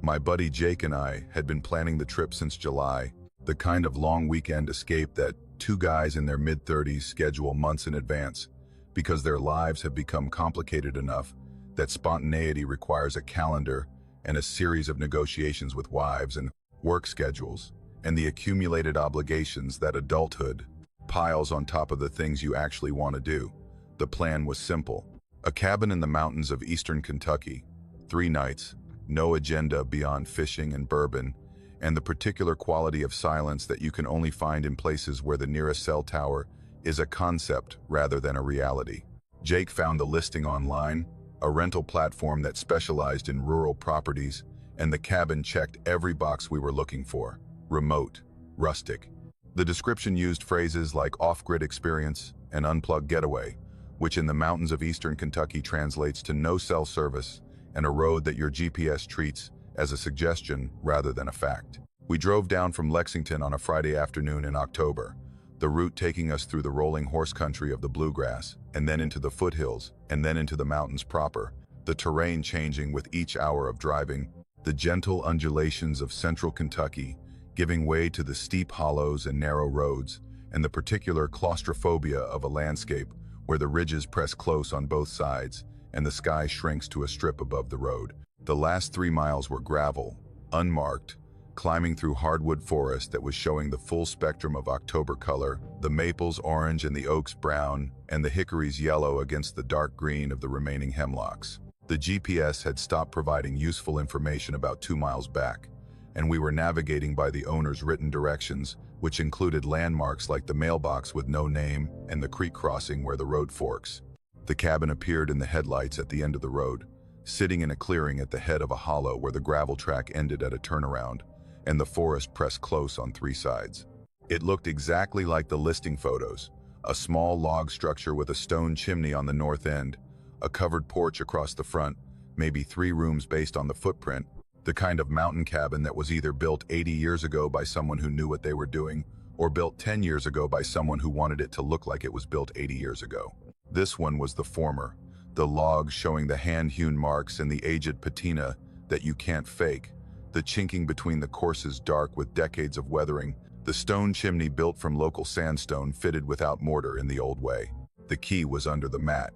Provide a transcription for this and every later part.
My buddy Jake and I had been planning the trip since July, the kind of long weekend escape that two guys in their mid-30s schedule months in advance, because their lives have become complicated enough that spontaneity requires a calendar and a series of negotiations with wives and work schedules, and the accumulated obligations that adulthood piles on top of the things you actually want to do. The plan was simple. A cabin in the mountains of eastern Kentucky, 3 nights, no agenda beyond fishing and bourbon, and the particular quality of silence that you can only find in places where the nearest cell tower is a concept rather than a reality. Jake found the listing online, a rental platform that specialized in rural properties, and the cabin checked every box we were looking for: remote, rustic. The description used phrases like off-grid experience and unplugged getaway, which in the mountains of eastern Kentucky translates to no cell service and a road that your GPS treats as a suggestion rather than a fact. We drove down from Lexington on a Friday afternoon in October, the route taking us through the rolling horse country of the bluegrass, and then into the foothills, and then into the mountains proper, the terrain changing with each hour of driving, the gentle undulations of central Kentucky giving way to the steep hollows and narrow roads, and the particular claustrophobia of a landscape where the ridges press close on both sides and the sky shrinks to a strip above the road. The last 3 miles were gravel, unmarked, climbing through hardwood forest that was showing the full spectrum of October color, the maples orange and the oaks brown, and the hickories yellow against the dark green of the remaining hemlocks. The GPS had stopped providing useful information about 2 miles back, and we were navigating by the owner's written directions, which included landmarks like the mailbox with no name and the creek crossing where the road forks. The cabin appeared in the headlights at the end of the road, sitting in a clearing at the head of a hollow where the gravel track ended at a turnaround, and the forest pressed close on 3 sides. It looked exactly like the listing photos: a small log structure with a stone chimney on the north end, a covered porch across the front, maybe 3 rooms based on the footprint, the kind of mountain cabin that was either built 80 years ago by someone who knew what they were doing, or built 10 years ago by someone who wanted it to look like it was built 80 years ago. This one was the former, the logs showing the hand-hewn marks and the aged patina that you can't fake, the chinking between the courses dark with decades of weathering, the stone chimney built from local sandstone fitted without mortar in the old way. The key was under the mat.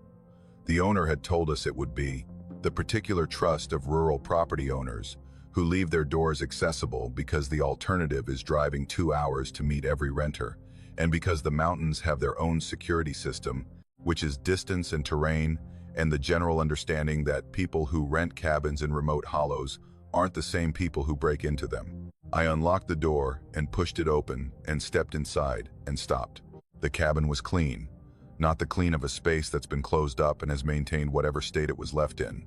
The owner had told us it would be the particular trust of rural property owners who leave their doors accessible because the alternative is driving 2 hours to meet every renter, and because the mountains have their own security system, which is distance and terrain, and the general understanding that people who rent cabins in remote hollows aren't the same people who break into them. I unlocked the door and pushed it open and stepped inside and stopped. The cabin was clean, not the clean of a space that's been closed up and has maintained whatever state it was left in.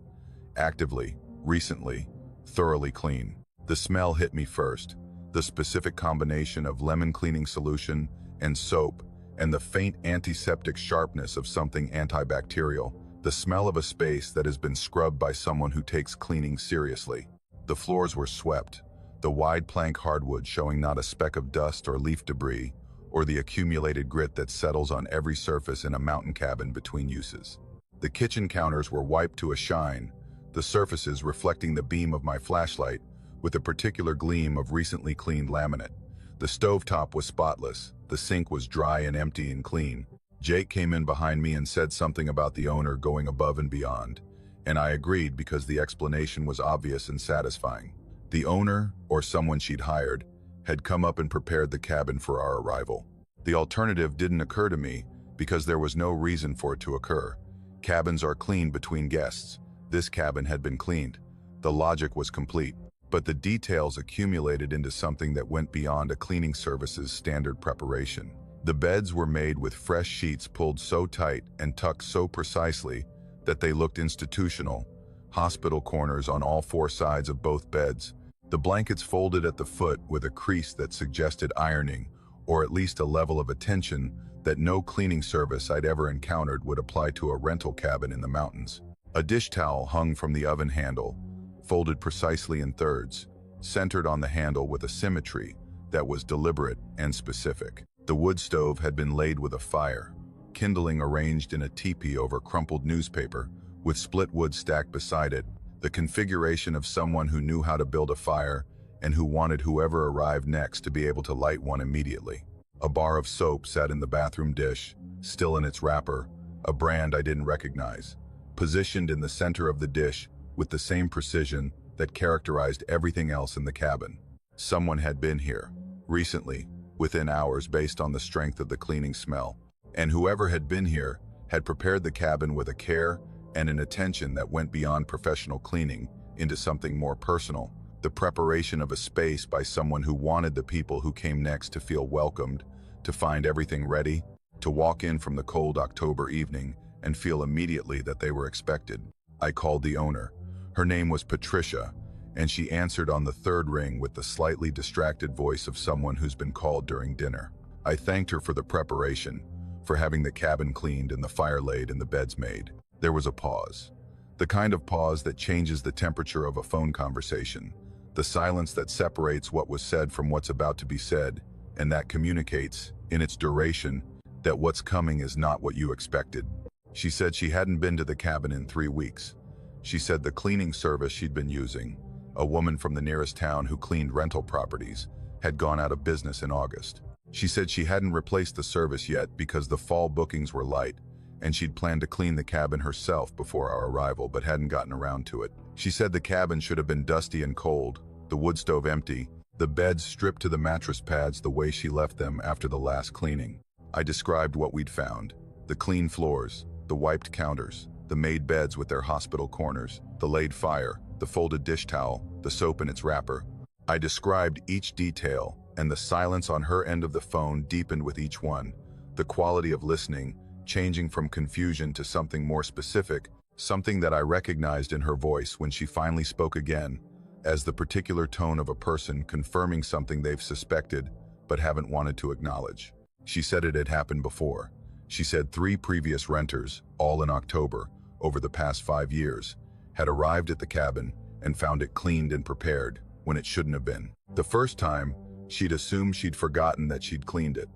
Actively, recently, thoroughly clean. The smell hit me first, the specific combination of lemon cleaning solution and soap, and the faint antiseptic sharpness of something antibacterial, the smell of a space that has been scrubbed by someone who takes cleaning seriously. The floors were swept, the wide plank hardwood showing not a speck of dust or leaf debris, or the accumulated grit that settles on every surface in a mountain cabin between uses. The kitchen counters were wiped to a shine, the surfaces reflecting the beam of my flashlight with a particular gleam of recently cleaned laminate. The stovetop was spotless, the sink was dry and empty and clean. Jake came in behind me and said something about the owner going above and beyond, and I agreed because the explanation was obvious and satisfying. The owner, or someone she'd hired, had come up and prepared the cabin for our arrival. The alternative didn't occur to me because there was no reason for it to occur. Cabins are cleaned between guests. This cabin had been cleaned. The logic was complete, but the details accumulated into something that went beyond a cleaning service's standard preparation. The beds were made with fresh sheets pulled so tight and tucked so precisely that they looked institutional, hospital corners on all 4 sides of both beds, the blankets folded at the foot with a crease that suggested ironing, or at least a level of attention that no cleaning service I'd ever encountered would apply to a rental cabin in the mountains. A dish towel hung from the oven handle, folded precisely in thirds, centered on the handle with a symmetry that was deliberate and specific. The wood stove had been laid with a fire, kindling arranged in a teepee over crumpled newspaper, with split wood stacked beside it, The configuration of someone who knew how to build a fire and who wanted whoever arrived next to be able to light one immediately. A bar of soap sat in the bathroom dish, still in its wrapper, a brand I didn't recognize, positioned in the center of the dish with the same precision that characterized everything else in the cabin. Someone had been here, recently, within hours based on the strength of the cleaning smell, and whoever had been here had prepared the cabin with a care and an attention that went beyond professional cleaning into something more personal, the preparation of a space by someone who wanted the people who came next to feel welcomed, to find everything ready, to walk in from the cold October evening and feel immediately that they were expected. I called the owner. Her name was Patricia, and she answered on the third ring with the slightly distracted voice of someone who's been called during dinner. I thanked her for the preparation, for having the cabin cleaned and the fire laid and the beds made. There was a pause. The kind of pause that changes the temperature of a phone conversation. The silence that separates what was said from what's about to be said, and that communicates, in its duration, that what's coming is not what you expected. She said she hadn't been to the cabin in 3 weeks. She said the cleaning service she'd been using, a woman from the nearest town who cleaned rental properties, had gone out of business in August. She said she hadn't replaced the service yet because the fall bookings were light, and she'd planned to clean the cabin herself before our arrival but hadn't gotten around to it. She said the cabin should have been dusty and cold, the wood stove empty, the beds stripped to the mattress pads the way she left them after the last cleaning. I described what we'd found: the clean floors, the wiped counters, the made beds with their hospital corners, the laid fire, the folded dish towel, the soap in its wrapper. I described each detail, and the silence on her end of the phone deepened with each one, the quality of listening changing from confusion to something more specific, something that I recognized in her voice when she finally spoke again, as the particular tone of a person confirming something they've suspected but haven't wanted to acknowledge. She said it had happened before. She said 3 previous renters, all in October, over the past 5 years, had arrived at the cabin and found it cleaned and prepared when it shouldn't have been. The first time, she'd assumed she'd forgotten that she'd cleaned it.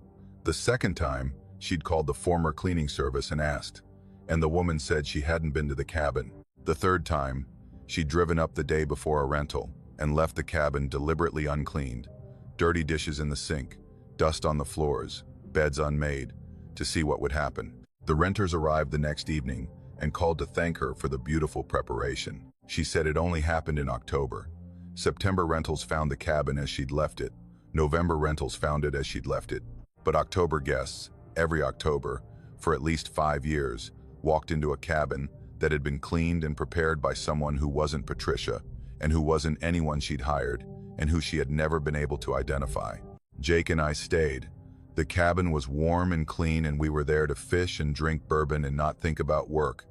The second time, she'd called the former cleaning service and asked, and the woman said she hadn't been to the cabin. The third time, she'd driven up the day before a rental and left the cabin deliberately uncleaned, dirty dishes in the sink, dust on the floors, beds unmade, to see what would happen. The renters arrived the next evening and called to thank her for the beautiful preparation. She said it only happened in October. September rentals found the cabin as she'd left it. November rentals found it as she'd left it. But October guests, every October, for at least 5 years, walked into a cabin that had been cleaned and prepared by someone who wasn't Patricia, and who wasn't anyone she'd hired, and who she had never been able to identify. Jake and I stayed. The cabin was warm and clean, and we were there to fish and drink bourbon and not think about work,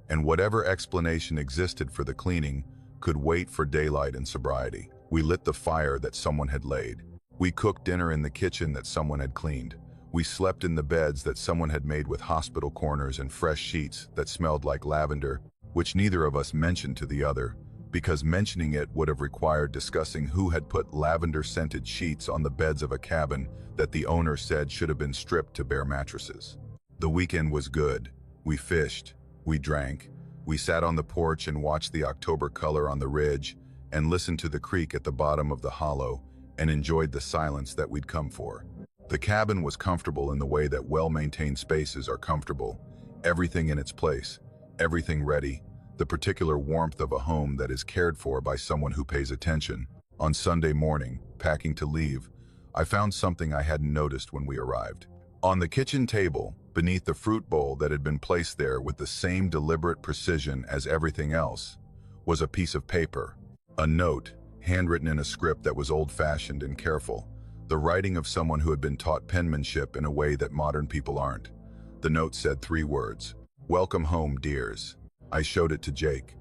and whatever explanation existed for the cleaning could wait for daylight and sobriety. We lit the fire that someone had laid. We cooked dinner in the kitchen that someone had cleaned. We slept in the beds that someone had made with hospital corners and fresh sheets that smelled like lavender, which neither of us mentioned to the other, because mentioning it would have required discussing who had put lavender-scented sheets on the beds of a cabin that the owner said should have been stripped to bare mattresses. The weekend was good. We fished, we drank, we sat on the porch and watched the October color on the ridge and listened to the creek at the bottom of the hollow and enjoyed the silence that we'd come for. The cabin was comfortable in the way that well-maintained spaces are comfortable. Everything in its place, everything ready, the particular warmth of a home that is cared for by someone who pays attention. On Sunday morning, packing to leave, I found something I hadn't noticed when we arrived. On the kitchen table, beneath the fruit bowl that had been placed there with the same deliberate precision as everything else, was a piece of paper, a note, handwritten in a script that was old-fashioned and careful, the writing of someone who had been taught penmanship in a way that modern people aren't. The note said 3 words: "Welcome home, dears." I showed it to Jake.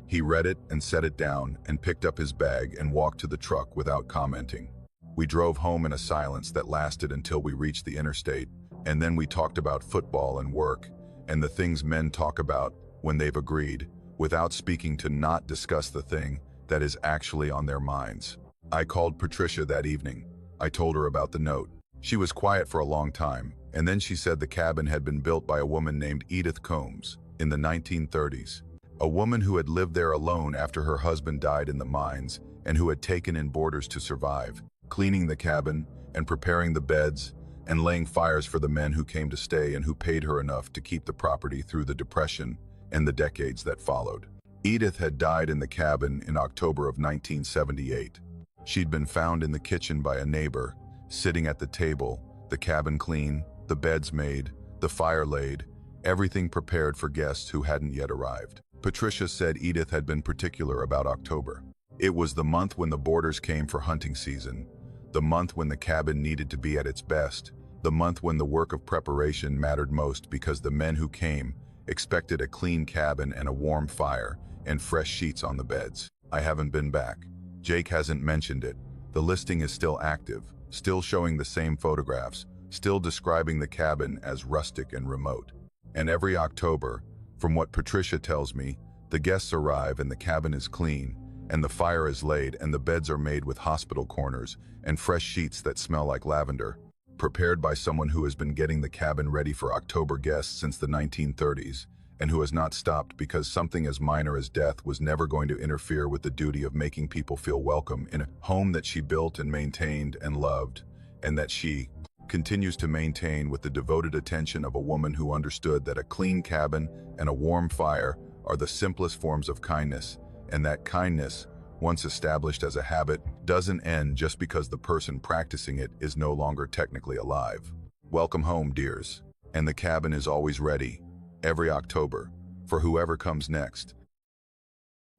He read it and set it down and picked up his bag and walked to the truck without commenting. We drove home in a silence that lasted until we reached the interstate, and then we talked about football and work, and the things men talk about when they've agreed, without speaking to not discuss the thing that is actually on their minds. I called Patricia that evening. I told her about the note. She was quiet for a long time, and then she said the cabin had been built by a woman named Edith Combs in the 1930s. A woman who had lived there alone after her husband died in the mines and who had taken in boarders to survive, cleaning the cabin and preparing the beds and laying fires for the men who came to stay and who paid her enough to keep the property through the Depression and the decades that followed. Edith had died in the cabin in October of 1978. She'd been found in the kitchen by a neighbor, sitting at the table, the cabin clean, the beds made, the fire laid, everything prepared for guests who hadn't yet arrived. Patricia said Edith had been particular about October. It was the month when the boarders came for hunting season, the month when the cabin needed to be at its best, the month when the work of preparation mattered most because the men who came expected a clean cabin and a warm fire and fresh sheets on the beds. I haven't been back. Jake hasn't mentioned it. The listing is still active, still showing the same photographs, still describing the cabin as rustic and remote. And every October, from what Patricia tells me, the guests arrive and the cabin is clean, and the fire is laid and the beds are made with hospital corners and fresh sheets that smell like lavender, prepared by someone who has been getting the cabin ready for October guests since the 1930s, and who has not stopped because something as minor as death was never going to interfere with the duty of making people feel welcome in a home that she built and maintained and loved, and that she continues to maintain with the devoted attention of a woman who understood that a clean cabin and a warm fire are the simplest forms of kindness, and that kindness, once established as a habit, doesn't end just because the person practicing it is no longer technically alive. Welcome home, dears. And the cabin is always ready, every October, for whoever comes next.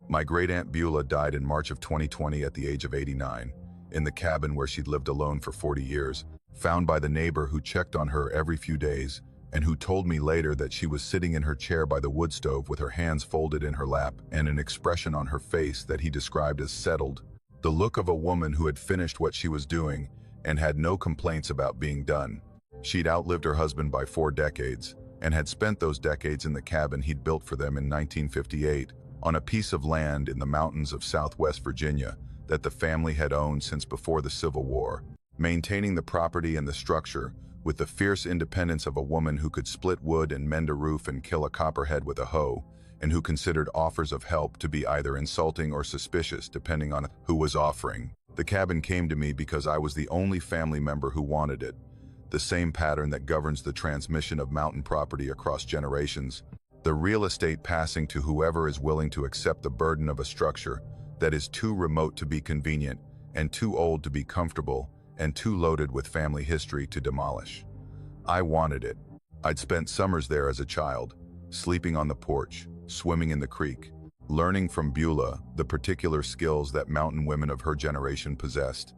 My great-aunt Beulah died in March of 2020 at the age of 89, in the cabin where she'd lived alone for 40 years, found by the neighbor who checked on her every few days, and who told me later that she was sitting in her chair by the wood stove with her hands folded in her lap and an expression on her face that he described as settled, the look of a woman who had finished what she was doing and had no complaints about being done. She'd outlived her husband by 4 decades, and had spent those decades in the cabin he'd built for them in 1958 on a piece of land in the mountains of Southwest Virginia that the family had owned since before the Civil War, maintaining the property and the structure with the fierce independence of a woman who could split wood and mend a roof and kill a copperhead with a hoe, and who considered offers of help to be either insulting or suspicious depending on who was offering. The cabin came to me because I was the only family member who wanted it, the same pattern that governs the transmission of mountain property across generations, the real estate passing to whoever is willing to accept the burden of a structure that is too remote to be convenient and too old to be comfortable and too loaded with family history to demolish. I wanted it. I'd spent summers there as a child, sleeping on the porch, swimming in the creek, learning from Beulah the particular skills that mountain women of her generation possessed,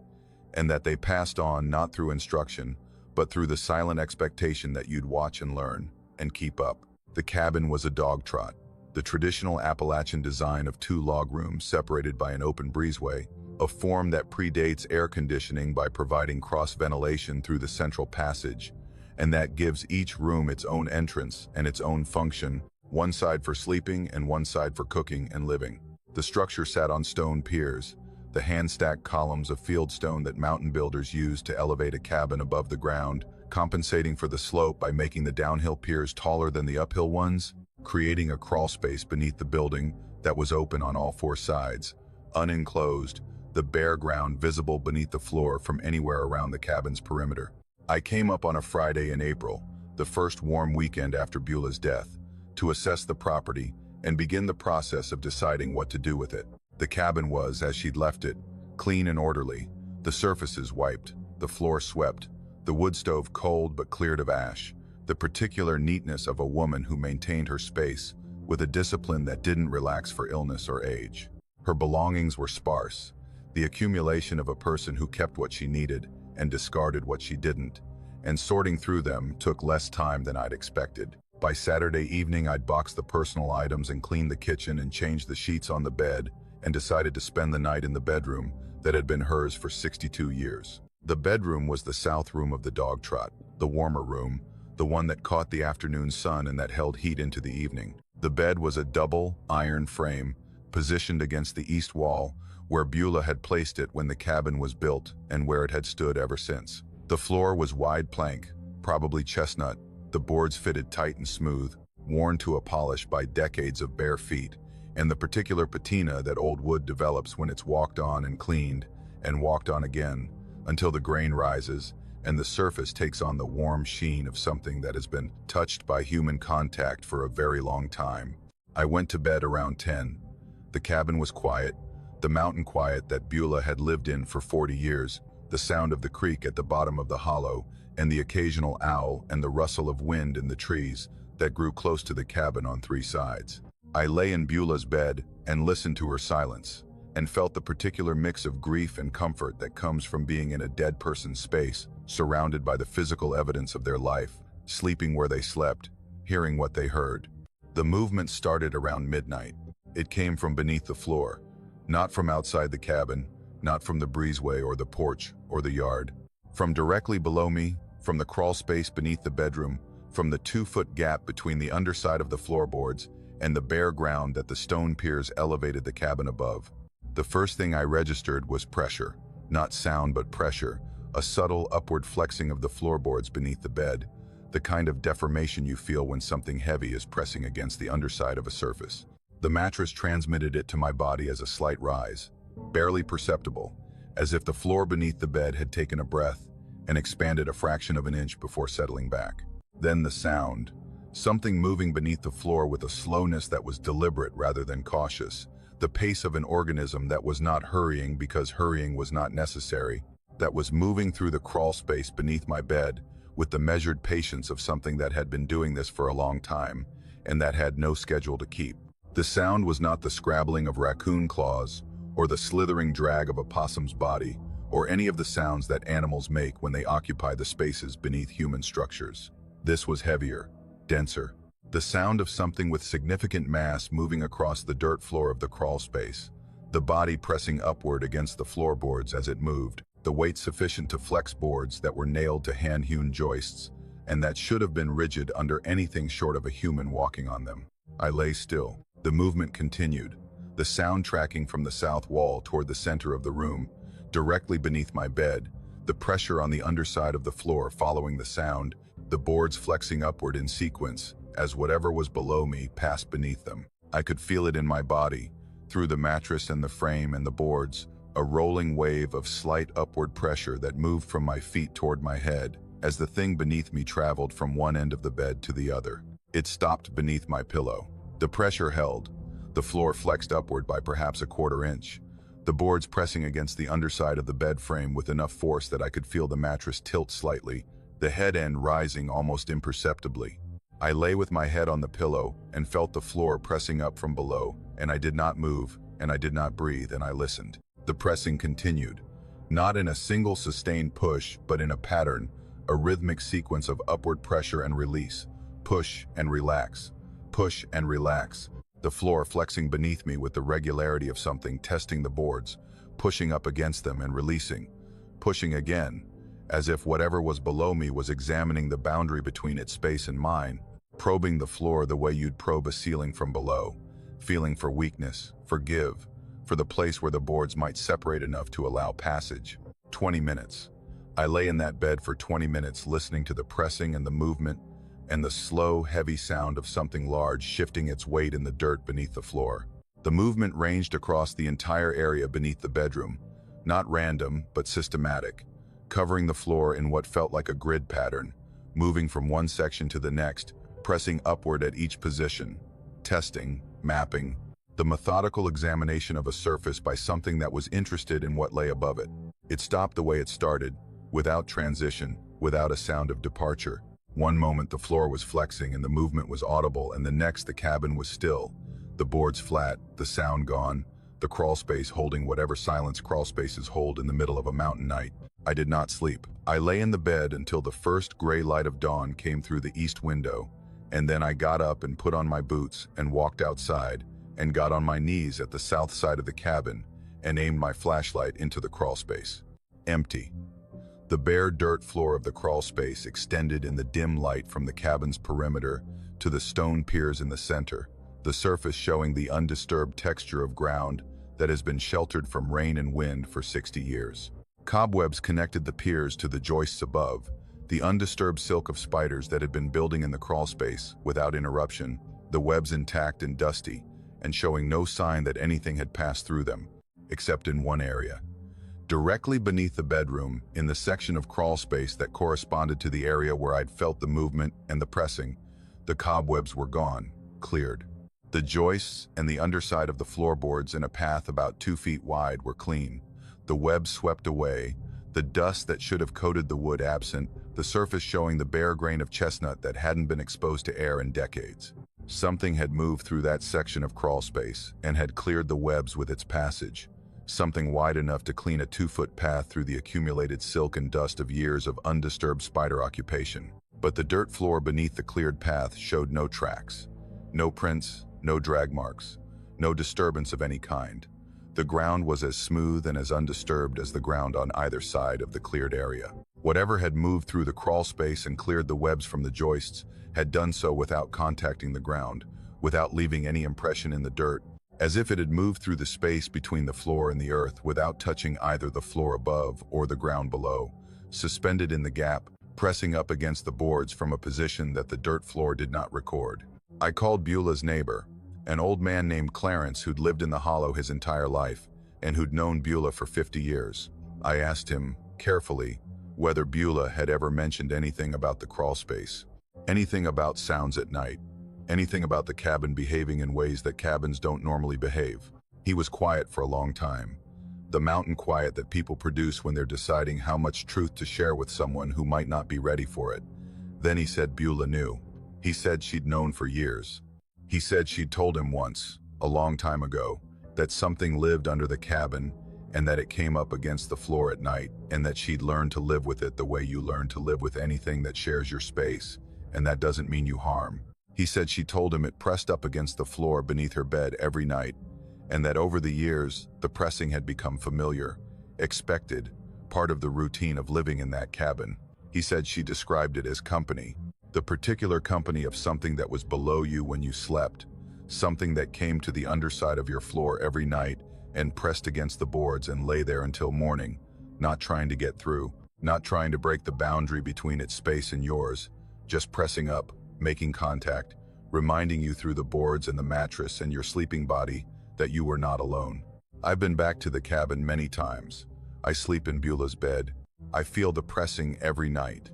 and that they passed on not through instruction, but through the silent expectation that you'd watch and learn, and keep up. The cabin was a dog trot, the traditional Appalachian design of 2 log rooms separated by an open breezeway, a form that predates air conditioning by providing cross-ventilation through the central passage, and that gives each room its own entrance and its own function, one side for sleeping and one side for cooking and living. The structure sat on stone piers, the hand-stacked columns of field stone that mountain builders used to elevate a cabin above the ground, compensating for the slope by making the downhill piers taller than the uphill ones, creating a crawl space beneath the building that was open on all 4 sides, unenclosed, the bare ground visible beneath the floor from anywhere around the cabin's perimeter. I came up on a Friday in April, the first warm weekend after Beulah's death, to assess the property and begin the process of deciding what to do with it. The cabin was, as she'd left it, clean and orderly, the surfaces wiped, the floor swept, the wood stove cold but cleared of ash, the particular neatness of a woman who maintained her space with a discipline that didn't relax for illness or age. Her belongings were sparse, the accumulation of a person who kept what she needed and discarded what she didn't, and sorting through them took less time than I'd expected. By Saturday evening, I'd boxed the personal items and cleaned the kitchen and changed the sheets on the bed, and decided to spend the night in the bedroom that had been hers for 62 years. The bedroom was the south room of the dog trot, the warmer room, the one that caught the afternoon sun and that held heat into the evening. The bed was a double iron frame, positioned against the east wall, where Beulah had placed it when the cabin was built and where it had stood ever since. The floor was wide plank, probably chestnut, the boards fitted tight and smooth, worn to a polish by decades of bare feet, and the particular patina that old wood develops when it's walked on and cleaned, and walked on again, until the grain rises, and the surface takes on the warm sheen of something that has been touched by human contact for a very long time. I went to bed around 10. The cabin was quiet, the mountain quiet that Beulah had lived in for 40 years, the sound of the creek at the bottom of the hollow, and the occasional owl and the rustle of wind in the trees that grew close to the cabin on 3 sides. I lay in Beulah's bed and listened to her silence, and felt the particular mix of grief and comfort that comes from being in a dead person's space, surrounded by the physical evidence of their life, sleeping where they slept, hearing what they heard. The movement started around midnight. It came from beneath the floor, not from outside the cabin, not from the breezeway or the porch or the yard. From directly below me, from the crawl space beneath the bedroom, from the 2-foot gap between the underside of the floorboards and the bare ground that the stone piers elevated the cabin above. The first thing I registered was pressure, not sound but pressure, a subtle upward flexing of the floorboards beneath the bed, the kind of deformation you feel when something heavy is pressing against the underside of a surface. The mattress transmitted it to my body as a slight rise, barely perceptible, as if the floor beneath the bed had taken a breath and expanded a fraction of an inch before settling back. Then the sound, something moving beneath the floor with a slowness that was deliberate rather than cautious, the pace of an organism that was not hurrying because hurrying was not necessary, that was moving through the crawl space beneath my bed with the measured patience of something that had been doing this for a long time and that had no schedule to keep. The sound was not the scrabbling of raccoon claws or the slithering drag of a possum's body or any of the sounds that animals make when they occupy the spaces beneath human structures. This was heavier, denser, the sound of something with significant mass moving across the dirt floor of the crawl space, the body pressing upward against the floorboards as it moved, the weight sufficient to flex boards that were nailed to hand-hewn joists and that should have been rigid under anything short of a human walking on them. I lay still. The movement continued, the sound tracking from the south wall toward the center of the room, directly beneath my bed, the pressure on the underside of the floor following the sound, the boards flexing upward in sequence as whatever was below me passed beneath them. I could feel it in my body, through the mattress and the frame and the boards, a rolling wave of slight upward pressure that moved from my feet toward my head as the thing beneath me traveled from one end of the bed to the other. It stopped beneath my pillow. The pressure held. The floor flexed upward by perhaps a quarter inch, the boards pressing against the underside of the bed frame with enough force that I could feel the mattress tilt slightly, the head end rising almost imperceptibly. I lay with my head on the pillow and felt the floor pressing up from below, and I did not move, and I did not breathe, and I listened. The pressing continued, not in a single sustained push, but in a pattern, a rhythmic sequence of upward pressure and release, push and relax, push and relax, the floor flexing beneath me with the regularity of something testing the boards, pushing up against them and releasing, pushing again, as if whatever was below me was examining the boundary between its space and mine, probing the floor the way you'd probe a ceiling from below, feeling for weakness, for give, for the place where the boards might separate enough to allow passage. 20 minutes. I lay in that bed for 20 minutes listening to the pressing and the movement and the slow, heavy sound of something large shifting its weight in the dirt beneath the floor. The movement ranged across the entire area beneath the bedroom, not random, but systematic, covering the floor in what felt like a grid pattern, moving from one section to the next, pressing upward at each position, testing, mapping, the methodical examination of a surface by something that was interested in what lay above it. It stopped the way it started, without transition, without a sound of departure. One moment the floor was flexing and the movement was audible, and the next the cabin was still, the boards flat, the sound gone, the crawl space holding whatever silence crawl spaces hold in the middle of a mountain night. I did not sleep. I lay in the bed until the first gray light of dawn came through the east window, and then I got up and put on my boots and walked outside and got on my knees at the south side of the cabin and aimed my flashlight into the crawl space. Empty. The bare dirt floor of the crawl space extended in the dim light from the cabin's perimeter to the stone piers in the center, the surface showing the undisturbed texture of ground that has been sheltered from rain and wind for 60 years. Cobwebs connected the piers to the joists above, the undisturbed silk of spiders that had been building in the crawl space without interruption, the webs intact and dusty, and showing no sign that anything had passed through them, except in one area. Directly beneath the bedroom, in the section of crawl space that corresponded to the area where I'd felt the movement and the pressing, the cobwebs were gone, cleared. The joists and the underside of the floorboards in a path about 2 feet wide were clean, the webs swept away, the dust that should have coated the wood absent, the surface showing the bare grain of chestnut that hadn't been exposed to air in decades. Something had moved through that section of crawl space and had cleared the webs with its passage. Something wide enough to clean a 2-foot path through the accumulated silk and dust of years of undisturbed spider occupation. But the dirt floor beneath the cleared path showed no tracks. No prints, no drag marks, no disturbance of any kind. The ground was as smooth and as undisturbed as the ground on either side of the cleared area. Whatever had moved through the crawl space and cleared the webs from the joists had done so without contacting the ground, without leaving any impression in the dirt, as if it had moved through the space between the floor and the earth without touching either the floor above or the ground below, suspended in the gap, pressing up against the boards from a position that the dirt floor did not record. I called Beulah's neighbor, an old man named Clarence who'd lived in the hollow his entire life and who'd known Beulah for 50 years. I asked him, carefully, whether Beulah had ever mentioned anything about the crawl space, anything about sounds at night, anything about the cabin behaving in ways that cabins don't normally behave. He was quiet for a long time, the mountain quiet that people produce when they're deciding how much truth to share with someone who might not be ready for it. Then he said Beulah knew. He said she'd known for years. He said she'd told him once, a long time ago, that something lived under the cabin and that it came up against the floor at night and that she'd learned to live with it the way you learn to live with anything that shares your space, and that doesn't mean you harm. He said she told him it pressed up against the floor beneath her bed every night, and that over the years, the pressing had become familiar, expected, part of the routine of living in that cabin. He said she described it as company, the particular company of something that was below you when you slept, something that came to the underside of your floor every night and pressed against the boards and lay there until morning, not trying to get through, not trying to break the boundary between its space and yours, just pressing up, making contact, reminding you through the boards and the mattress and your sleeping body that you were not alone. I've been back to the cabin many times. I sleep in Beulah's bed. I feel the pressing every night,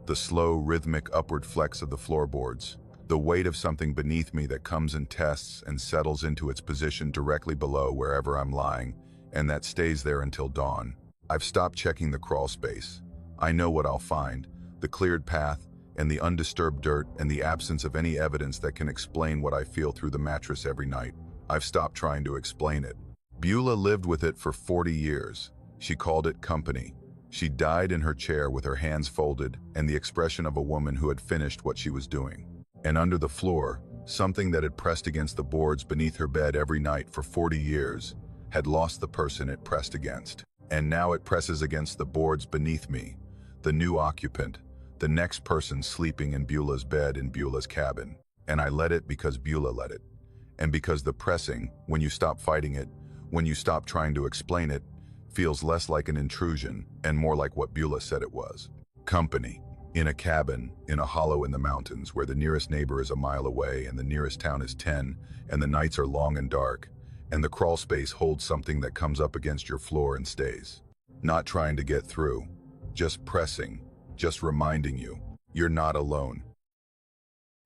the slow, rhythmic upward flex of the floorboards, the weight of something beneath me that comes and tests and settles into its position directly below wherever I'm lying, and that stays there until dawn. I've stopped checking the crawl space. I know what I'll find, the cleared path, and the undisturbed dirt, and the absence of any evidence that can explain what I feel through the mattress every night. I've stopped trying to explain it. Beulah lived with it for 40 years. She called it company. She died in her chair with her hands folded and the expression of a woman who had finished what she was doing. And under the floor, something that had pressed against the boards beneath her bed every night for 40 years had lost the person it pressed against. And now it presses against the boards beneath me, the new occupant, the next person sleeping in Beulah's bed in Beulah's cabin. And I let it because Beulah let it. And because the pressing, when you stop fighting it, when you stop trying to explain it, feels less like an intrusion and more like what Beulah said it was. Company. In a cabin, in a hollow in the mountains, where the nearest neighbor is a mile away and the nearest town is 10, and the nights are long and dark, and the crawl space holds something that comes up against your floor and stays. Not trying to get through, just pressing, just reminding you, you're not alone.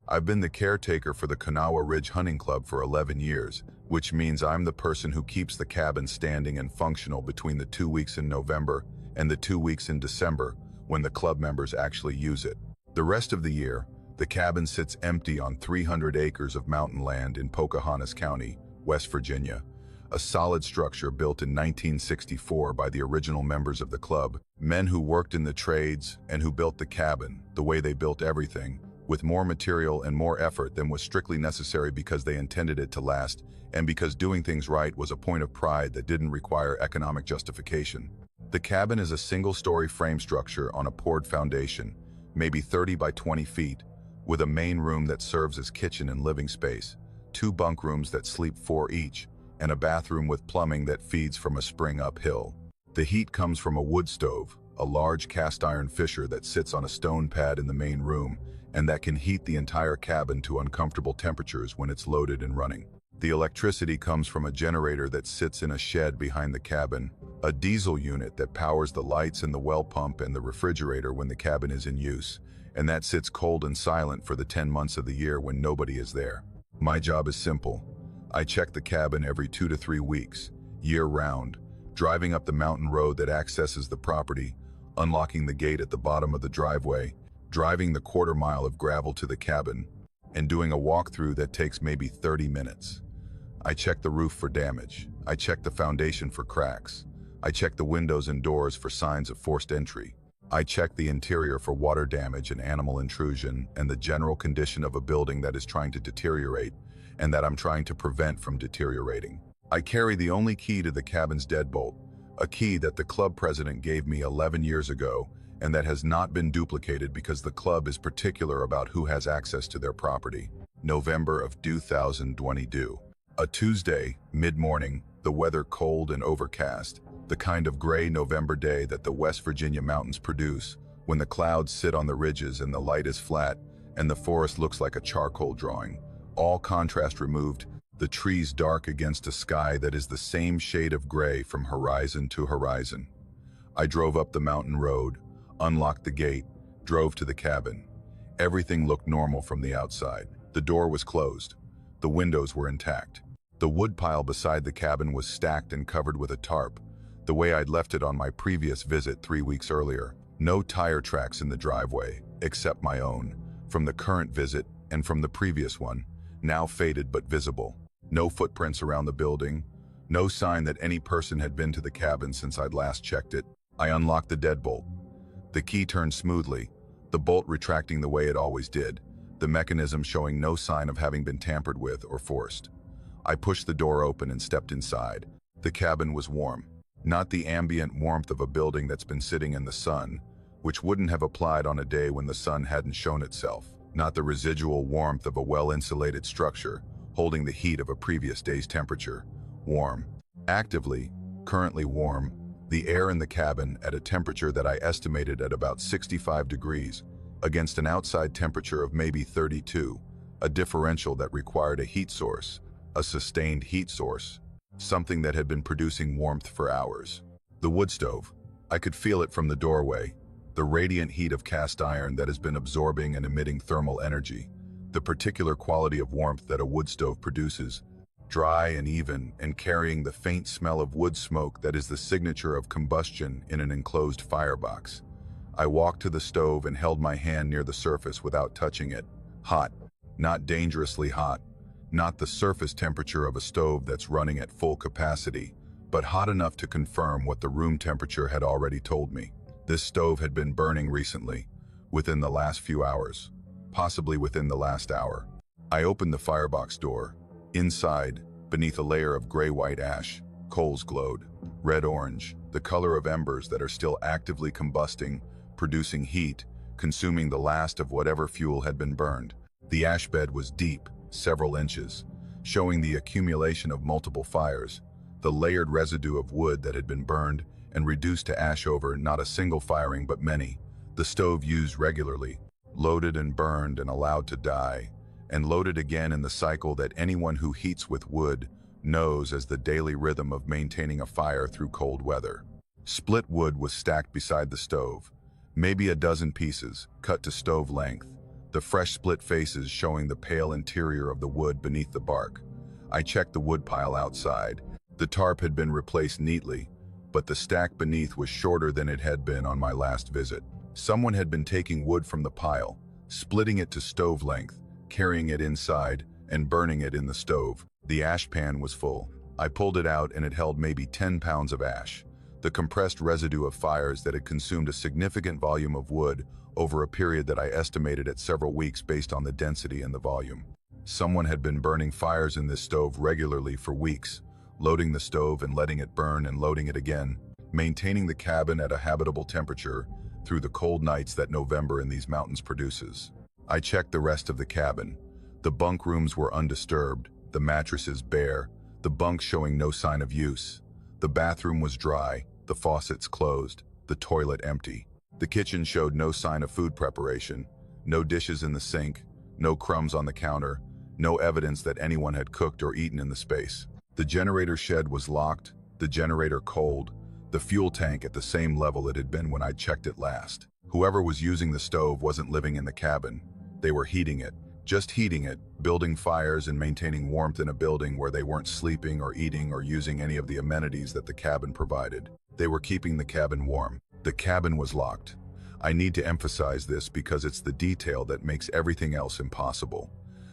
I've been the caretaker for the Kanawha Ridge Hunting Club for 11 years, which means I'm the person who keeps the cabin standing and functional between the 2 weeks in November and the 2 weeks in December when the club members actually use it. The rest of the year, the cabin sits empty on 300 acres of mountain land in Pocahontas County, West Virginia, a solid structure built in 1964 by the original members of the club, men who worked in the trades and who built the cabin the way they built everything, with more material and more effort than was strictly necessary because they intended it to last and because doing things right was a point of pride that didn't require economic justification. The cabin is a single-story frame structure on a poured foundation, maybe 30 by 20 feet, with a main room that serves as kitchen and living space, 2 bunk rooms that sleep 4 each, and a bathroom with plumbing that feeds from a spring uphill. The heat comes from a wood stove, a large cast-iron fisher that sits on a stone pad in the main room, and that can heat the entire cabin to uncomfortable temperatures when it's loaded and running. The electricity comes from a generator that sits in a shed behind the cabin, a diesel unit that powers the lights and the well pump and the refrigerator when the cabin is in use, and that sits cold and silent for the 10 months of the year when nobody is there. My job is simple. I check the cabin every 2 to 3 weeks, year-round, driving up the mountain road that accesses the property, unlocking the gate at the bottom of the driveway, driving the quarter-mile of gravel to the cabin, and doing a walkthrough that takes maybe 30 minutes. I check the roof for damage. I check the foundation for cracks. I check the windows and doors for signs of forced entry. I check the interior for water damage and animal intrusion and the general condition of a building that is trying to deteriorate and that I'm trying to prevent from deteriorating. I carry the only key to the cabin's deadbolt, a key that the club president gave me 11 years ago and that has not been duplicated because the club is particular about who has access to their property. November of 2022. A Tuesday, mid-morning, the weather cold and overcast, the kind of gray November day that the West Virginia mountains produce when the clouds sit on the ridges and the light is flat and the forest looks like a charcoal drawing. All contrast removed, the trees dark against a sky that is the same shade of gray from horizon to horizon. I drove up the mountain road, unlocked the gate, drove to the cabin. Everything looked normal from the outside. The door was closed. The windows were intact. The woodpile beside the cabin was stacked and covered with a tarp, the way I'd left it on my previous visit 3 weeks earlier. No tire tracks in the driveway, except my own, from the current visit and from the previous one, now faded but visible. No footprints around the building, no sign that any person had been to the cabin since I'd last checked it. I unlocked the deadbolt. The key turned smoothly, the bolt retracting the way it always did, the mechanism showing no sign of having been tampered with or forced. I pushed the door open and stepped inside. The cabin was warm. Not the ambient warmth of a building that's been sitting in the sun, which wouldn't have applied on a day when the sun hadn't shown itself. Not the residual warmth of a well-insulated structure, holding the heat of a previous day's temperature. Warm. Actively, currently warm, the air in the cabin at a temperature that I estimated at about 65 degrees, against an outside temperature of maybe 32, a differential that required a heat source, a sustained heat source, something that had been producing warmth for hours. The wood stove. I could feel it from the doorway, the radiant heat of cast iron that has been absorbing and emitting thermal energy, the particular quality of warmth that a wood stove produces, dry and even, and carrying the faint smell of wood smoke that is the signature of combustion in an enclosed firebox. I walked to the stove and held my hand near the surface without touching it. Hot, not dangerously hot, not the surface temperature of a stove that's running at full capacity, but hot enough to confirm what the room temperature had already told me. This stove had been burning recently, within the last few hours, possibly within the last hour. I opened the firebox door. Inside, beneath a layer of gray-white ash, coals glowed, red-orange, the color of embers that are still actively combusting, producing heat, consuming the last of whatever fuel had been burned. The ash bed was deep, several inches, showing the accumulation of multiple fires, the layered residue of wood that had been burned and reduced to ash over not a single firing but many. The stove used regularly, loaded and burned and allowed to die, and loaded again in the cycle that anyone who heats with wood knows as the daily rhythm of maintaining a fire through cold weather. Split wood was stacked beside the stove, maybe a dozen pieces, cut to stove length, the fresh split faces showing the pale interior of the wood beneath the bark. I checked the wood pile outside. The tarp had been replaced neatly, but the stack beneath was shorter than it had been on my last visit. Someone had been taking wood from the pile, splitting it to stove length, carrying it inside, and burning it in the stove. The ash pan was full. I pulled it out and it held maybe 10 pounds of ash, the compressed residue of fires that had consumed a significant volume of wood over a period that I estimated at several weeks based on the density and the volume. Someone had been burning fires in this stove regularly for weeks, loading the stove and letting it burn and loading it again, maintaining the cabin at a habitable temperature through the cold nights that November in these mountains produces. I checked the rest of the cabin. The bunk rooms were undisturbed, the mattresses bare, the bunks showing no sign of use. The bathroom was dry, the faucets closed, the toilet empty. The kitchen showed no sign of food preparation, no dishes in the sink, no crumbs on the counter, No evidence that anyone had cooked or eaten in the space. The generator shed was locked, the generator cold, the fuel tank at the same level it had been when I checked it last. Whoever was using the stove wasn't living in the cabin. They were heating it, just heating it, building fires and maintaining warmth in a building where they weren't sleeping or eating or using any of the amenities that the cabin provided. They were keeping the cabin warm. The cabin was locked. I need to emphasize this because it's the detail that makes everything else impossible.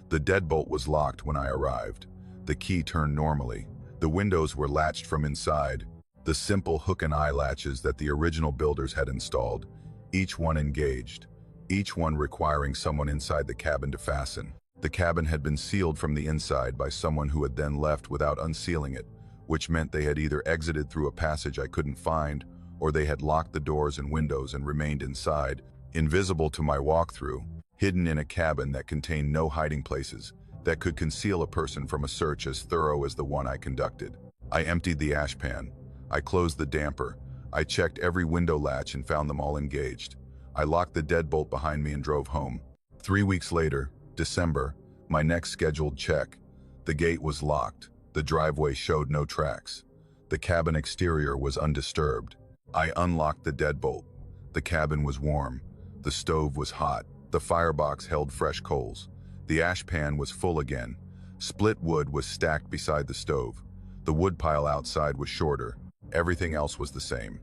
The deadbolt was locked when I arrived. The key turned normally. The windows were latched from inside. The simple hook and eye latches that the original builders had installed, each one engaged, each one requiring someone inside the cabin to fasten. The cabin had been sealed from the inside by someone who had then left without unsealing it, which meant they had either exited through a passage I couldn't find, or they had locked the doors and windows and remained inside, invisible to my walkthrough, hidden in a cabin that contained no hiding places, that could conceal a person from a search as thorough as the one I conducted. I emptied the ash pan. I closed the damper. I checked every window latch and found them all engaged. I locked the deadbolt behind me and drove home. 3 weeks later, December, my next scheduled check. The gate was locked. The driveway showed no tracks. The cabin exterior was undisturbed. I unlocked the deadbolt. The cabin was warm. The stove was hot. The firebox held fresh coals. The ash pan was full again. Split wood was stacked beside the stove. The wood pile outside was shorter. Everything else was the same.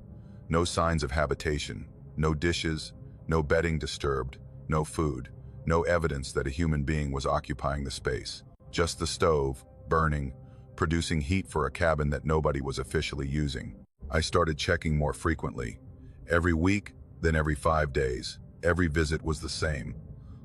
No signs of habitation. No dishes. No bedding disturbed. No food. No evidence that a human being was occupying the space. Just the stove, burning, producing heat for a cabin that nobody was officially using. I started checking more frequently. Every week, then every 5 days. Every visit was the same.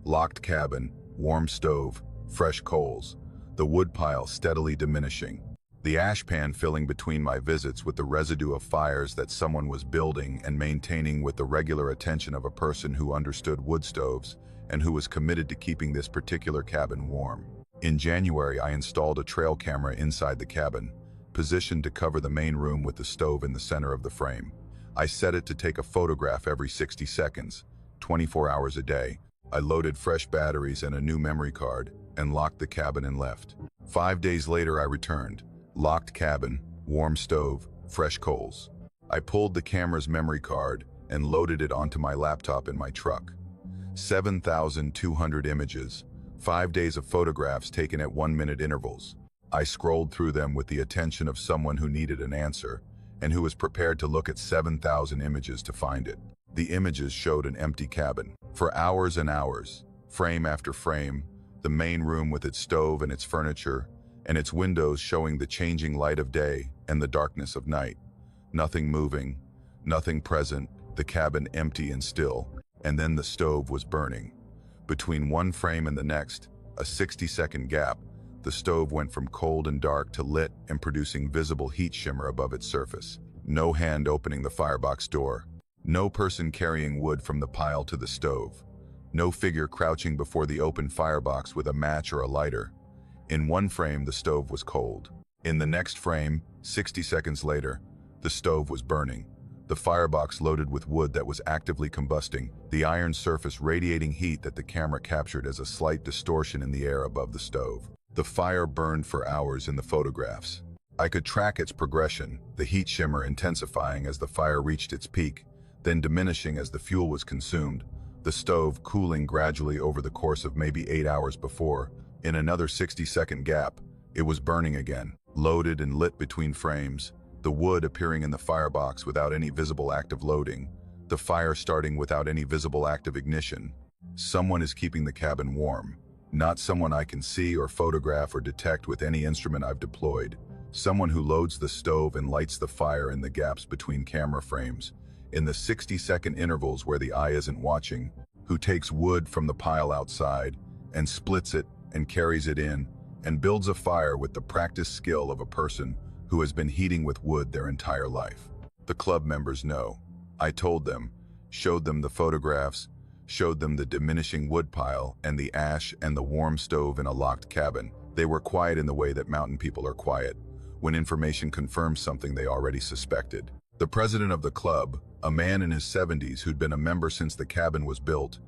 Locked cabin, warm stove, fresh coals. The wood pile steadily diminishing. The ash pan filling between my visits with the residue of fires that someone was building and maintaining with the regular attention of a person who understood wood stoves and who was committed to keeping this particular cabin warm. In January, I installed a trail camera inside the cabin, positioned to cover the main room with the stove in the center of the frame. I set it to take a photograph every 60 seconds, 24 hours a day. I loaded fresh batteries and a new memory card and locked the cabin and left. 5 days later, I returned. Locked cabin, warm stove, fresh coals. I pulled the camera's memory card and loaded it onto my laptop in my truck. 7,200 images, 5 days of photographs taken at 1-minute intervals. I scrolled through them with the attention of someone who needed an answer and who was prepared to look at 7,000 images to find it. The images showed an empty cabin. For hours and hours, frame after frame, the main room with its stove and its furniture, and its windows showing the changing light of day and the darkness of night. Nothing moving, nothing present, the cabin empty and still, and then the stove was burning. Between one frame and the next, a 60-second gap, the stove went from cold and dark to lit and producing visible heat shimmer above its surface. No hand opening the firebox door. No person carrying wood from the pile to the stove. No figure crouching before the open firebox with a match or a lighter. In one frame, the stove was cold. In the next frame, 60 seconds later, the stove was burning. The firebox loaded with wood that was actively combusting, the iron surface radiating heat that the camera captured as a slight distortion in the air above the stove. The fire burned for hours in the photographs. I could track its progression, the heat shimmer intensifying as the fire reached its peak, then diminishing as the fuel was consumed, the stove cooling gradually over the course of maybe 8 hours before. In another 60-second gap, it was burning again, loaded and lit between frames, the wood appearing in the firebox without any visible act of loading, the fire starting without any visible act of ignition. Someone is keeping the cabin warm. Not someone I can see or photograph or detect with any instrument I've deployed. Someone who loads the stove and lights the fire in the gaps between camera frames, in the 60-second intervals where the eye isn't watching, who takes wood from the pile outside and splits it and carries it in and builds a fire with the practiced skill of a person who has been heating with wood their entire life. The club members know. I told them, showed them the photographs, showed them the diminishing wood pile and the ash and the warm stove in a locked cabin. They were quiet in the way that mountain people are quiet, when information confirms something they already suspected. The president of the club, a man in his 70s who'd been a member since the cabin was built,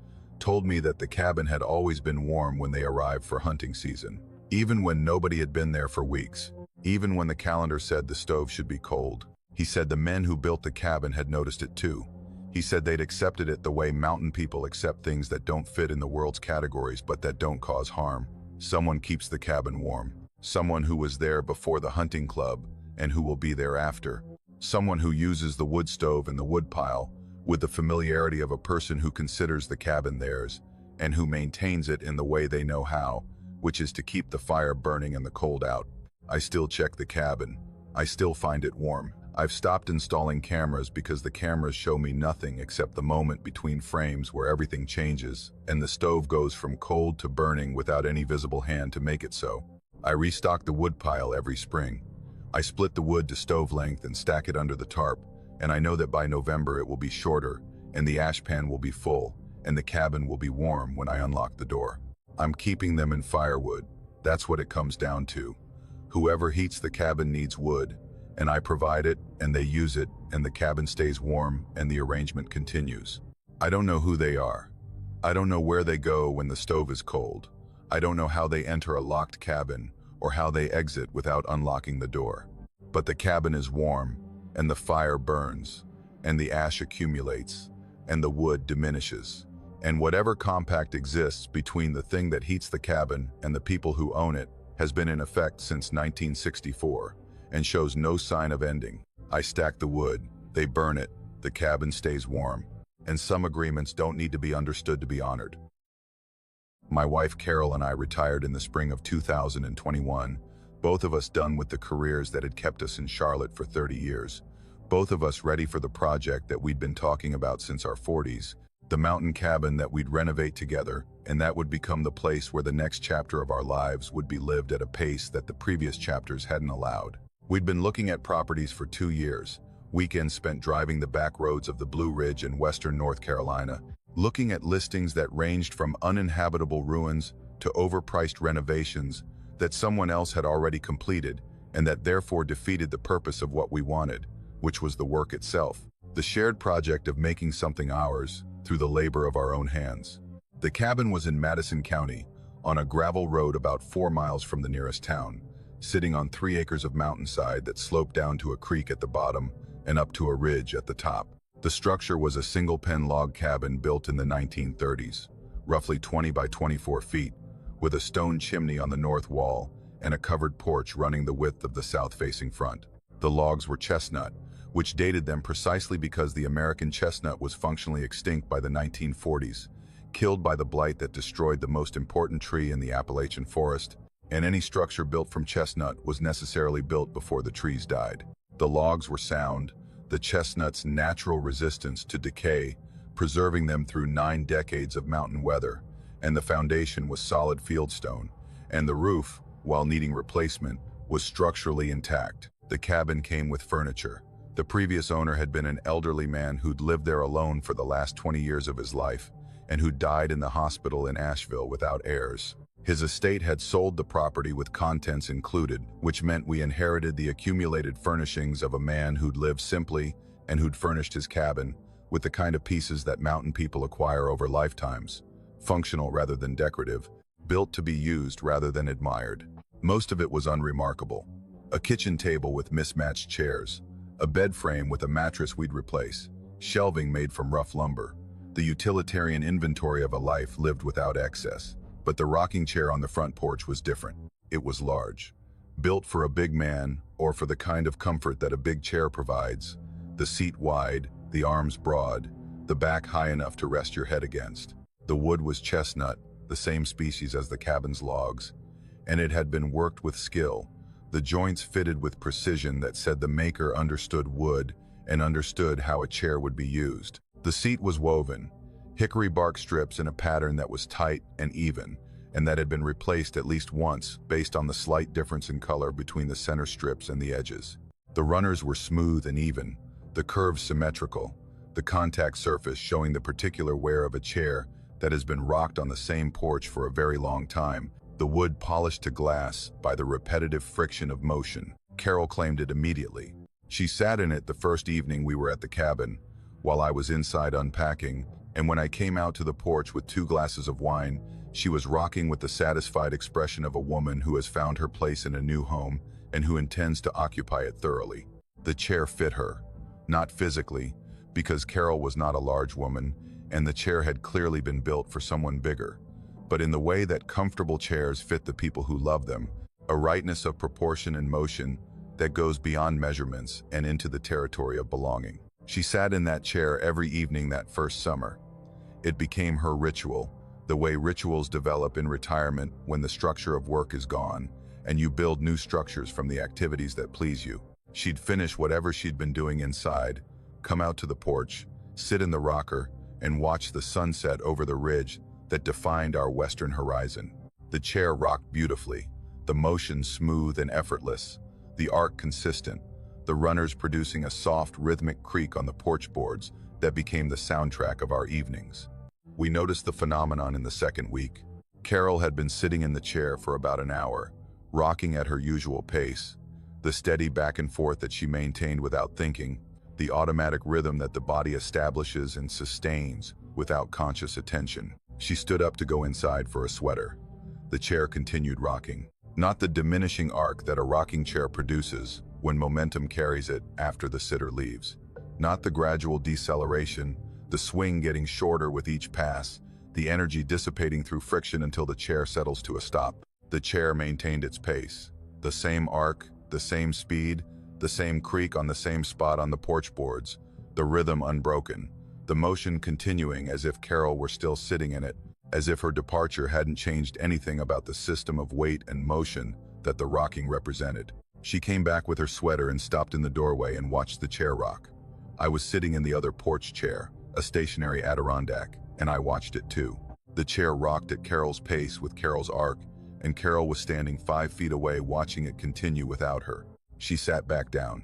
told me that the cabin had always been warm when they arrived for hunting season, even when nobody had been there for weeks, even when the calendar said the stove should be cold. He said the men who built the cabin had noticed it too. He said they'd accepted it the way mountain people accept things that don't fit in the world's categories but that don't cause harm. Someone keeps the cabin warm. Someone who was there before the hunting club and who will be there after. Someone who uses the wood stove and the wood pile with the familiarity of a person who considers the cabin theirs and who maintains it in the way they know how, which is to keep the fire burning and the cold out. I still check the cabin. I still find it warm. I've stopped installing cameras because the cameras show me nothing except the moment between frames where everything changes and the stove goes from cold to burning without any visible hand to make it so. I restock the wood pile every spring. I split the wood to stove length and stack it under the tarp, and I know that by November it will be shorter and the ash pan will be full and the cabin will be warm when I unlock the door. I'm keeping them in firewood. That's what it comes down to. Whoever heats the cabin needs wood, and I provide it, and they use it, and the cabin stays warm, and the arrangement continues. I don't know who they are. I don't know where they go when the stove is cold. I don't know how they enter a locked cabin, or how they exit without unlocking the door. But the cabin is warm, and the fire burns, and the ash accumulates, and the wood diminishes. And whatever compact exists between the thing that heats the cabin and the people who own it has been in effect since 1964. And shows no sign of ending. I stack the wood, they burn it, the cabin stays warm, and some agreements don't need to be understood to be honored. My wife Carol and I retired in the spring of 2021, both of us done with the careers that had kept us in Charlotte for 30 years, both of us ready for the project that we'd been talking about since our 40s, the mountain cabin that we'd renovate together, and that would become the place where the next chapter of our lives would be lived at a pace that the previous chapters hadn't allowed. We'd been looking at properties for 2 years, weekends spent driving the back roads of the Blue Ridge in western North Carolina, looking at listings that ranged from uninhabitable ruins to overpriced renovations that someone else had already completed and that therefore defeated the purpose of what we wanted, which was the work itself, the shared project of making something ours through the labor of our own hands. The cabin was in Madison County, on a gravel road about 4 miles from the nearest town, sitting on 3 acres of mountainside that sloped down to a creek at the bottom and up to a ridge at the top. The structure was a single-pen log cabin built in the 1930s, roughly 20 by 24 feet, with a stone chimney on the north wall and a covered porch running the width of the south-facing front. The logs were chestnut, which dated them precisely because the American chestnut was functionally extinct by the 1940s, killed by the blight that destroyed the most important tree in the Appalachian forest, and any structure built from chestnut was necessarily built before the trees died. The logs were sound, the chestnut's natural resistance to decay, preserving them through 9 decades of mountain weather, and the foundation was solid fieldstone, and the roof, while needing replacement, was structurally intact. The cabin came with furniture. The previous owner had been an elderly man who'd lived there alone for the last 20 years of his life, and who died in the hospital in Asheville without heirs. His estate had sold the property with contents included, which meant we inherited the accumulated furnishings of a man who'd lived simply and who'd furnished his cabin with the kind of pieces that mountain people acquire over lifetimes, functional rather than decorative, built to be used rather than admired. Most of it was unremarkable. A kitchen table with mismatched chairs, a bed frame with a mattress we'd replace, shelving made from rough lumber, the utilitarian inventory of a life lived without excess. But the rocking chair on the front porch was different. It was large, built for a big man or for the kind of comfort that a big chair provides, the seat wide, the arms broad, the back high enough to rest your head against. The wood was chestnut, the same species as the cabin's logs, and it had been worked with skill, the joints fitted with precision that said the maker understood wood and understood how a chair would be used. The seat was woven, hickory bark strips in a pattern that was tight and even, and that had been replaced at least once based on the slight difference in color between the center strips and the edges. The runners were smooth and even, the curves symmetrical, the contact surface showing the particular wear of a chair that has been rocked on the same porch for a very long time, the wood polished to glass by the repetitive friction of motion. Carol claimed it immediately. She sat in it the first evening we were at the cabin, while I was inside unpacking, and when I came out to the porch with 2 glasses of wine, she was rocking with the satisfied expression of a woman who has found her place in a new home and who intends to occupy it thoroughly. The chair fit her, not physically, because Carol was not a large woman, and the chair had clearly been built for someone bigger, but in the way that comfortable chairs fit the people who love them, a rightness of proportion and motion that goes beyond measurements and into the territory of belonging. She sat in that chair every evening that first summer. It became her ritual, the way rituals develop in retirement when the structure of work is gone, and you build new structures from the activities that please you. She'd finish whatever she'd been doing inside, come out to the porch, sit in the rocker, and watch the sunset over the ridge that defined our western horizon. The chair rocked beautifully, the motion smooth and effortless, the arc consistent, the runners producing a soft, rhythmic creak on the porch boards that became the soundtrack of our evenings. We noticed the phenomenon in the second week. Carol had been sitting in the chair for about an hour, rocking at her usual pace, the steady back and forth that she maintained without thinking, the automatic rhythm that the body establishes and sustains without conscious attention. She stood up to go inside for a sweater. The chair continued rocking. Not the diminishing arc that a rocking chair produces when momentum carries it after the sitter leaves. Not the gradual deceleration, the swing getting shorter with each pass, the energy dissipating through friction until the chair settles to a stop. The chair maintained its pace. The same arc, the same speed, the same creak on the same spot on the porch boards, the rhythm unbroken, the motion continuing as if Carol were still sitting in it, as if her departure hadn't changed anything about the system of weight and motion that the rocking represented. She came back with her sweater and stopped in the doorway and watched the chair rock. I was sitting in the other porch chair, a stationary Adirondack, and I watched it too. The chair rocked at Carol's pace with Carol's arc, and Carol was standing 5 feet away watching it continue without her. She sat back down.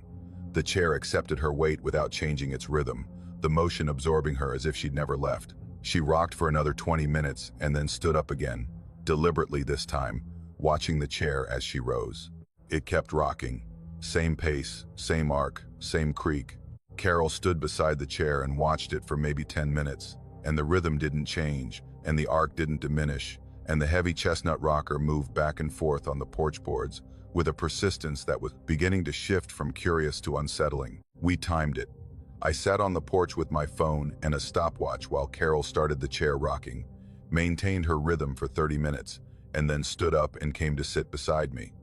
The chair accepted her weight without changing its rhythm, the motion absorbing her as if she'd never left. She rocked for another 20 minutes and then stood up again, deliberately this time, watching the chair as she rose. It kept rocking. Same pace, same arc, same creak. Carol stood beside the chair and watched it for maybe 10 minutes, and the rhythm didn't change, and the arc didn't diminish, and the heavy chestnut rocker moved back and forth on the porch boards with a persistence that was beginning to shift from curious to unsettling. We timed it. I sat on the porch with my phone and a stopwatch while Carol started the chair rocking, maintained her rhythm for 30 minutes, and then stood up and came to sit beside me.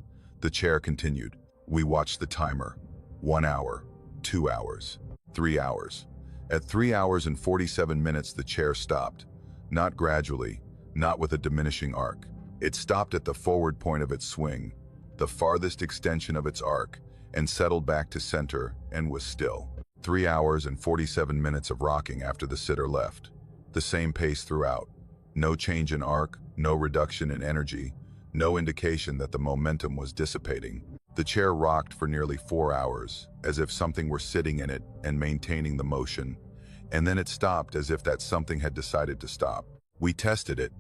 The chair continued. We watched the timer. 1 hour, 2 hours, 3 hours. At 3 hours and 47 minutes, the chair stopped. Not gradually, not with a diminishing arc. It stopped at the forward point of its swing, the farthest extension of its arc, and settled back to center and was still. 3 hours and 47 minutes of rocking after the sitter left. The same pace throughout. No change in arc, no reduction in energy, no indication that the momentum was dissipating. The chair rocked for nearly 4 hours, as if something were sitting in it and maintaining the motion, and then it stopped as if that something had decided to stop. We tested it.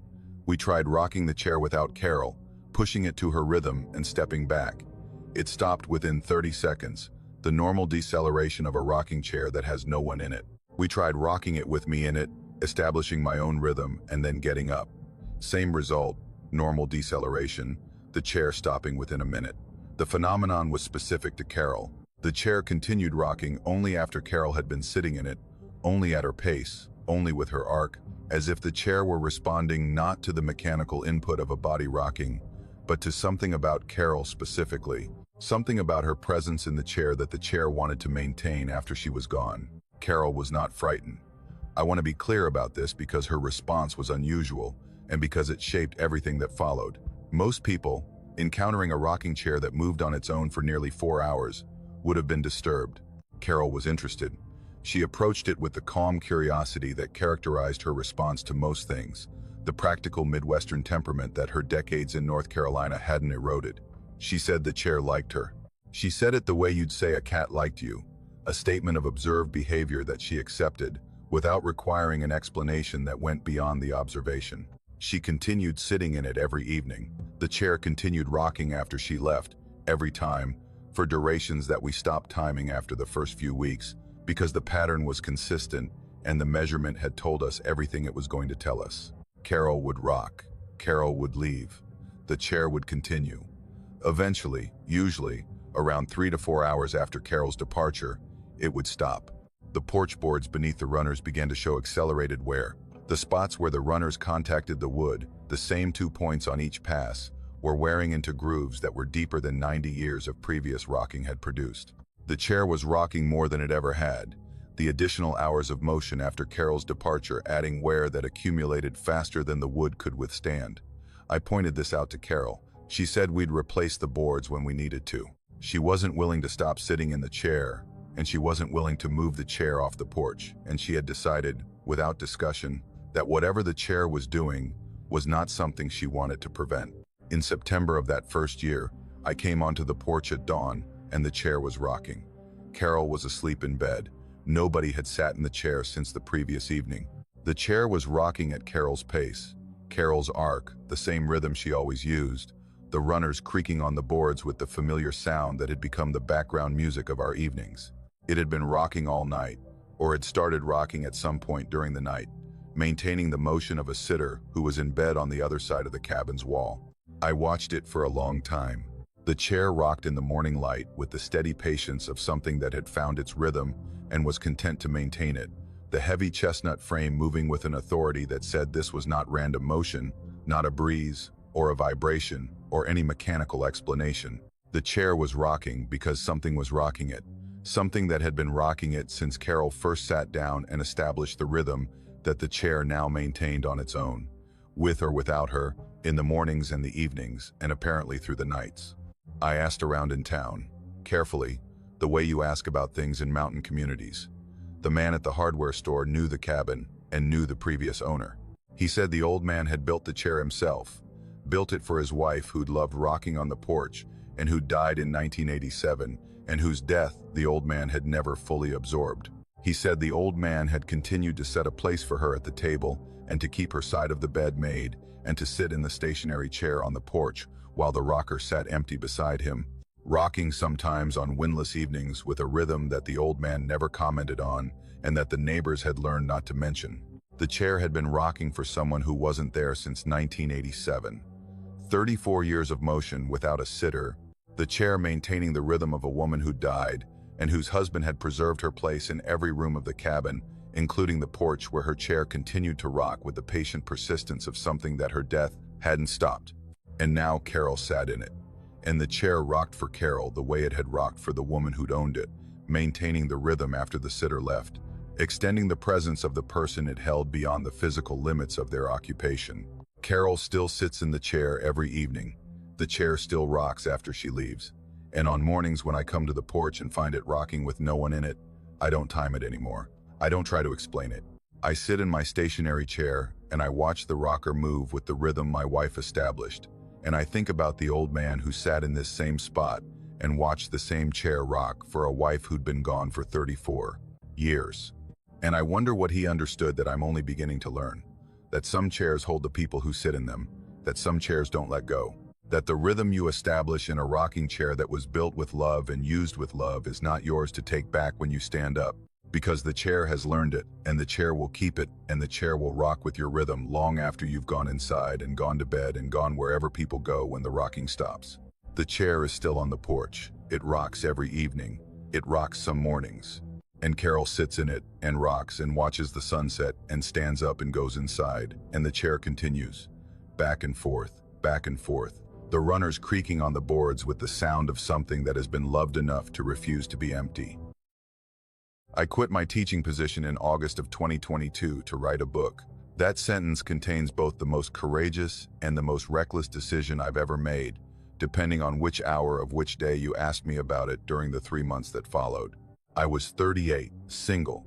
We tried rocking the chair without Carol, pushing it to her rhythm and stepping back. It stopped within 30 seconds, the normal deceleration of a rocking chair that has no one in it. We tried rocking it with me in it, establishing my own rhythm and then getting up. Same result, normal deceleration, the chair stopping within a minute. The phenomenon was specific to Carol. The chair continued rocking only after Carol had been sitting in it, only at her pace, only with her arc, as if the chair were responding not to the mechanical input of a body rocking, but to something about Carol specifically, something about her presence in the chair that the chair wanted to maintain after she was gone. Carol was not frightened. I want to be clear about this because her response was unusual and because it shaped everything that followed. Most people, encountering a rocking chair that moved on its own for nearly 4 hours, would have been disturbed. Carol was interested. She approached it with the calm curiosity that characterized her response to most things, the practical Midwestern temperament that her decades in North Carolina hadn't eroded. She said the chair liked her. She said it the way you'd say a cat liked you, a statement of observed behavior that she accepted, without requiring an explanation that went beyond the observation. She continued sitting in it every evening. The chair continued rocking after she left, every time, for durations that we stopped timing after the first few weeks, because the pattern was consistent and the measurement had told us everything it was going to tell us. Carol would rock. Carol would leave. The chair would continue. Eventually, usually, around 3 to 4 hours after Carol's departure, it would stop. The porch boards beneath the runners began to show accelerated wear. The spots where the runners contacted the wood, the same 2 points on each pass, were wearing into grooves that were deeper than 90 years of previous rocking had produced. The chair was rocking more than it ever had, the additional hours of motion after Carol's departure adding wear that accumulated faster than the wood could withstand. I pointed this out to Carol. She said we'd replace the boards when we needed to. She wasn't willing to stop sitting in the chair, and she wasn't willing to move the chair off the porch, and she had decided, without discussion, that whatever the chair was doing was not something she wanted to prevent. In September of that first year, I came onto the porch at dawn, and the chair was rocking. Carol was asleep in bed. Nobody had sat in the chair since the previous evening. The chair was rocking at Carol's pace, Carol's arc, the same rhythm she always used, the runners creaking on the boards with the familiar sound that had become the background music of our evenings. It had been rocking all night, or had started rocking at some point during the night, maintaining the motion of a sitter who was in bed on the other side of the cabin's wall. I watched it for a long time. The chair rocked in the morning light with the steady patience of something that had found its rhythm and was content to maintain it, the heavy chestnut frame moving with an authority that said this was not random motion, not a breeze, or a vibration, or any mechanical explanation. The chair was rocking because something was rocking it, something that had been rocking it since Carol first sat down and established the rhythm that the chair now maintained on its own, with or without her, in the mornings and the evenings, and apparently through the nights. I asked around in town, carefully, the way you ask about things in mountain communities. The man at the hardware store knew the cabin and knew the previous owner. He said the old man had built the chair himself, built it for his wife who'd loved rocking on the porch and who died in 1987 and whose death the old man had never fully absorbed. He said the old man had continued to set a place for her at the table and to keep her side of the bed made and to sit in the stationary chair on the porch while the rocker sat empty beside him, rocking sometimes on windless evenings with a rhythm that the old man never commented on and that the neighbors had learned not to mention. The chair had been rocking for someone who wasn't there since 1987. 34 years of motion without a sitter, the chair maintaining the rhythm of a woman who died and whose husband had preserved her place in every room of the cabin, including the porch where her chair continued to rock with the patient persistence of something that her death hadn't stopped. And now Carol sat in it, and the chair rocked for Carol the way it had rocked for the woman who'd owned it, maintaining the rhythm after the sitter left, extending the presence of the person it held beyond the physical limits of their occupation. Carol still sits in the chair every evening. The chair still rocks after she leaves. And on mornings when I come to the porch and find it rocking with no one in it, I don't time it anymore. I don't try to explain it. I sit in my stationary chair and I watch the rocker move with the rhythm my wife established. And I think about the old man who sat in this same spot and watched the same chair rock for a wife who'd been gone for 34 years. And I wonder what he understood that I'm only beginning to learn. That some chairs hold the people who sit in them, that some chairs don't let go. That the rhythm you establish in a rocking chair that was built with love and used with love is not yours to take back when you stand up, because the chair has learned it, and the chair will keep it, and the chair will rock with your rhythm long after you've gone inside and gone to bed and gone wherever people go when the rocking stops. The chair is still on the porch. It rocks every evening. It rocks some mornings. And Carol sits in it and rocks and watches the sunset and stands up and goes inside, and the chair continues. Back and forth, back and forth. The runners creaking on the boards with the sound of something that has been loved enough to refuse to be empty. I quit my teaching position in August of 2022 to write a book. That sentence contains both the most courageous and the most reckless decision I've ever made, depending on which hour of which day you asked me about it during the 3 months that followed. I was 38, single,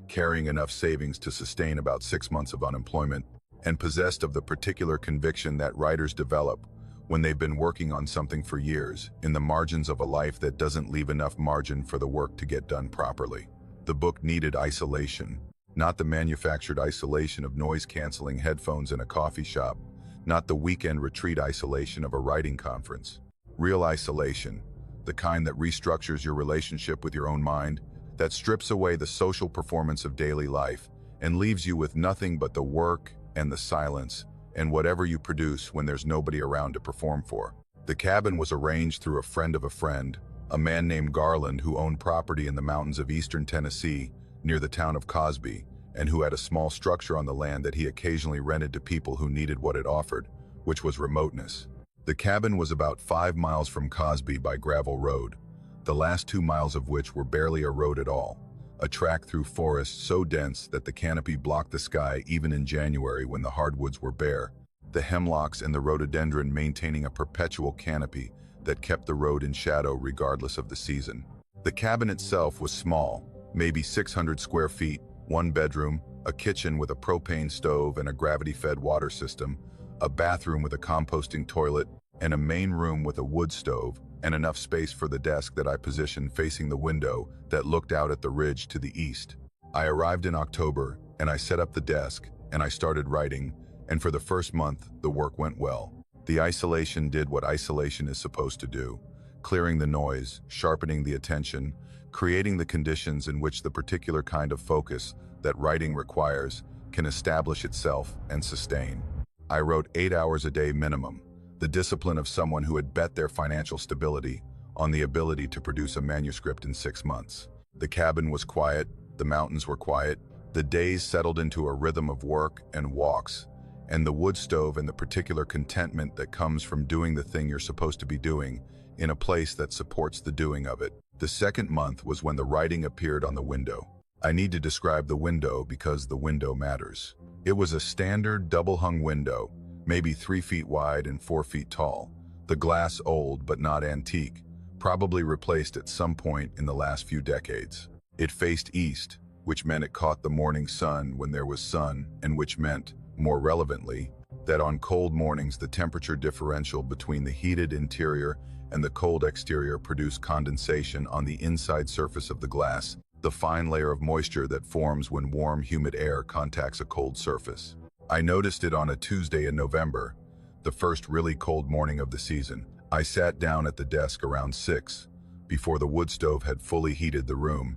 carrying enough savings to sustain about 6 months of unemployment, and possessed of the particular conviction that writers develop when they've been working on something for years, in the margins of a life that doesn't leave enough margin for the work to get done properly. The book needed isolation, not the manufactured isolation of noise-canceling headphones in a coffee shop, not the weekend retreat isolation of a writing conference. Real isolation, the kind that restructures your relationship with your own mind, that strips away the social performance of daily life and leaves you with nothing but the work and the silence and whatever you produce when there's nobody around to perform for. The cabin was arranged through a friend of a friend, a man named Garland who owned property in the mountains of eastern Tennessee near the town of Cosby, and who had a small structure on the land that he occasionally rented to people who needed what it offered, which was remoteness. The cabin was about 5 miles from Cosby by gravel road, the last 2 miles of which were barely a road at all, a track through forest so dense that the canopy blocked the sky even in January when the hardwoods were bare, the hemlocks and the rhododendron maintaining a perpetual canopy that kept the road in shadow regardless of the season. The cabin itself was small, maybe 600 square feet, 1 bedroom, a kitchen with a propane stove and a gravity-fed water system, a bathroom with a composting toilet, and a main room with a wood stove, and enough space for the desk that I positioned facing the window that looked out at the ridge to the east. I arrived in October, and I set up the desk, and I started writing, and for the first month, the work went well. The isolation did what isolation is supposed to do, clearing the noise, sharpening the attention, creating the conditions in which the particular kind of focus that writing requires can establish itself and sustain. I wrote 8 hours a day minimum, the discipline of someone who had bet their financial stability on the ability to produce a manuscript in 6 months. The cabin was quiet, the mountains were quiet, the days settled into a rhythm of work and walks, and the wood stove and the particular contentment that comes from doing the thing you're supposed to be doing in a place that supports the doing of it. The second month was when the writing appeared on the window. I need to describe the window because the window matters. It was a standard double-hung window, maybe 3 feet wide and 4 feet tall. The glass old but not antique, probably replaced at some point in the last few decades. It faced east, which meant it caught the morning sun when there was sun, and which meant, more relevantly, that on cold mornings the temperature differential between the heated interior and the cold exterior produced condensation on the inside surface of the glass, the fine layer of moisture that forms when warm, humid air contacts a cold surface. I noticed it on a Tuesday in November, the first really cold morning of the season. I sat down at the desk around 6, before the wood stove had fully heated the room,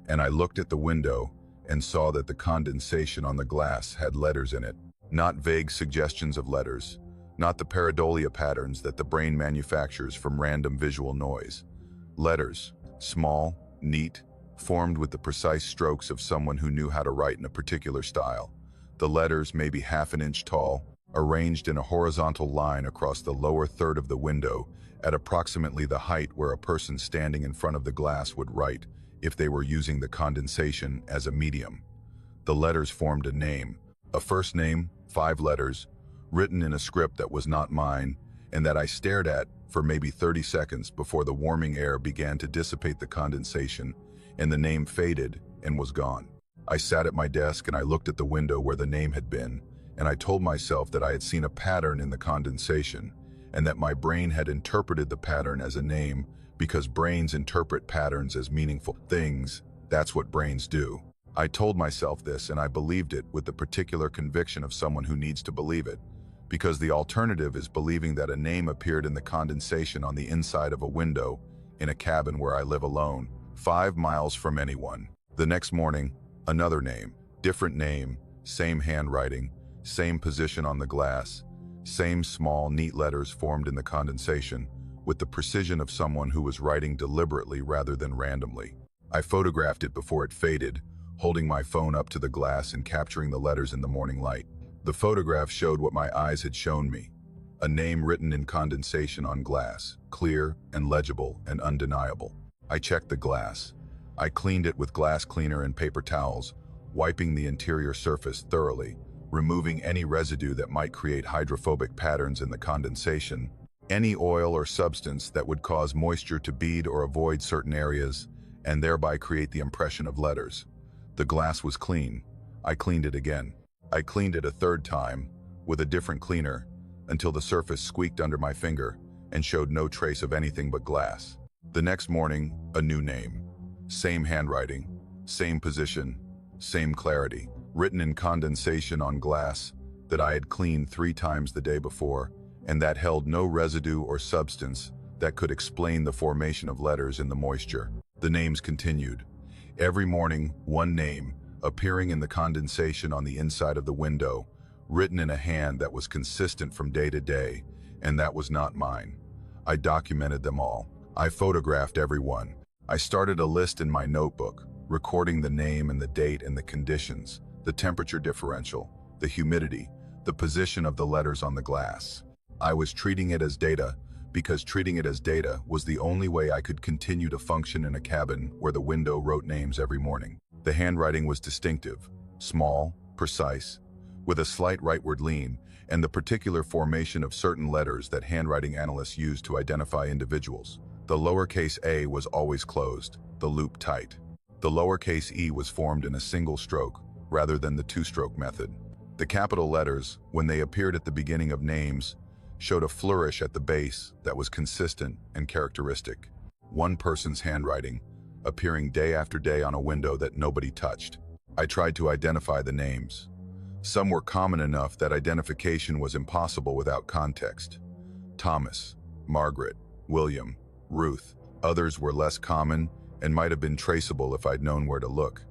and I looked at the window and saw that the condensation on the glass had letters in it. Not vague suggestions of letters, not the pareidolia patterns that the brain manufactures from random visual noise. Letters, small, neat, formed with the precise strokes of someone who knew how to write in a particular style. The letters, maybe half an inch tall, arranged in a horizontal line across the lower third of the window at approximately the height where a person standing in front of the glass would write if they were using the condensation as a medium. The letters formed a name, a first name, 5 letters, written in a script that was not mine, and that I stared at for maybe 30 seconds before the warming air began to dissipate the condensation, and the name faded and was gone. I sat at my desk and I looked at the window where the name had been, and I told myself that I had seen a pattern in the condensation, and that my brain had interpreted the pattern as a name because brains interpret patterns as meaningful things. That's what brains do. I told myself this, and I believed it with the particular conviction of someone who needs to believe it, because the alternative is believing that a name appeared in the condensation on the inside of a window in a cabin where I live alone, 5 miles from anyone. The next morning, another name, different name, same handwriting, same position on the glass, same small, neat letters formed in the condensation, with the precision of someone who was writing deliberately rather than randomly. I photographed it before it faded, holding my phone up to the glass and capturing the letters in the morning light. The photograph showed what my eyes had shown me, a name written in condensation on glass, clear and legible and undeniable. I checked the glass. I cleaned it with glass cleaner and paper towels, wiping the interior surface thoroughly, removing any residue that might create hydrophobic patterns in the condensation, any oil or substance that would cause moisture to bead or avoid certain areas, and thereby create the impression of letters. The glass was clean. I cleaned it again. I cleaned it a third time, with a different cleaner, until the surface squeaked under my finger and showed no trace of anything but glass. The next morning, a new name. Same handwriting, same position, same clarity, written in condensation on glass that I had cleaned 3 times the day before, and that held no residue or substance that could explain the formation of letters in the moisture. The names continued. Every morning, one name, appearing in the condensation on the inside of the window, written in a hand that was consistent from day to day, and that was not mine. I documented them all. I photographed everyone. I started a list in my notebook, recording the name and the date and the conditions, the temperature differential, the humidity, the position of the letters on the glass. I was treating it as data because treating it as data was the only way I could continue to function in a cabin where the window wrote names every morning. The handwriting was distinctive, small, precise, with a slight rightward lean, and the particular formation of certain letters that handwriting analysts use to identify individuals. The lowercase a was always closed, the loop tight. The lowercase e was formed in a single stroke, rather than the two-stroke method. The capital letters, when they appeared at the beginning of names, showed a flourish at the base that was consistent and characteristic. One person's handwriting, appearing day after day on a window that nobody touched. I tried to identify the names. Some were common enough that identification was impossible without context. Thomas, Margaret, William, Ruth. Others were less common and might have been traceable if I'd known where to look.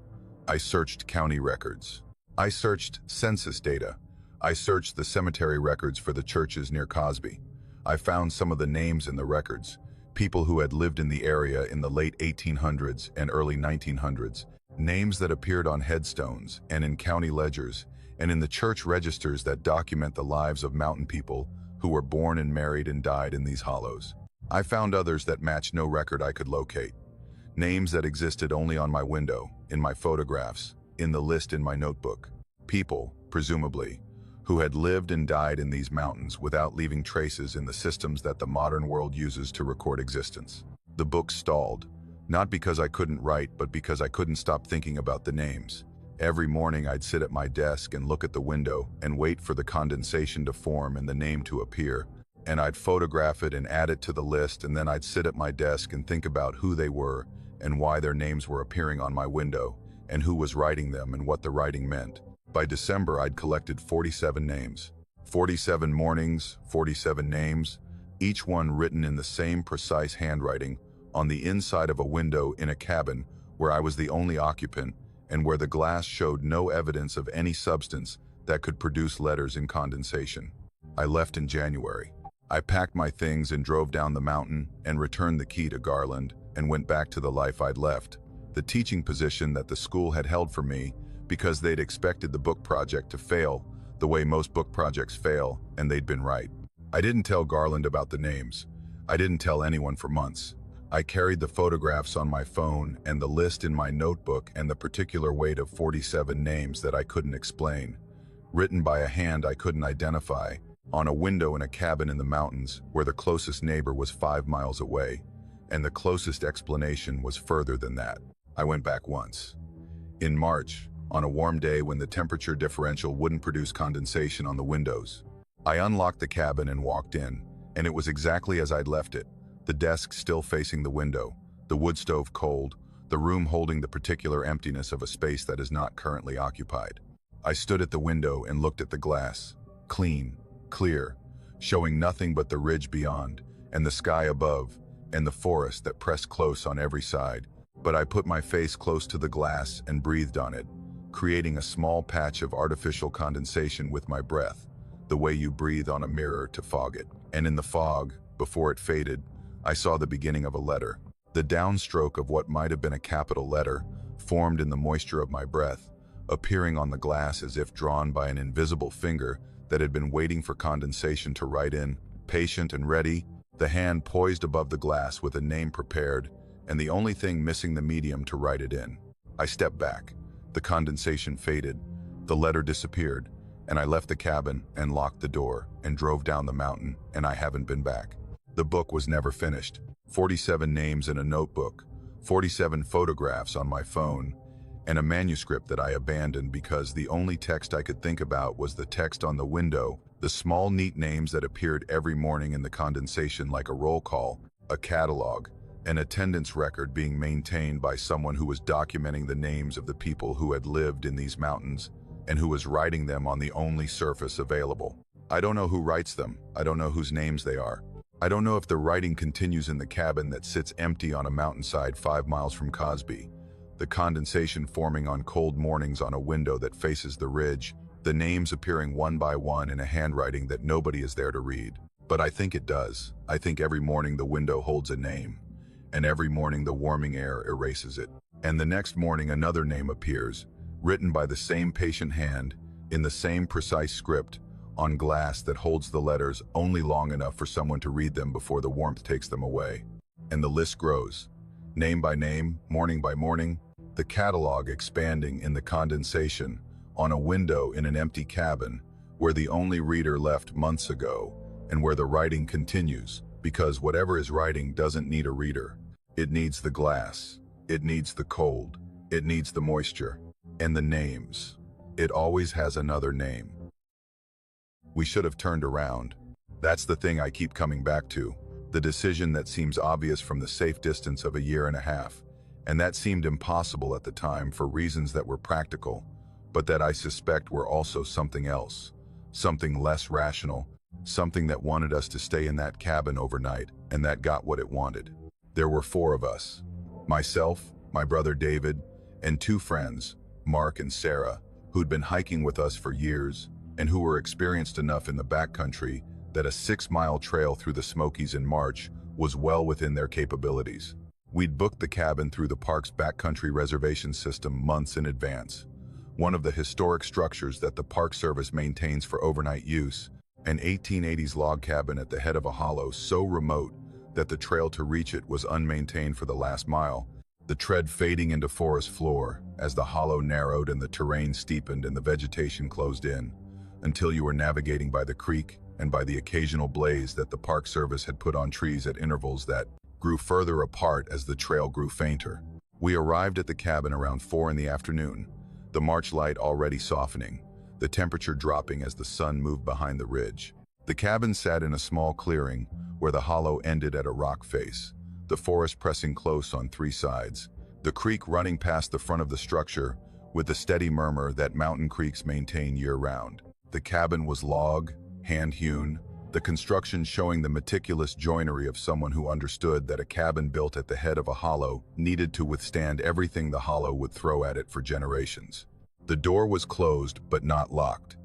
I searched county records. I searched census data. I searched the cemetery records for the churches near Cosby. I found some of the names in the records, people who had lived in the area in the late 1800s and early 1900s, names that appeared on headstones and in county ledgers and in the church registers that document the lives of mountain people who were born and married and died in these hollows. I found others that matched no record I could locate. Names that existed only on my window, in my photographs, in the list in my notebook. People, presumably, who had lived and died in these mountains without leaving traces in the systems that the modern world uses to record existence. The book stalled, not because I couldn't write, but because I couldn't stop thinking about the names. Every morning I'd sit at my desk and look at the window and wait for the condensation to form and the name to appear. And I'd photograph it and add it to the list, and then I'd sit at my desk and think about who they were and why their names were appearing on my window, and who was writing them and what the writing meant. By December, I'd collected 47 names. 47 mornings, 47 names, each one written in the same precise handwriting on the inside of a window in a cabin where I was the only occupant and where the glass showed no evidence of any substance that could produce letters in condensation. I left in January. I packed my things and drove down the mountain and returned the key to Garland and went back to the life I'd left, the teaching position that the school had held for me because they'd expected the book project to fail the way most book projects fail, and they'd been right. I didn't tell Garland about the names. I didn't tell anyone for months. I carried the photographs on my phone and the list in my notebook and the particular weight of 47 names that I couldn't explain, written by a hand I couldn't identify, on a window in a cabin in the mountains where the closest neighbor was 5 miles away, and the closest explanation was further than that. I went back once. In March, on a warm day when the temperature differential wouldn't produce condensation on the windows. I unlocked the cabin and walked in, and it was exactly as I'd left it, the desk still facing the window, the wood stove cold, the room holding the particular emptiness of a space that is not currently occupied. I stood at the window and looked at the glass, clean, clear, showing nothing but the ridge beyond, and the sky above, and the forest that pressed close on every side. But I put my face close to the glass and breathed on it, creating a small patch of artificial condensation with my breath, the way you breathe on a mirror to fog it. And in the fog, before it faded, I saw the beginning of a letter. The downstroke of what might have been a capital letter, formed in the moisture of my breath, appearing on the glass as if drawn by an invisible finger that had been waiting for condensation to write in, patient and ready, the hand poised above the glass with a name prepared, and the only thing missing the medium to write it in. I stepped back. The condensation faded, the letter disappeared, and I left the cabin and locked the door and drove down the mountain, and I haven't been back. The book was never finished. 47 names in a notebook, 47 photographs on my phone, and a manuscript that I abandoned because the only text I could think about was the text on the window, the small neat names that appeared every morning in the condensation like a roll call, a catalog, an attendance record being maintained by someone who was documenting the names of the people who had lived in these mountains and who was writing them on the only surface available. I don't know who writes them. I don't know whose names they are. I don't know if the writing continues in the cabin that sits empty on a mountainside 5 miles from Cosby. the condensation forming on cold mornings on a window that faces the ridge, the names appearing one by one in a handwriting that nobody is there to read. But I think it does. I think every morning the window holds a name, and every morning the warming air erases it. And the next morning another name appears, written by the same patient hand, in the same precise script, on glass that holds the letters only long enough for someone to read them before the warmth takes them away. And the list grows. Name by name, morning by morning, the catalog expanding in the condensation, on a window in an empty cabin, where the only reader left months ago, and where the writing continues, because whatever is writing doesn't need a reader. It needs the glass, it needs the cold, it needs the moisture, and the names. It always has another name. We should have turned around. That's the thing I keep coming back to, the decision that seems obvious from the safe distance of a year and a half, and that seemed impossible at the time for reasons that were practical, but that I suspect were also something else, something less rational, something that wanted us to stay in that cabin overnight, and that got what it wanted. There were 4 of us, myself, my brother David, and 2 friends, Mark and Sarah, who'd been hiking with us for years, and who were experienced enough in the backcountry that a 6-mile trail through the Smokies in March was well within their capabilities. We'd booked the cabin through the park's backcountry reservation system months in advance, one of the historic structures that the Park Service maintains for overnight use, an 1880s log cabin at the head of a hollow so remote that the trail to reach it was unmaintained for the last mile, the tread fading into forest floor as the hollow narrowed and the terrain steepened and the vegetation closed in, until you were navigating by the creek and by the occasional blaze that the Park Service had put on trees at intervals that grew further apart as the trail grew fainter. We arrived at the cabin around 4 in the afternoon, the March light already softening, the temperature dropping as the sun moved behind the ridge. The cabin sat in a small clearing where the hollow ended at a rock face, the forest pressing close on 3 sides, the creek running past the front of the structure with the steady murmur that mountain creeks maintain year-round. The cabin was log, hand-hewn, the construction showing the meticulous joinery of someone who understood that a cabin built at the head of a hollow needed to withstand everything the hollow would throw at it for generations. The door was closed but not locked.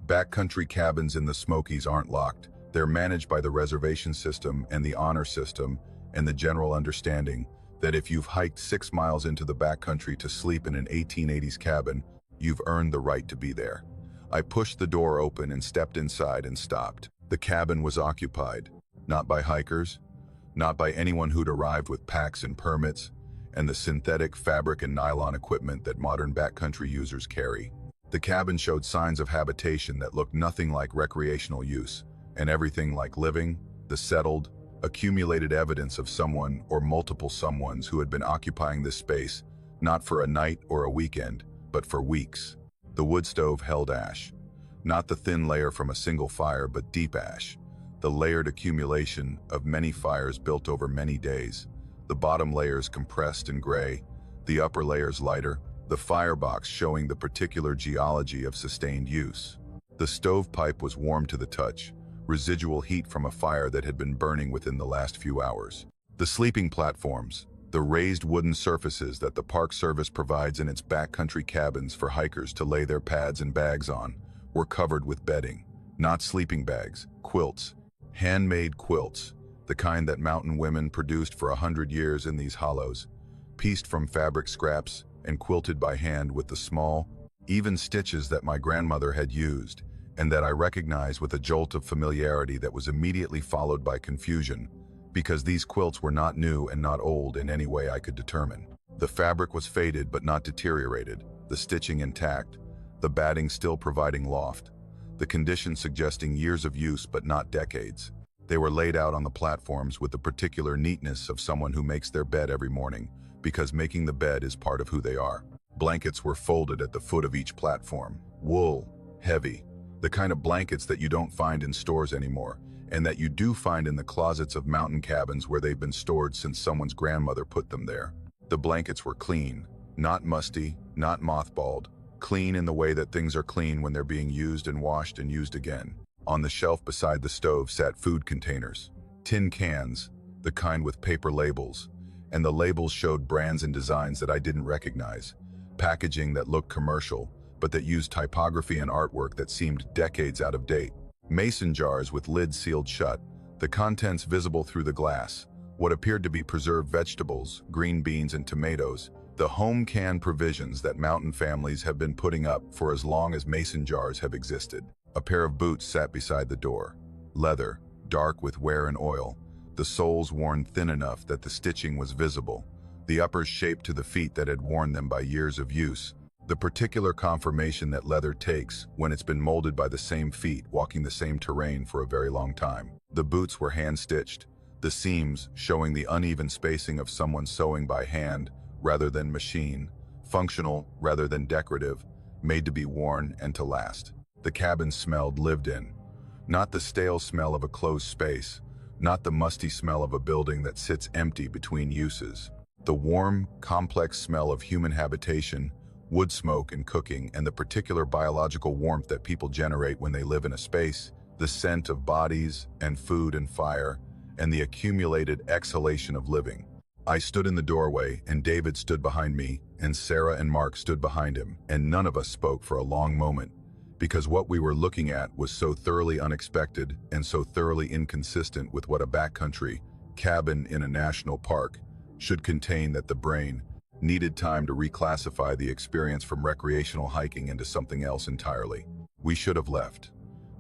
Backcountry cabins in the Smokies aren't locked. They're managed by the reservation system and the honor system, and the general understanding that if you've hiked 6 miles into the backcountry to sleep in an 1880s cabin, you've earned the right to be there. I pushed the door open and stepped inside and stopped. The cabin was occupied, not by hikers, not by anyone who'd arrived with packs and permits, and the synthetic fabric and nylon equipment that modern backcountry users carry. The cabin showed signs of habitation that looked nothing like recreational use, and everything like living, the settled, accumulated evidence of someone or multiple someones who had been occupying this space, not for a night or a weekend, but for weeks. The wood stove held ash, not the thin layer from a single fire, but deep ash, the layered accumulation of many fires built over many days, the bottom layers compressed and gray, the upper layers lighter, the firebox showing the particular geology of sustained use. The stovepipe was warm to the touch, residual heat from a fire that had been burning within the last few hours. The sleeping platforms, the raised wooden surfaces that the Park Service provides in its backcountry cabins for hikers to lay their pads and bags on, were covered with bedding, not sleeping bags, quilts, handmade quilts, the kind that mountain women produced for 100 years in these hollows, pieced from fabric scraps and quilted by hand with the small, even stitches that my grandmother had used, and that I recognized with a jolt of familiarity that was immediately followed by confusion, because these quilts were not new and not old in any way I could determine. The fabric was faded but not deteriorated, the stitching intact, the batting still providing loft, the condition suggesting years of use but not decades. They were laid out on the platforms with the particular neatness of someone who makes their bed every morning, because making the bed is part of who they are. Blankets were folded at the foot of each platform, wool, heavy, the kind of blankets that you don't find in stores anymore, and that you do find in the closets of mountain cabins where they've been stored since someone's grandmother put them there. The blankets were clean, not musty, not mothballed, clean in the way that things are clean when they're being used and washed and used again. On the shelf beside the stove sat food containers, tin cans, the kind with paper labels, and the labels showed brands and designs that I didn't recognize, packaging that looked commercial, but that used typography and artwork that seemed decades out of date. Mason jars with lids sealed shut, the contents visible through the glass, what appeared to be preserved vegetables, green beans and tomatoes, the home canned provisions that mountain families have been putting up for as long as mason jars have existed. A pair of boots sat beside the door. Leather, dark with wear and oil, the soles worn thin enough that the stitching was visible, the uppers shaped to the feet that had worn them by years of use, the particular conformation that leather takes when it's been molded by the same feet walking the same terrain for a very long time. The boots were hand-stitched, the seams showing the uneven spacing of someone sewing by hand rather than machine, functional rather than decorative, made to be worn and to last. The cabin smelled lived in. Not the stale smell of a closed space, not the musty smell of a building that sits empty between uses. The warm, complex smell of human habitation, wood smoke and cooking, and the particular biological warmth that people generate when they live in a space, the scent of bodies and food and fire, and the accumulated exhalation of living. I stood in the doorway, and David stood behind me, and Sarah and Mark stood behind him, and none of us spoke for a long moment, because what we were looking at was so thoroughly unexpected and so thoroughly inconsistent with what a backcountry cabin in a national park should contain that the brain needed time to reclassify the experience from recreational hiking into something else entirely. We should have left.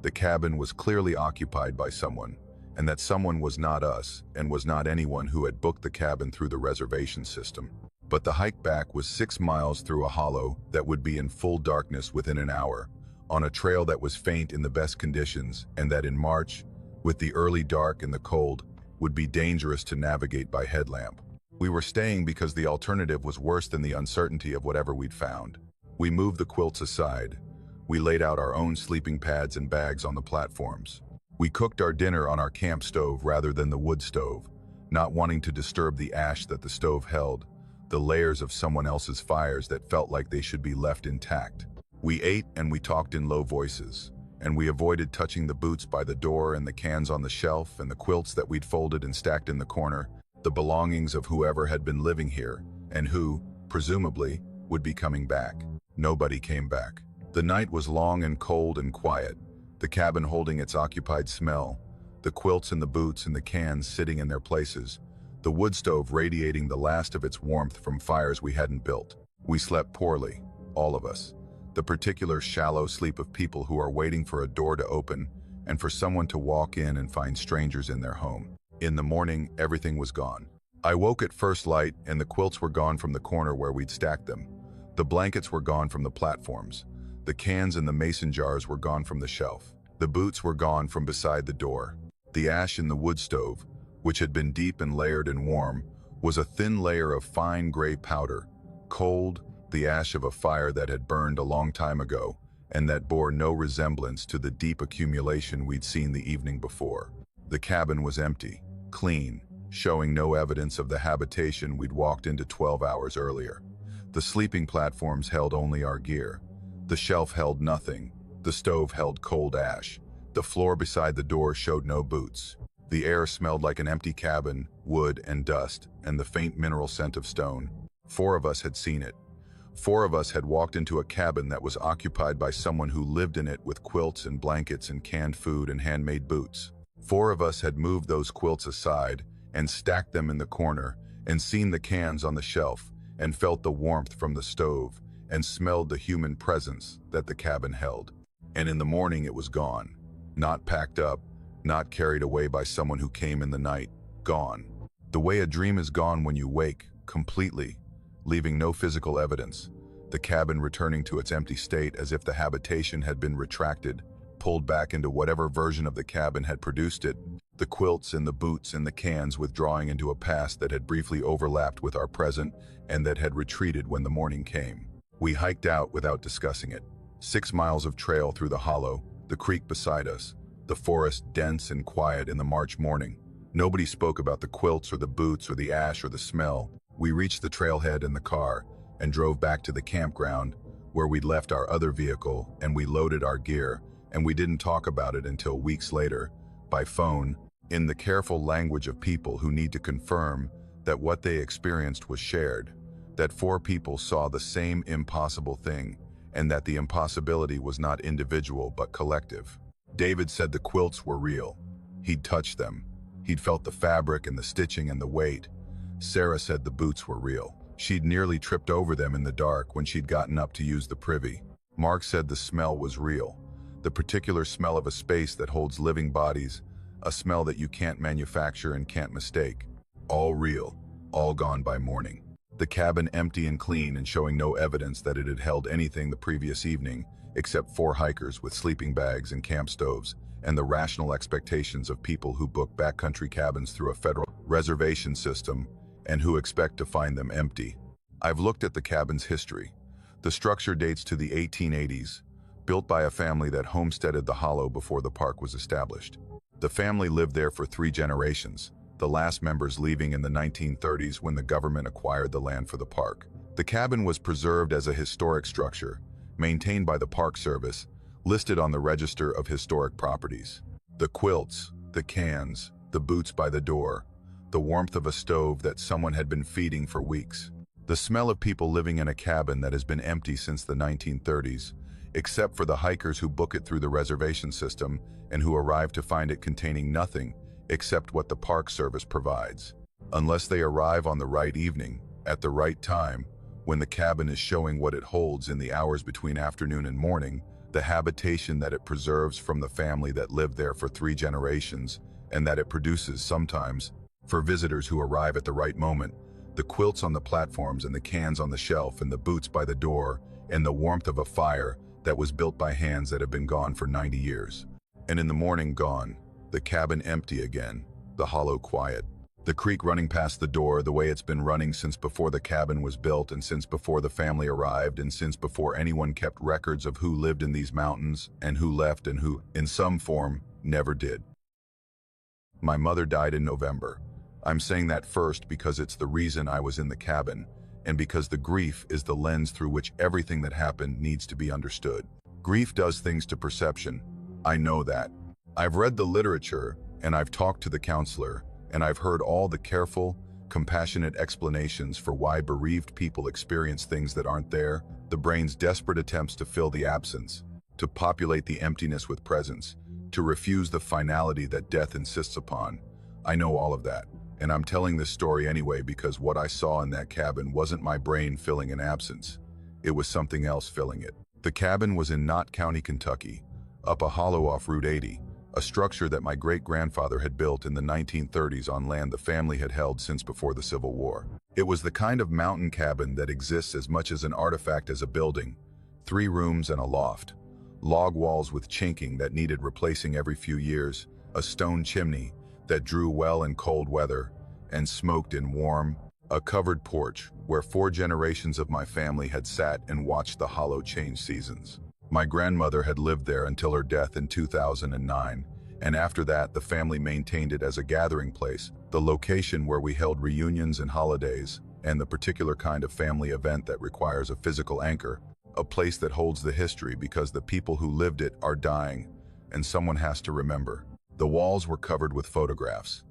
The cabin was clearly occupied by someone, and that someone was not us and was not anyone who had booked the cabin through the reservation system. But the hike back was 6 miles through a hollow that would be in full darkness within an hour, on a trail that was faint in the best conditions, and that in March, with the early dark and the cold, would be dangerous to navigate by headlamp. We were staying because the alternative was worse than the uncertainty of whatever we'd found. We moved the quilts aside. We laid out our own sleeping pads and bags on the platforms. We cooked our dinner on our camp stove rather than the wood stove, not wanting to disturb the ash that the stove held, the layers of someone else's fires that felt like they should be left intact. We ate and we talked in low voices, and we avoided touching the boots by the door and the cans on the shelf and the quilts that we'd folded and stacked in the corner, the belongings of whoever had been living here and who, presumably, would be coming back. Nobody came back. The night was long and cold and quiet, the cabin holding its occupied smell, the quilts and the boots and the cans sitting in their places, the wood stove radiating the last of its warmth from fires we hadn't built. We slept poorly, all of us, the particular shallow sleep of people who are waiting for a door to open and for someone to walk in and find strangers in their home. In the morning, everything was gone. I woke at first light and the quilts were gone from the corner where we'd stacked them. The blankets were gone from the platforms. The cans and the mason jars were gone from the shelf. The boots were gone from beside the door. The ash in the wood stove, which had been deep and layered and warm, was a thin layer of fine gray powder, cold, the ash of a fire that had burned a long time ago, and that bore no resemblance to the deep accumulation we'd seen the evening before. The cabin was empty, clean, showing no evidence of the habitation we'd walked into 12 hours earlier. The sleeping platforms held only our gear. The shelf held nothing. The stove held cold ash. The floor beside the door showed no boots. The air smelled like an empty cabin, wood and dust, and the faint mineral scent of stone. 4 of us had seen it. 4 of us had walked into a cabin that was occupied by someone who lived in it with quilts and blankets and canned food and handmade boots. 4 of us had moved those quilts aside and stacked them in the corner and seen the cans on the shelf and felt the warmth from the stove and smelled the human presence that the cabin held. And in the morning it was gone. Not packed up, not carried away by someone who came in the night. Gone. The way a dream is gone when you wake, completely, leaving no physical evidence. The cabin returning to its empty state as if the habitation had been retracted, pulled back into whatever version of the cabin had produced it, the quilts and the boots and the cans withdrawing into a past that had briefly overlapped with our present and that had retreated when the morning came. We hiked out without discussing it. 6 miles of trail through the hollow, the creek beside us, the forest dense and quiet in the March morning. Nobody spoke about the quilts or the boots or the ash or the smell. We reached the trailhead in the car and drove back to the campground where we'd left our other vehicle, and we loaded our gear, and we didn't talk about it until weeks later, by phone, in the careful language of people who need to confirm that what they experienced was shared, that 4 people saw the same impossible thing, and that the impossibility was not individual but collective. David said the quilts were real. He'd touched them. He'd felt the fabric and the stitching and the weight. Sarah said the boots were real. She'd nearly tripped over them in the dark when she'd gotten up to use the privy. Mark said the smell was real. The particular smell of a space that holds living bodies, a smell that you can't manufacture and can't mistake. All real, all gone by morning. The cabin empty and clean and showing no evidence that it had held anything the previous evening, except 4 hikers with sleeping bags and camp stoves, and the rational expectations of people who book backcountry cabins through a federal reservation system and who expect to find them empty. I've looked at the cabin's history. The structure dates to the 1880s, built by a family that homesteaded the hollow before the park was established. The family lived there for 3 generations, the last members leaving in the 1930s when the government acquired the land for the park. The cabin was preserved as a historic structure, maintained by the Park Service, listed on the Register of Historic Properties. The quilts, the cans, the boots by the door, the warmth of a stove that someone had been feeding for weeks. The smell of people living in a cabin that has been empty since the 1930s, except for the hikers who book it through the reservation system and who arrive to find it containing nothing except what the Park Service provides. Unless they arrive on the right evening, at the right time, when the cabin is showing what it holds in the hours between afternoon and morning, the habitation that it preserves from the family that lived there for 3 generations, and that it produces sometimes, for visitors who arrive at the right moment, the quilts on the platforms and the cans on the shelf and the boots by the door and the warmth of a fire that was built by hands that have been gone for 90 years. And in the morning gone, the cabin empty again, the hollow quiet. The creek running past the door the way it's been running since before the cabin was built and since before the family arrived and since before anyone kept records of who lived in these mountains and who left and who, in some form, never did. My mother died in November. I'm saying that first because it's the reason I was in the cabin, and because the grief is the lens through which everything that happened needs to be understood. Grief does things to perception. I know that. I've read the literature, and I've talked to the counselor, and I've heard all the careful, compassionate explanations for why bereaved people experience things that aren't there, the brain's desperate attempts to fill the absence, to populate the emptiness with presence, to refuse the finality that death insists upon. I know all of that. And I'm telling this story anyway because what I saw in that cabin wasn't my brain filling an absence. It was something else filling it. The cabin was in Knott County, Kentucky, up a hollow off Route 80, a structure that my great-grandfather had built in the 1930s on land the family had held since before the Civil War. It was the kind of mountain cabin that exists as much as an artifact as a building, 3 rooms and a loft, log walls with chinking that needed replacing every few years, a stone chimney that drew well in cold weather and smoked in warm, a covered porch where 4 generations of my family had sat and watched the hollow change seasons. My grandmother had lived there until her death in 2009, and after that the family maintained it as a gathering place, the location where we held reunions and holidays, and the particular kind of family event that requires a physical anchor, a place that holds the history because the people who lived it are dying, and someone has to remember. The walls were covered with photographs.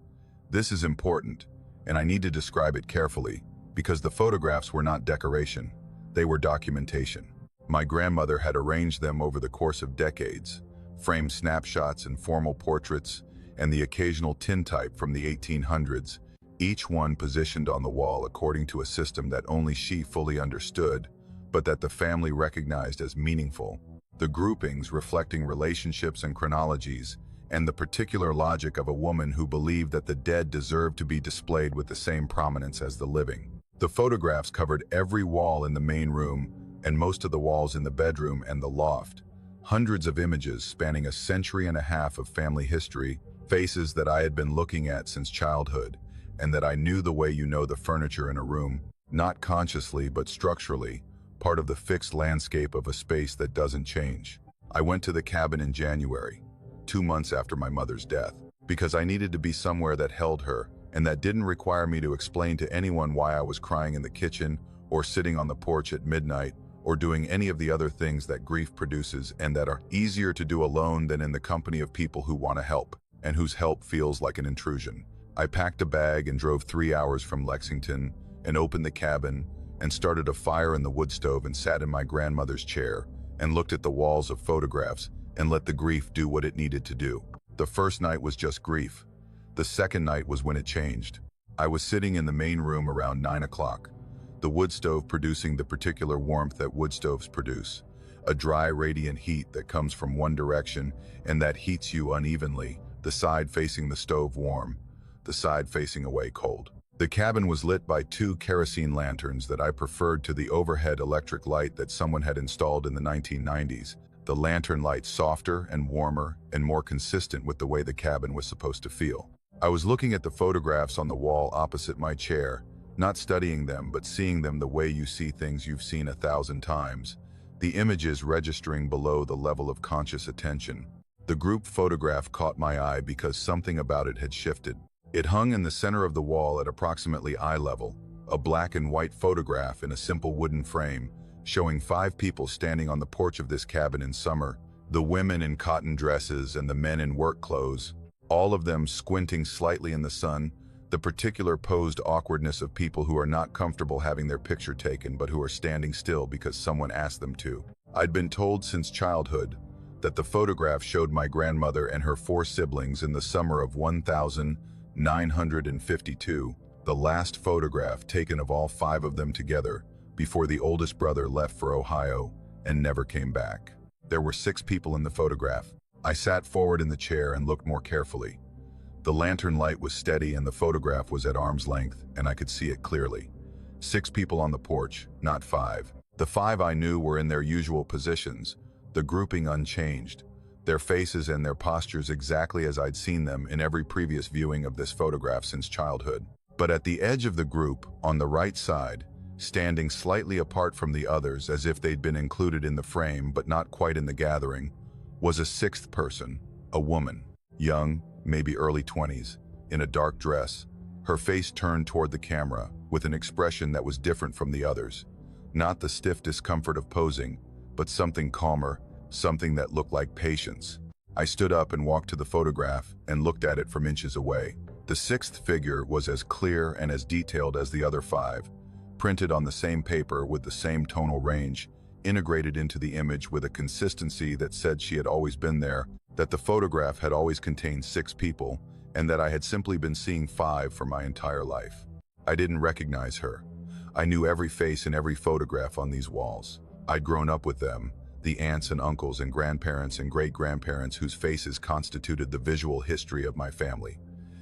This is important, and I need to describe it carefully, because the photographs were not decoration, they were documentation. My grandmother had arranged them over the course of decades, framed snapshots and formal portraits, and the occasional tintype from the 1800s, each one positioned on the wall according to a system that only she fully understood, but that the family recognized as meaningful. The groupings reflecting relationships and chronologies, and the particular logic of a woman who believed that the dead deserved to be displayed with the same prominence as the living. The photographs covered every wall in the main room and most of the walls in the bedroom and the loft. Hundreds of images spanning a century and a half of family history, faces that I had been looking at since childhood, and that I knew the way you know the furniture in a room, not consciously but structurally, part of the fixed landscape of a space that doesn't change. I went to the cabin in January, 2 months after my mother's death, because I needed to be somewhere that held her, and that didn't require me to explain to anyone why I was crying in the kitchen, or sitting on the porch at midnight, or doing any of the other things that grief produces and that are easier to do alone than in the company of people who want to help, and whose help feels like an intrusion. I packed a bag and drove 3 hours from Lexington and opened the cabin and started a fire in the wood stove and sat in my grandmother's chair and looked at the walls of photographs and let the grief do what it needed to do. The first night was just grief. The second night was when it changed. I was sitting in the main room around 9 o'clock, the wood stove producing the particular warmth that wood stoves produce, a dry, radiant heat that comes from one direction and that heats you unevenly, the side facing the stove warm, the side facing away cold. The cabin was lit by 2 kerosene lanterns that I preferred to the overhead electric light that someone had installed in the 1990s. The lantern light softer and warmer and more consistent with the way the cabin was supposed to feel. I was looking at the photographs on the wall opposite my chair, not studying them but seeing them the way you see things you've seen 1,000 times, the images registering below the level of conscious attention. The group photograph caught my eye because something about it had shifted. It hung in the center of the wall at approximately eye level, a black and white photograph in a simple wooden frame, showing 5 people standing on the porch of this cabin in summer, the women in cotton dresses and the men in work clothes, all of them squinting slightly in the sun, the particular posed awkwardness of people who are not comfortable having their picture taken but who are standing still because someone asked them to. I'd been told since childhood that the photograph showed my grandmother and her 4 siblings in the summer of 1952, the last photograph taken of all 5 of them together before the oldest brother left for Ohio and never came back. There were 6 people in the photograph. I sat forward in the chair and looked more carefully. The lantern light was steady and the photograph was at arm's length and I could see it clearly. 6 people on the porch, not 5. The 5 I knew were in their usual positions, the grouping unchanged, their faces and their postures exactly as I'd seen them in every previous viewing of this photograph since childhood. But at the edge of the group, on the right side, standing slightly apart from the others as if they'd been included in the frame but not quite in the gathering, was a 6th person, a woman, young, maybe early 20s, in a dark dress, her face turned toward the camera with an expression that was different from the others. Not the stiff discomfort of posing, but something calmer, something that looked like patience. I stood up and walked to the photograph and looked at it from inches away. The 6th figure was as clear and as detailed as the other 5, printed on the same paper with the same tonal range, integrated into the image with a consistency that said she had always been there, that the photograph had always contained 6 people, and that I had simply been seeing 5 for my entire life. I didn't recognize her. I knew every face in every photograph on these walls. I'd grown up with them, the aunts and uncles and grandparents and great-grandparents whose faces constituted the visual history of my family.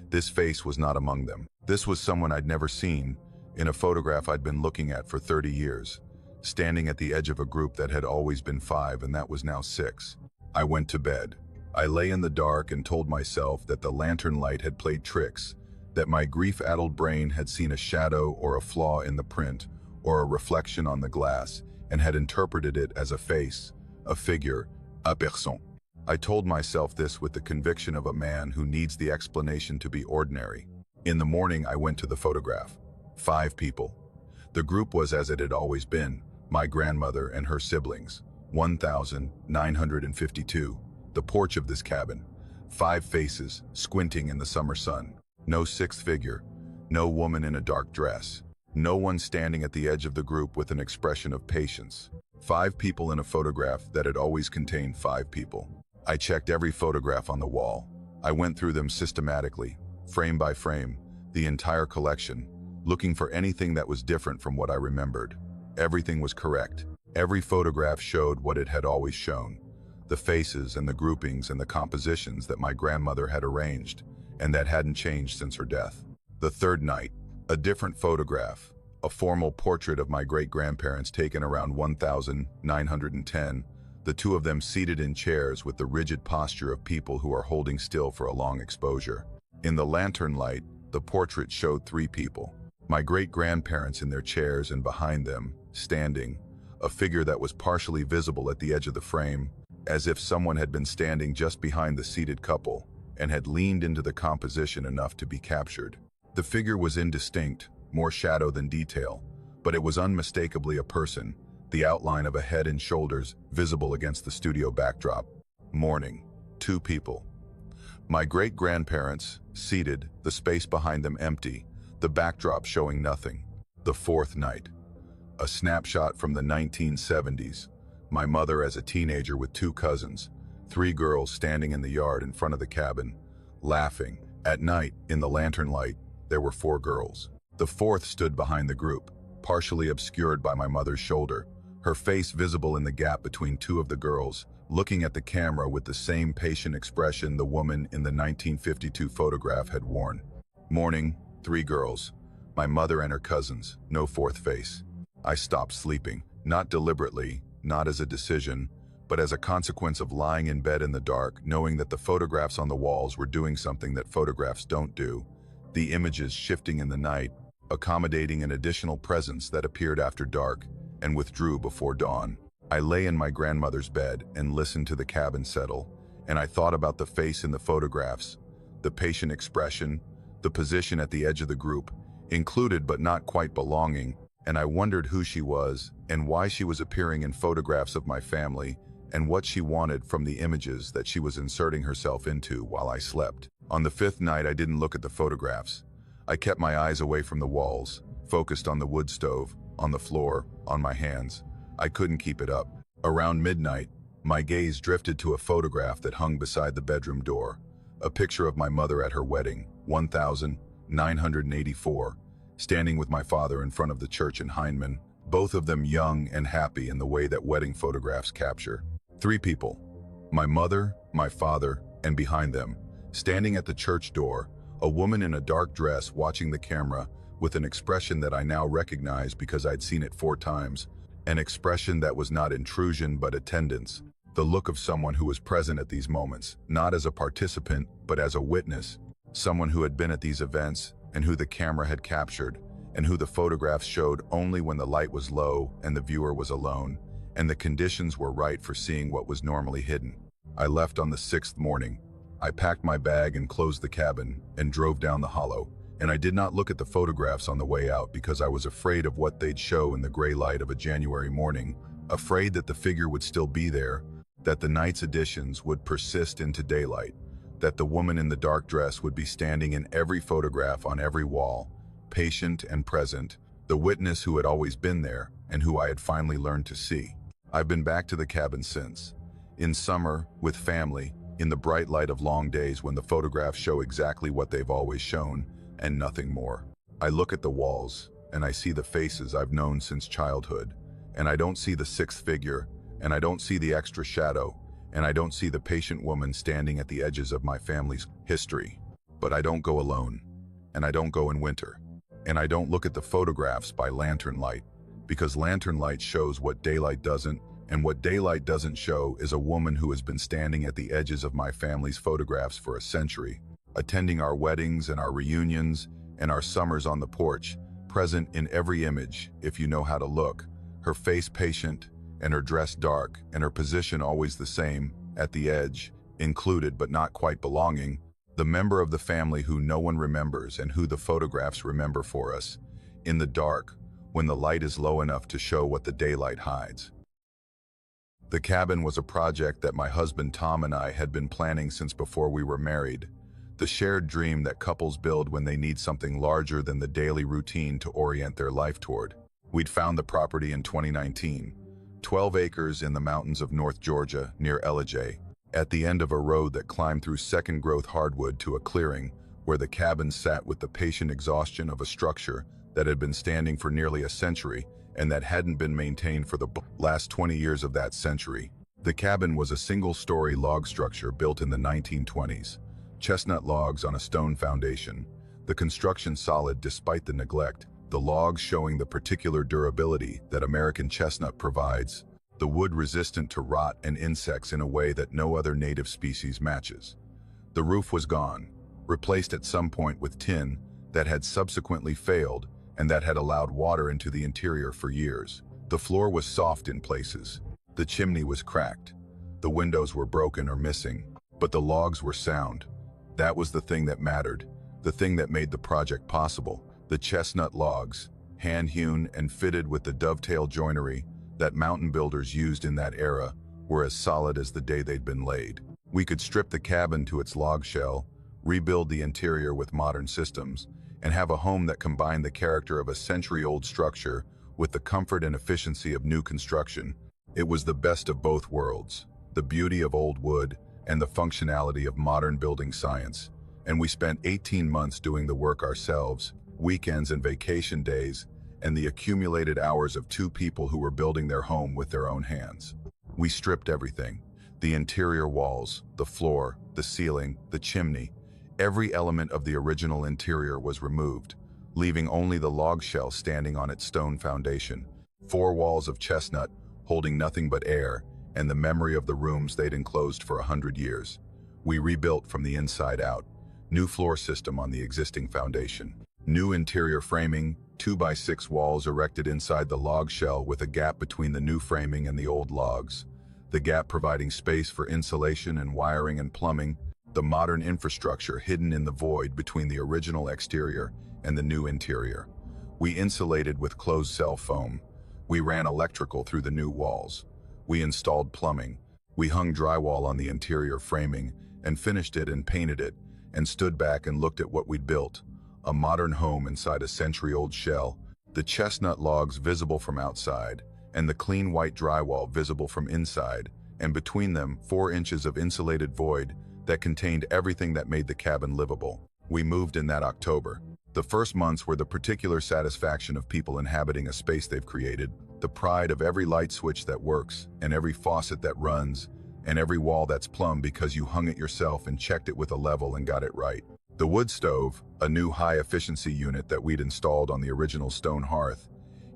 This face was not among them. This was someone I'd never seen, in a photograph I'd been looking at for 30 years, standing at the edge of a group that had always been 5 and that was now 6. I went to bed. I lay in the dark and told myself that the lantern light had played tricks, that my grief-addled brain had seen a shadow or a flaw in the print or a reflection on the glass and had interpreted it as a face, a figure, a personne. I told myself this with the conviction of a man who needs the explanation to be ordinary. In the morning, I went to the photograph. 5 people. The group was as it had always been, my grandmother and her siblings. 1952, the porch of this cabin. 5 faces, squinting in the summer sun. No 6th figure, no woman in a dark dress. No one standing at the edge of the group with an expression of patience. 5 people in a photograph that had always contained 5 people. I checked every photograph on the wall. I went through them systematically, frame by frame, the entire collection, looking for anything that was different from what I remembered. Everything was correct. Every photograph showed what it had always shown, the faces and the groupings and the compositions that my grandmother had arranged, and that hadn't changed since her death. The third night, a different photograph, a formal portrait of my great-grandparents taken around 1910, the 2 of them seated in chairs with the rigid posture of people who are holding still for a long exposure. In the lantern light, the portrait showed 3 people. My great-grandparents in their chairs and behind them, standing, a figure that was partially visible at the edge of the frame, as if someone had been standing just behind the seated couple and had leaned into the composition enough to be captured. The figure was indistinct, more shadow than detail, but it was unmistakably a person, the outline of a head and shoulders visible against the studio backdrop. Morning, 2 people. My great-grandparents, seated, the space behind them empty, the backdrop showing nothing. The fourth night. A snapshot from the 1970s. My mother as a teenager with two cousins, three girls standing in the yard in front of the cabin, laughing. At night, in the lantern light, there were four girls. The fourth stood behind the group, partially obscured by my mother's shoulder, her face visible in the gap between two of the girls, looking at the camera with the same patient expression the woman in the 1952 photograph had worn. Morning, three girls. My mother and her cousins, no fourth face. I stopped sleeping, not deliberately, not as a decision, but as a consequence of lying in bed in the dark, knowing that the photographs on the walls were doing something that photographs don't do, the images shifting in the night, accommodating an additional presence that appeared after dark and withdrew before dawn. I lay in my grandmother's bed and listened to the cabin settle, and I thought about the face in the photographs, the patient expression, the position at the edge of the group, included but not quite belonging, and I wondered who she was and why she was appearing in photographs of my family and what she wanted from the images that she was inserting herself into while I slept. On the fifth night, I didn't look at the photographs. I kept my eyes away from the walls, focused on the wood stove, on the floor, on my hands. I couldn't keep it up. Around midnight, my gaze drifted to a photograph that hung beside the bedroom door, a picture of my mother at her wedding, 1984, standing with my father in front of the church in Hindman, both of them young and happy in the way that wedding photographs capture. Three people, my mother, my father, and behind them, standing at the church door, a woman in a dark dress watching the camera with an expression that I now recognize because I'd seen it 4 times, an expression that was not intrusion but attendance, the look of someone who was present at these moments, not as a participant but as a witness, someone who had been at these events and who the camera had captured, and who the photographs showed only when the light was low and the viewer was alone, and the conditions were right for seeing what was normally hidden. I left on the 6th morning. I packed my bag and closed the cabin and drove down the hollow, and I did not look at the photographs on the way out because I was afraid of what they'd show in the gray light of a January morning, afraid that the figure would still be there, that the night's editions would persist into daylight, that the woman in the dark dress would be standing in every photograph on every wall, patient and present, the witness who had always been there and who I had finally learned to see. I've been back to the cabin since. In summer, with family, in the bright light of long days when the photographs show exactly what they've always shown and nothing more. I look at the walls and I see the faces I've known since childhood, and I don't see the sixth figure, and I don't see the extra shadow, and I don't see the patient woman standing at the edges of my family's history. But I don't go alone, and I don't go in winter, and I don't look at the photographs by lantern light, because lantern light shows what daylight doesn't, and what daylight doesn't show is a woman who has been standing at the edges of my family's photographs for a century, attending our weddings and our reunions and our summers on the porch, present in every image if you know how to look, her face patient and her dress dark and her position always the same, at the edge, included but not quite belonging, the member of the family who no one remembers and who the photographs remember for us, in the dark, when the light is low enough to show what the daylight hides. The cabin was a project that my husband Tom and I had been planning since before we were married, the shared dream that couples build when they need something larger than the daily routine to orient their life toward. We'd found the property in 2019, 12 acres in the mountains of North Georgia near Ellijay, at the end of a road that climbed through second-growth hardwood to a clearing where the cabin sat with the patient exhaustion of a structure that had been standing for nearly a century and that hadn't been maintained for the last 20 years of that century. The cabin was a single-story log structure built in the 1920s, chestnut logs on a stone foundation, the construction solid despite the neglect, the logs showing the particular durability that American chestnut provides, the wood resistant to rot and insects in a way that no other native species matches. The roof was gone, replaced at some point with tin that had subsequently failed and that had allowed water into the interior for years. The floor was soft in places. The chimney was cracked. The windows were broken or missing, but the logs were sound. That was the thing that mattered, the thing that made the project possible. The chestnut logs, hand-hewn and fitted with the dovetail joinery that mountain builders used in that era, were as solid as the day they'd been laid. We could strip the cabin to its log shell, rebuild the interior with modern systems, and have a home that combined the character of a century-old structure with the comfort and efficiency of new construction. It was the best of both worlds, the beauty of old wood and the functionality of modern building science. And we spent 18 months doing the work ourselves, weekends and vacation days, and the accumulated hours of two people who were building their home with their own hands. We stripped everything: the interior walls, the floor, the ceiling, the chimney. Every element of the original interior was removed, leaving only the log shell standing on its stone foundation. 4 walls of chestnut, holding nothing but air, and the memory of the rooms they'd enclosed for 100 years. We rebuilt from the inside out. New floor system on the existing foundation. New interior framing, 2x6 walls erected inside the log shell with a gap between the new framing and the old logs. The gap providing space for insulation and wiring and plumbing. The modern infrastructure hidden in the void between the original exterior and the new interior. We insulated with closed-cell foam. We ran electrical through the new walls. We installed plumbing. We hung drywall on the interior framing and finished it and painted it, and stood back and looked at what we'd built. A modern home inside a century-old shell, the chestnut logs visible from outside, and the clean white drywall visible from inside, and between them 4 inches of insulated void that contained everything that made the cabin livable. We moved in that October. The first months were the particular satisfaction of people inhabiting a space they've created, the pride of every light switch that works, and every faucet that runs, and every wall that's plumb because you hung it yourself and checked it with a level and got it right. The wood stove, a new high-efficiency unit that we'd installed on the original stone hearth,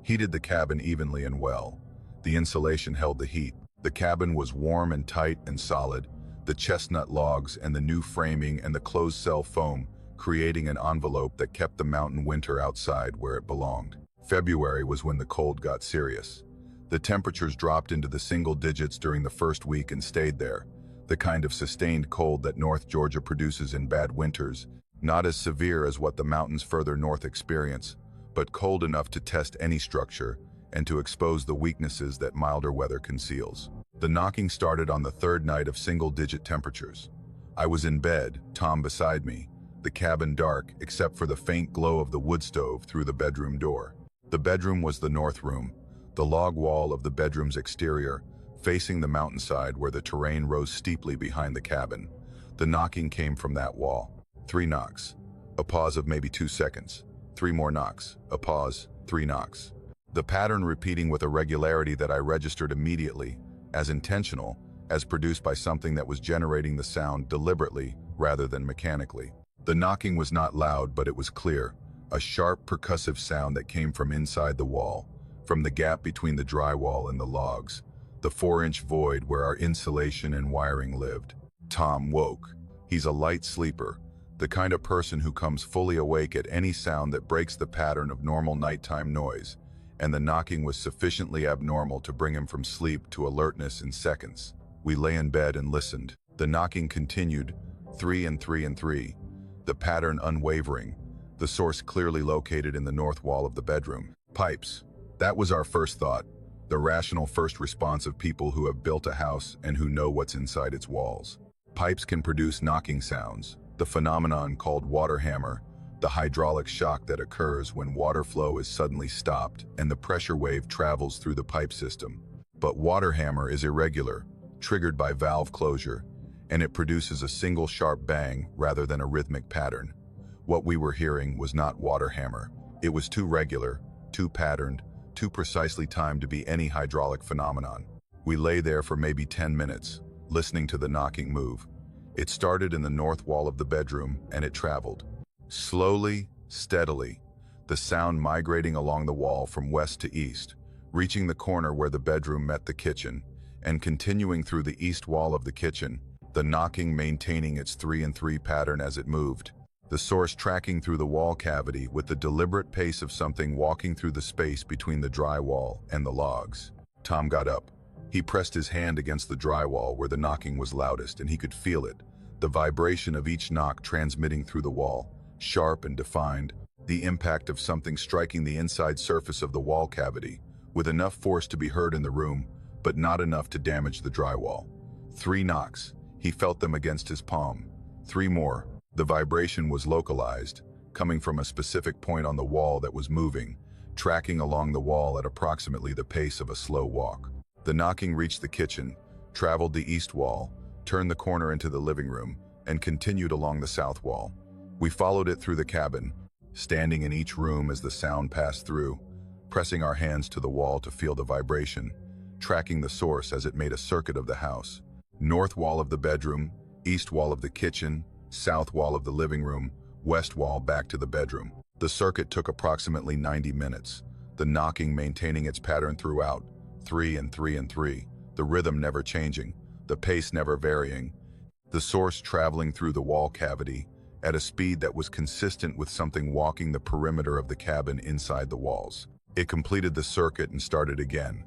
heated the cabin evenly and well. The insulation held the heat. The cabin was warm and tight and solid, the chestnut logs and the new framing and the closed-cell foam creating an envelope that kept the mountain winter outside where it belonged. February was when the cold got serious. The temperatures dropped into the single digits during the first week and stayed there, the kind of sustained cold that North Georgia produces in bad winters, not as severe as what the mountains further north experience, but cold enough to test any structure and to expose the weaknesses that milder weather conceals. The knocking started on the 3rd night of single-digit temperatures. I was in bed, Tom beside me, the cabin dark except for the faint glow of the wood stove through the bedroom door. The bedroom was the north room, the log wall of the bedroom's exterior, facing the mountainside where the terrain rose steeply behind the cabin. The knocking came from that wall. 3 knocks. A pause of maybe 2 seconds. 3 more knocks. A pause. 3 knocks. The pattern repeating with a regularity that I registered immediately, as intentional, as produced by something that was generating the sound deliberately rather than mechanically. The knocking was not loud, but it was clear, a sharp percussive sound that came from inside the wall, from the gap between the drywall and the logs, the 4-inch void where our insulation and wiring lived. Tom woke. He's a light sleeper, the kind of person who comes fully awake at any sound that breaks the pattern of normal nighttime noise, and the knocking was sufficiently abnormal to bring him from sleep to alertness in seconds. We lay in bed and listened. The knocking continued, 3 and 3 and 3, the pattern unwavering, the source clearly located in the north wall of the bedroom. Pipes. That was our first thought, the rational first response of people who have built a house and who know what's inside its walls. Pipes can produce knocking sounds, the phenomenon called water hammer, the hydraulic shock that occurs when water flow is suddenly stopped and the pressure wave travels through the pipe system. But water hammer is irregular, triggered by valve closure, and it produces a single sharp bang rather than a rhythmic pattern. What we were hearing was not water hammer. It was too regular, too patterned, too precisely timed to be any hydraulic phenomenon. We lay there for maybe 10 minutes, listening to the knocking move. It started in the north wall of the bedroom and it traveled. Slowly, steadily, the sound migrating along the wall from west to east, reaching the corner where the bedroom met the kitchen, and continuing through the east wall of the kitchen, the knocking maintaining its 3 and 3 pattern as it moved, the source tracking through the wall cavity with the deliberate pace of something walking through the space between the drywall and the logs. Tom got up. He pressed his hand against the drywall where the knocking was loudest, and he could feel it, the vibration of each knock transmitting through the wall, sharp and defined, the impact of something striking the inside surface of the wall cavity, with enough force to be heard in the room, but not enough to damage the drywall. 3 knocks. He felt them against his palm. 3 more. The vibration was localized, coming from a specific point on the wall that was moving, tracking along the wall at approximately the pace of a slow walk. The knocking reached the kitchen, traveled the east wall, turned the corner into the living room, and continued along the south wall. We followed it through the cabin, standing in each room as the sound passed through, pressing our hands to the wall to feel the vibration, tracking the source as it made a circuit of the house. North wall of the bedroom, east wall of the kitchen, south wall of the living room, west wall back to the bedroom. The circuit took approximately 90 minutes, the knocking maintaining its pattern throughout, 3 and 3 and 3, the rhythm never changing, the pace never varying, the source traveling through the wall cavity at a speed that was consistent with something walking the perimeter of the cabin inside the walls. It completed the circuit and started again.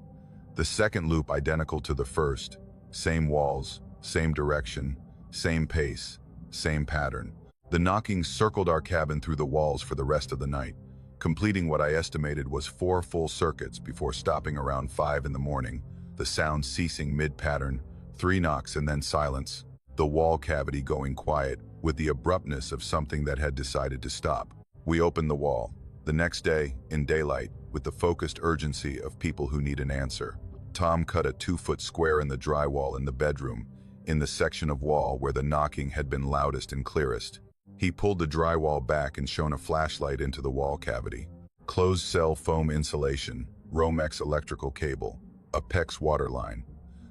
The second loop identical to the first, same walls, same direction, same pace, same pattern. The knocking circled our cabin through the walls for the rest of the night, completing what I estimated was 4 full circuits before stopping around 5 in the morning, the sound ceasing mid-pattern, 3 knocks and then silence, the wall cavity going quiet with the abruptness of something that had decided to stop. We opened the wall. The next day, in daylight, with the focused urgency of people who need an answer. Tom cut a 2-foot square in the drywall in the bedroom, in the section of wall where the knocking had been loudest and clearest. He pulled the drywall back and shone a flashlight into the wall cavity. Closed cell foam insulation, Romex electrical cable, a PEX water line.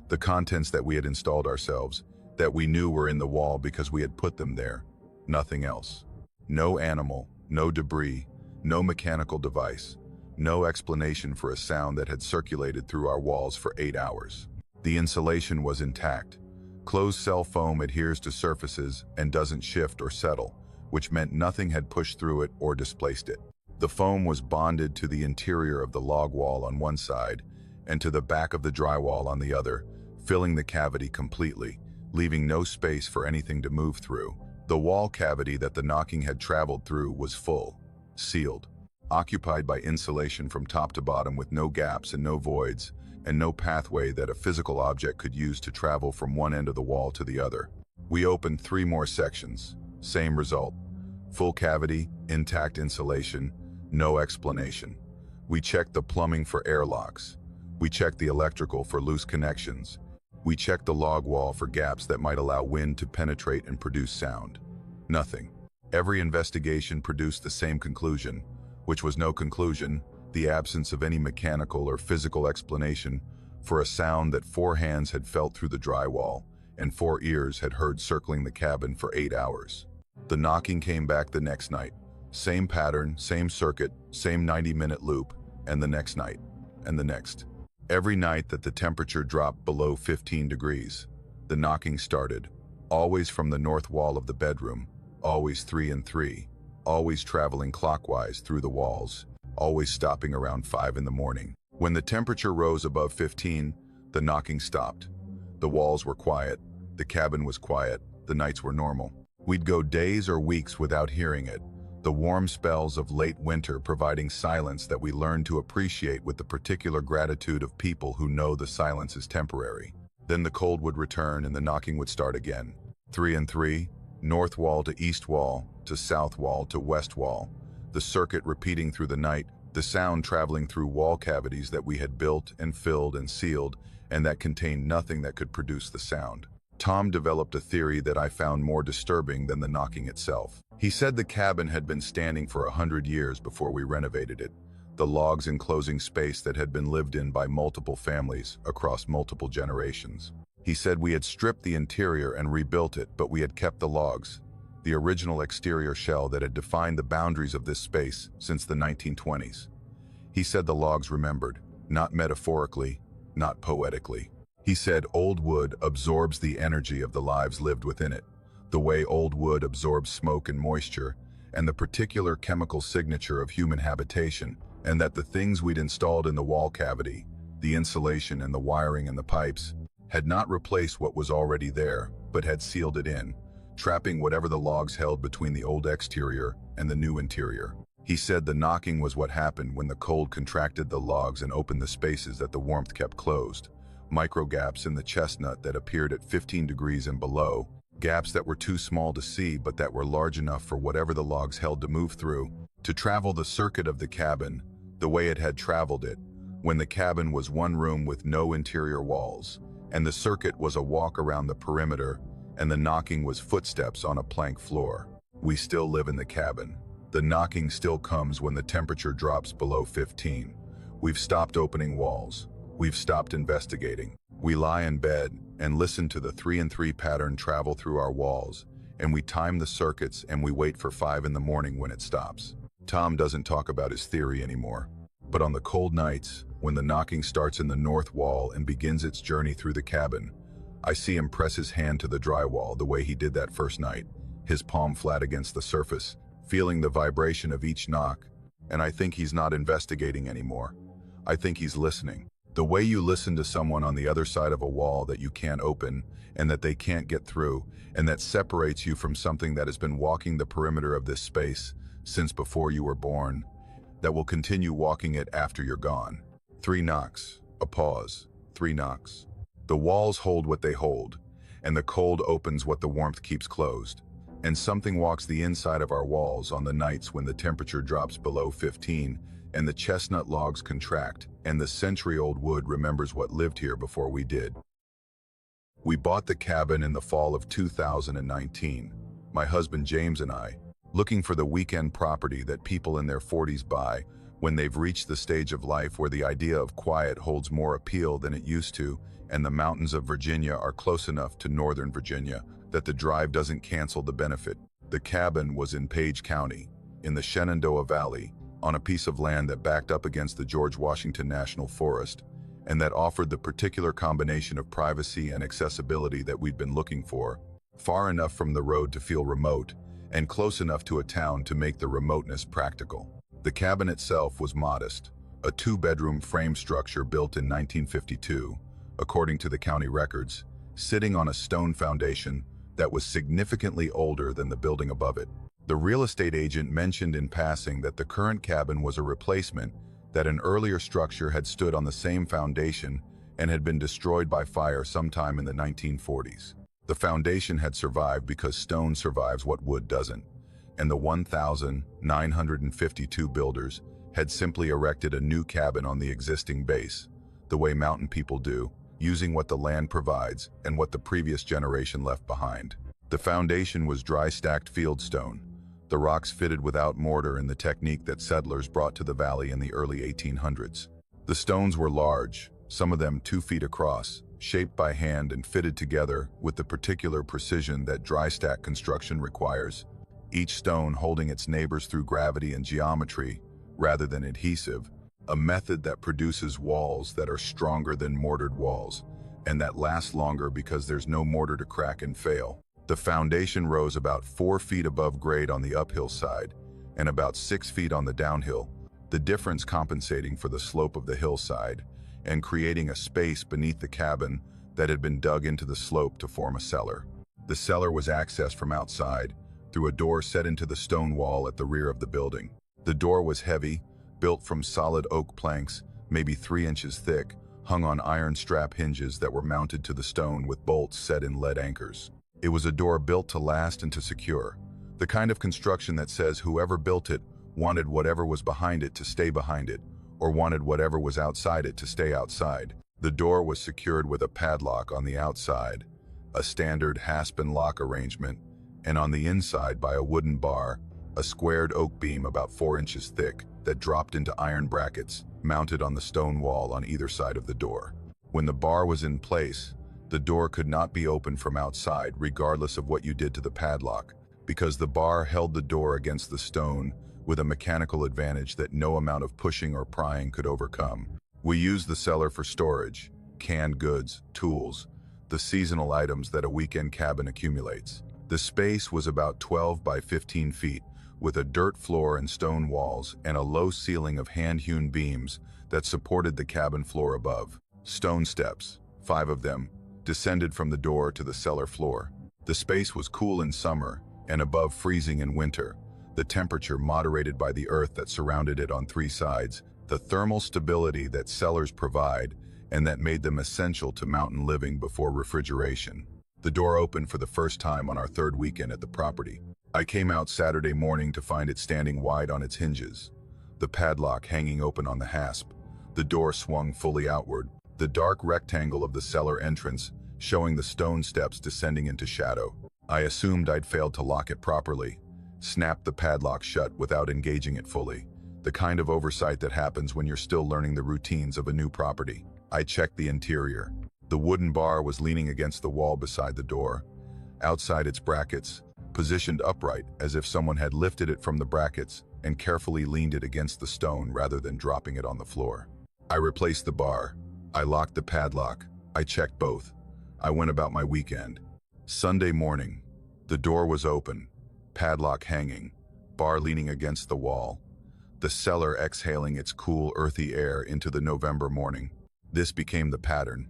The contents that we had installed ourselves, that we knew were in the wall because we had put them there. Nothing else. No animal, no debris, no mechanical device, no explanation for a sound that had circulated through our walls for 8 hours. The insulation was intact. Closed cell foam adheres to surfaces and doesn't shift or settle, which meant nothing had pushed through it or displaced it. The foam was bonded to the interior of the log wall on one side and to the back of the drywall on the other, filling the cavity completely, leaving no space for anything to move through. The wall cavity that the knocking had traveled through was full, sealed, occupied by insulation from top to bottom with no gaps and no voids, and no pathway that a physical object could use to travel from one end of the wall to the other. We opened 3 more sections. Same result. Full cavity, intact insulation, no explanation. We checked the plumbing for airlocks. We checked the electrical for loose connections. We checked the log wall for gaps that might allow wind to penetrate and produce sound. Nothing. Every investigation produced the same conclusion, which was no conclusion, the absence of any mechanical or physical explanation for a sound that 4 hands had felt through the drywall and 4 ears had heard circling the cabin for 8 hours. The knocking came back the next night. Same pattern, same circuit, same 90-minute loop, and the next night, and the next. Every night that the temperature dropped below 15 degrees, the knocking started, always from the north wall of the bedroom, always 3 and 3, always traveling clockwise through the walls, always stopping around 5 in the morning. When the temperature rose above 15, the knocking stopped. The walls were quiet, the cabin was quiet, the nights were normal. We'd go days or weeks without hearing it, the warm spells of late winter providing silence that we learned to appreciate with the particular gratitude of people who know the silence is temporary. Then the cold would return and the knocking would start again. 3 and 3, north wall to east wall, to south wall to west wall, the circuit repeating through the night, the sound traveling through wall cavities that we had built and filled and sealed, and that contained nothing that could produce the sound. Tom developed a theory that I found more disturbing than the knocking itself. He said the cabin had been standing for 100 years before we renovated it, the logs enclosing space that had been lived in by multiple families across multiple generations. He said we had stripped the interior and rebuilt it, but we had kept the logs, the original exterior shell that had defined the boundaries of this space since the 1920s. He said the logs remembered, not metaphorically, not poetically. He said old wood absorbs the energy of the lives lived within it, the way old wood absorbs smoke and moisture, and the particular chemical signature of human habitation, and that the things we'd installed in the wall cavity, the insulation and the wiring and the pipes, had not replaced what was already there, but had sealed it in, trapping whatever the logs held between the old exterior and the new interior. He said the knocking was what happened when the cold contracted the logs and opened the spaces that the warmth kept closed, micro gaps in the chestnut that appeared at 15 degrees and below, gaps that were too small to see but that were large enough for whatever the logs held to move through, to travel the circuit of the cabin, the way it had traveled it, when the cabin was one room with no interior walls, and the circuit was a walk around the perimeter, and the knocking was footsteps on a plank floor. We still live in the cabin. The knocking still comes when the temperature drops below 15. We've stopped opening walls. We've stopped investigating. We lie in bed and listen to the 3 and 3 pattern travel through our walls, and we time the circuits and we wait for 5 in the morning when it stops. Tom doesn't talk about his theory anymore. But on the cold nights, when the knocking starts in the north wall and begins its journey through the cabin, I see him press his hand to the drywall the way he did that first night, his palm flat against the surface, feeling the vibration of each knock, and I think he's not investigating anymore. I think he's listening. The way you listen to someone on the other side of a wall that you can't open and that they can't get through, and that separates you from something that has been walking the perimeter of this space since before you were born, that will continue walking it after you're gone. 3 knocks, a pause, 3 knocks. The walls hold what they hold, and the cold opens what the warmth keeps closed. And something walks the inside of our walls on the nights when the temperature drops below 15 and the chestnut logs contract and the century-old wood remembers what lived here before we did. We bought the cabin in the fall of 2019, my husband James and I, looking for the weekend property that people in their 40s buy when they've reached the stage of life where the idea of quiet holds more appeal than it used to, and the mountains of Virginia are close enough to Northern Virginia that the drive doesn't cancel the benefit. The cabin was in Page County, in the Shenandoah Valley, on a piece of land that backed up against the George Washington National Forest, and that offered the particular combination of privacy and accessibility that we'd been looking for, far enough from the road to feel remote, and close enough to a town to make the remoteness practical. The cabin itself was modest, a 2-bedroom frame structure built in 1952, according to the county records, sitting on a stone foundation that was significantly older than the building above it. The real estate agent mentioned in passing that the current cabin was a replacement, that an earlier structure had stood on the same foundation and had been destroyed by fire sometime in the 1940s. The foundation had survived because stone survives what wood doesn't, and the 1,952 builders had simply erected a new cabin on the existing base, the way mountain people do, using what the land provides and what the previous generation left behind. The foundation was dry stacked fieldstone, the rocks fitted without mortar in the technique that settlers brought to the valley in the early 1800s. The stones were large, some of them 2 feet across, shaped by hand and fitted together with the particular precision that dry stack construction requires, each stone holding its neighbors through gravity and geometry rather than adhesive, a method that produces walls that are stronger than mortared walls, and that last longer because there's no mortar to crack and fail. The foundation rose about 4 feet above grade on the uphill side, and about 6 feet on the downhill, the difference compensating for the slope of the hillside, and creating a space beneath the cabin that had been dug into the slope to form a cellar. The cellar was accessed from outside, through a door set into the stone wall at the rear of the building. The door was heavy, built from solid oak planks, maybe 3 inches thick, hung on iron strap hinges that were mounted to the stone with bolts set in lead anchors. It was a door built to last and to secure, the kind of construction that says whoever built it wanted whatever was behind it to stay behind it, or wanted whatever was outside it to stay outside. The door was secured with a padlock on the outside, a standard hasp and lock arrangement, and on the inside by a wooden bar, a squared oak beam about 4 inches thick that dropped into iron brackets mounted on the stone wall on either side of the door. When the bar was in place, the door could not be opened from outside regardless of what you did to the padlock, because the bar held the door against the stone with a mechanical advantage that no amount of pushing or prying could overcome. We used the cellar for storage, canned goods, tools, the seasonal items that a weekend cabin accumulates. The space was about 12 by 15 feet, with a dirt floor and stone walls and a low ceiling of hand-hewn beams that supported the cabin floor above. Stone steps, 5 of them, descended from the door to the cellar floor. The space was cool in summer and above freezing in winter, the temperature moderated by the earth that surrounded it on 3 sides, the thermal stability that cellars provide, and that made them essential to mountain living before refrigeration. The door opened for the first time on our third weekend at the property. I came out Saturday morning to find it standing wide on its hinges, the padlock hanging open on the hasp. The door swung fully outward, the dark rectangle of the cellar entrance showing the stone steps descending into shadow. I assumed I'd failed to lock it properly, snapped the padlock shut without engaging it fully, the kind of oversight that happens when you're still learning the routines of a new property. I checked the interior. The wooden bar was leaning against the wall beside the door. Outside its brackets, positioned upright as if someone had lifted it from the brackets and carefully leaned it against the stone rather than dropping it on the floor. I replaced the bar. I locked the padlock. I checked both. I went about my weekend. Sunday morning, the door was open, padlock hanging, bar leaning against the wall, the cellar exhaling its cool, earthy air into the November morning. This became the pattern.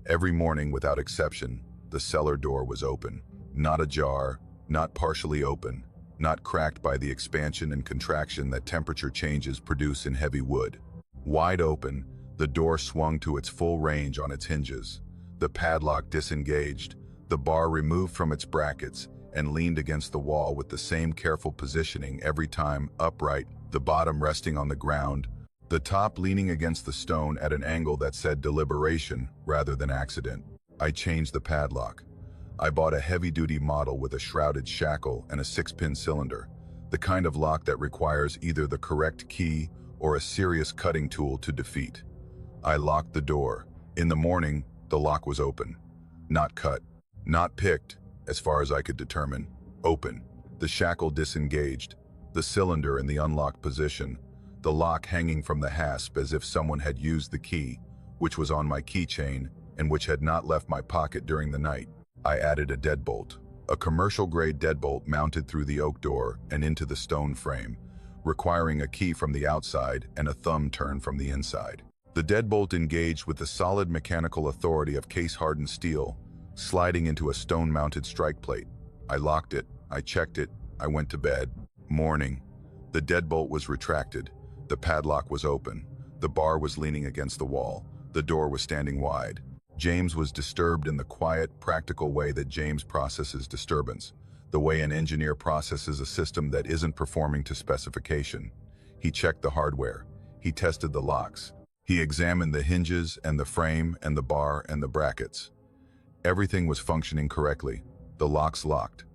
Every morning, without exception, the cellar door was open. Not ajar, not partially open, not cracked by the expansion and contraction that temperature changes produce in heavy wood. Wide open, the door swung to its full range on its hinges. The padlock disengaged, the bar removed from its brackets and leaned against the wall with the same careful positioning every time, upright, the bottom resting on the ground, the top leaning against the stone at an angle that said deliberation rather than accident. I changed the padlock. I bought a heavy-duty model with a shrouded shackle and a 6-pin cylinder, the kind of lock that requires either the correct key or a serious cutting tool to defeat. I locked the door. In the morning, the lock was open. Not cut. Not picked, as far as I could determine. Open. The shackle disengaged. The cylinder in the unlocked position. The lock hanging from the hasp as if someone had used the key, which was on my keychain and which had not left my pocket during the night. I added a deadbolt. A commercial-grade deadbolt mounted through the oak door and into the stone frame, requiring a key from the outside and a thumb turn from the inside. The deadbolt engaged with the solid mechanical authority of case-hardened steel, sliding into a stone-mounted strike plate. I locked it, I checked it, I went to bed. Morning. The deadbolt was retracted. The padlock was open. The bar was leaning against the wall. The door was standing wide. James was disturbed in the quiet, practical way that James processes disturbance, the way an engineer processes a system that isn't performing to specification. He checked the hardware. He tested the locks. He examined the hinges and the frame and the bar and the brackets. Everything was functioning correctly. The locks locked.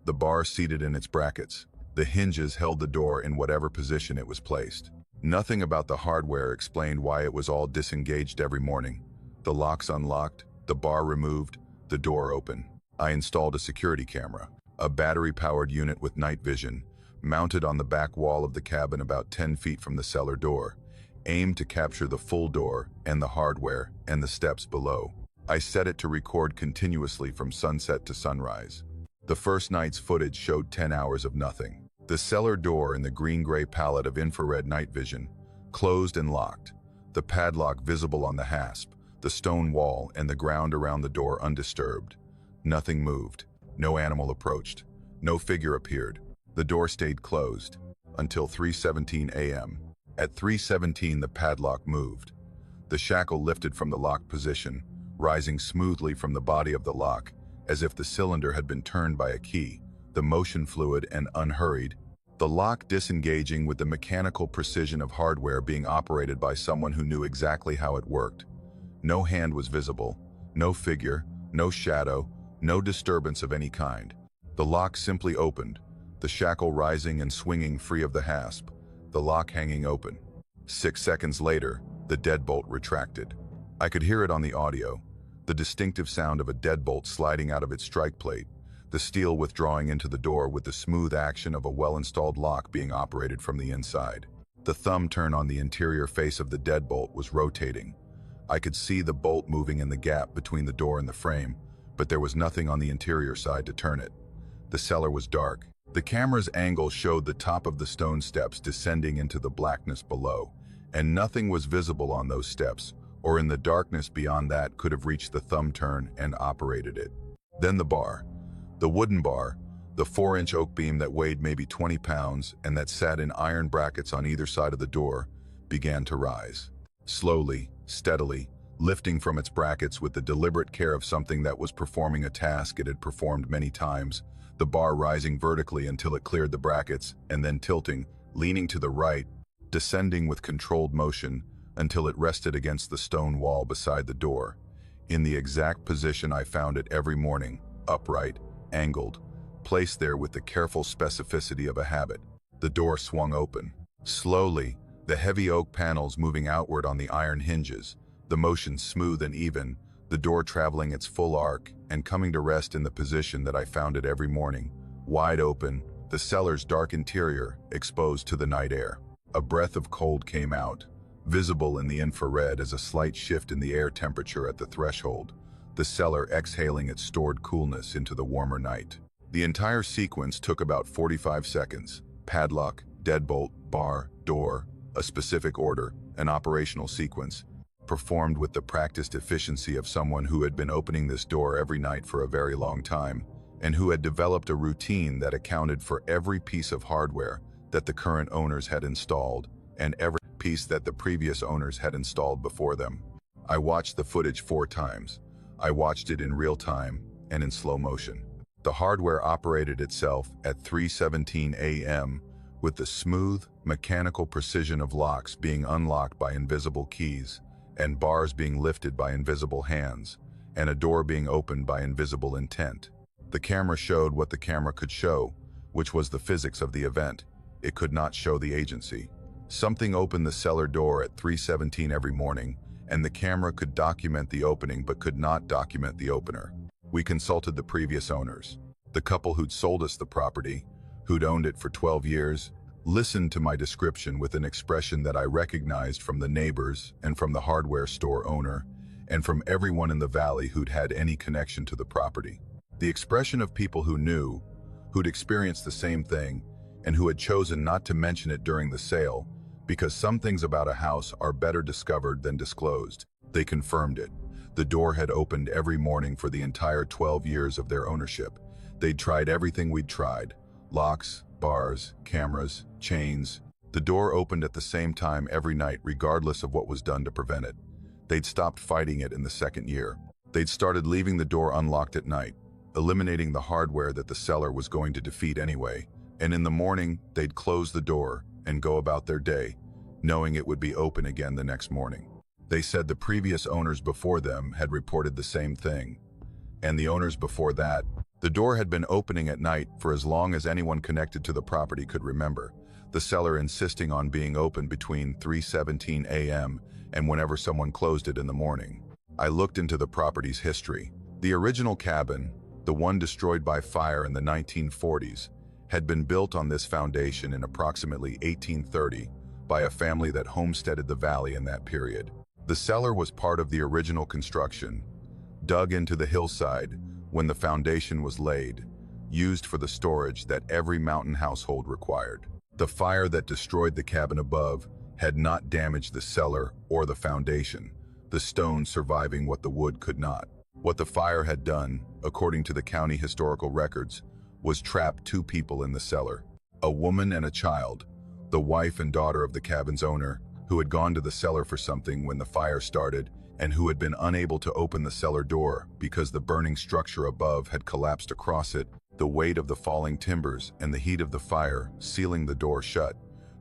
The bar seated in its brackets. The hinges held the door in whatever position it was placed. Nothing about the hardware explained why it was all disengaged every morning. The locks unlocked, the bar removed, the door open. I installed a security camera, a battery-powered unit with night vision, mounted on the back wall of the cabin about 10 feet from the cellar door, aimed to capture the full door and the hardware and the steps below. I set it to record continuously from sunset to sunrise. The first night's footage showed 10 hours of nothing. The cellar door in the green-gray palette of infrared night vision, closed and locked, the padlock visible on the hasp, the stone wall and the ground around the door undisturbed. Nothing moved. No animal approached. No figure appeared. The door stayed closed until 3:17 a.m. At 3:17, the padlock moved. The shackle lifted from the locked position, rising smoothly from the body of the lock, as if the cylinder had been turned by a key, the motion fluid and unhurried, the lock disengaging with the mechanical precision of hardware being operated by someone who knew exactly how it worked. No hand was visible, no figure, no shadow, no disturbance of any kind. The lock simply opened, the shackle rising and swinging free of the hasp, the lock hanging open. 6 seconds later, the deadbolt retracted. I could hear it on the audio, the distinctive sound of a deadbolt sliding out of its strike plate, the steel withdrawing into the door with the smooth action of a well-installed lock being operated from the inside. The thumb turn on the interior face of the deadbolt was rotating. I could see the bolt moving in the gap between the door and the frame, but there was nothing on the interior side to turn it. The cellar was dark. The camera's angle showed the top of the stone steps descending into the blackness below, and nothing was visible on those steps, or in the darkness beyond that could have reached the thumb turn and operated it. Then the bar. The wooden bar, the 4-inch oak beam that weighed maybe 20 pounds and that sat in iron brackets on either side of the door, began to rise. Slowly, steadily, lifting from its brackets with the deliberate care of something that was performing a task it had performed many times, the bar rising vertically until it cleared the brackets, and then tilting, leaning to the right, descending with controlled motion until it rested against the stone wall beside the door, in the exact position I found it every morning, upright, angled, placed there with the careful specificity of a habit. The door swung open. Slowly, the heavy oak panels moving outward on the iron hinges, the motion smooth and even, the door traveling its full arc and coming to rest in the position that I found it every morning, wide open, the cellar's dark interior exposed to the night air. A breath of cold came out, visible in the infrared as a slight shift in the air temperature at the threshold, the cellar exhaling its stored coolness into the warmer night. The entire sequence took about 45 seconds. Padlock, deadbolt, bar, door, a specific order, an operational sequence, performed with the practiced efficiency of someone who had been opening this door every night for a very long time, and who had developed a routine that accounted for every piece of hardware that the current owners had installed, and every piece that the previous owners had installed before them. I watched the footage 4 times. I watched it in real time and in slow motion. The hardware operated itself at 3:17 a.m. with the smooth, mechanical precision of locks being unlocked by invisible keys, and bars being lifted by invisible hands, and a door being opened by invisible intent. The camera showed what the camera could show, which was the physics of the event. It could not show the agency. Something opened the cellar door at 3:17 every morning, and the camera could document the opening but could not document the opener. We consulted the previous owners. The couple who'd sold us the property, who'd owned it for 12 years, listened to my description with an expression that I recognized from the neighbors and from the hardware store owner, and from everyone in the valley who'd had any connection to the property. The expression of people who knew, who'd experienced the same thing, and who had chosen not to mention it during the sale, because some things about a house are better discovered than disclosed. They confirmed it. The door had opened every morning for the entire 12 years of their ownership. They'd tried everything we'd tried: locks, bars, cameras, chains. The door opened at the same time every night regardless of what was done to prevent it. They'd stopped fighting it in the second year. They'd started leaving the door unlocked at night, eliminating the hardware that the seller was going to defeat anyway, and in the morning they'd close the door and go about their day, knowing it would be open again the next morning. They said the previous owners before them had reported the same thing, and the owners before that. The door had been opening at night for as long as anyone connected to the property could remember, the seller insisting on being open between 3:17 a.m. and whenever someone closed it in the morning. I looked into the property's history. The original cabin, the one destroyed by fire in the 1940s, had been built on this foundation in approximately 1830 by a family that homesteaded the valley in that period. The cellar was part of the original construction, dug into the hillside when the foundation was laid, used for the storage that every mountain household required. The fire that destroyed the cabin above had not damaged the cellar or the foundation, the stone surviving what the wood could not. What the fire had done, according to the county historical records, was trap 2 people in the cellar, a woman and a child, the wife and daughter of the cabin's owner, who had gone to the cellar for something when the fire started and who had been unable to open the cellar door because the burning structure above had collapsed across it, the weight of the falling timbers and the heat of the fire sealing the door shut,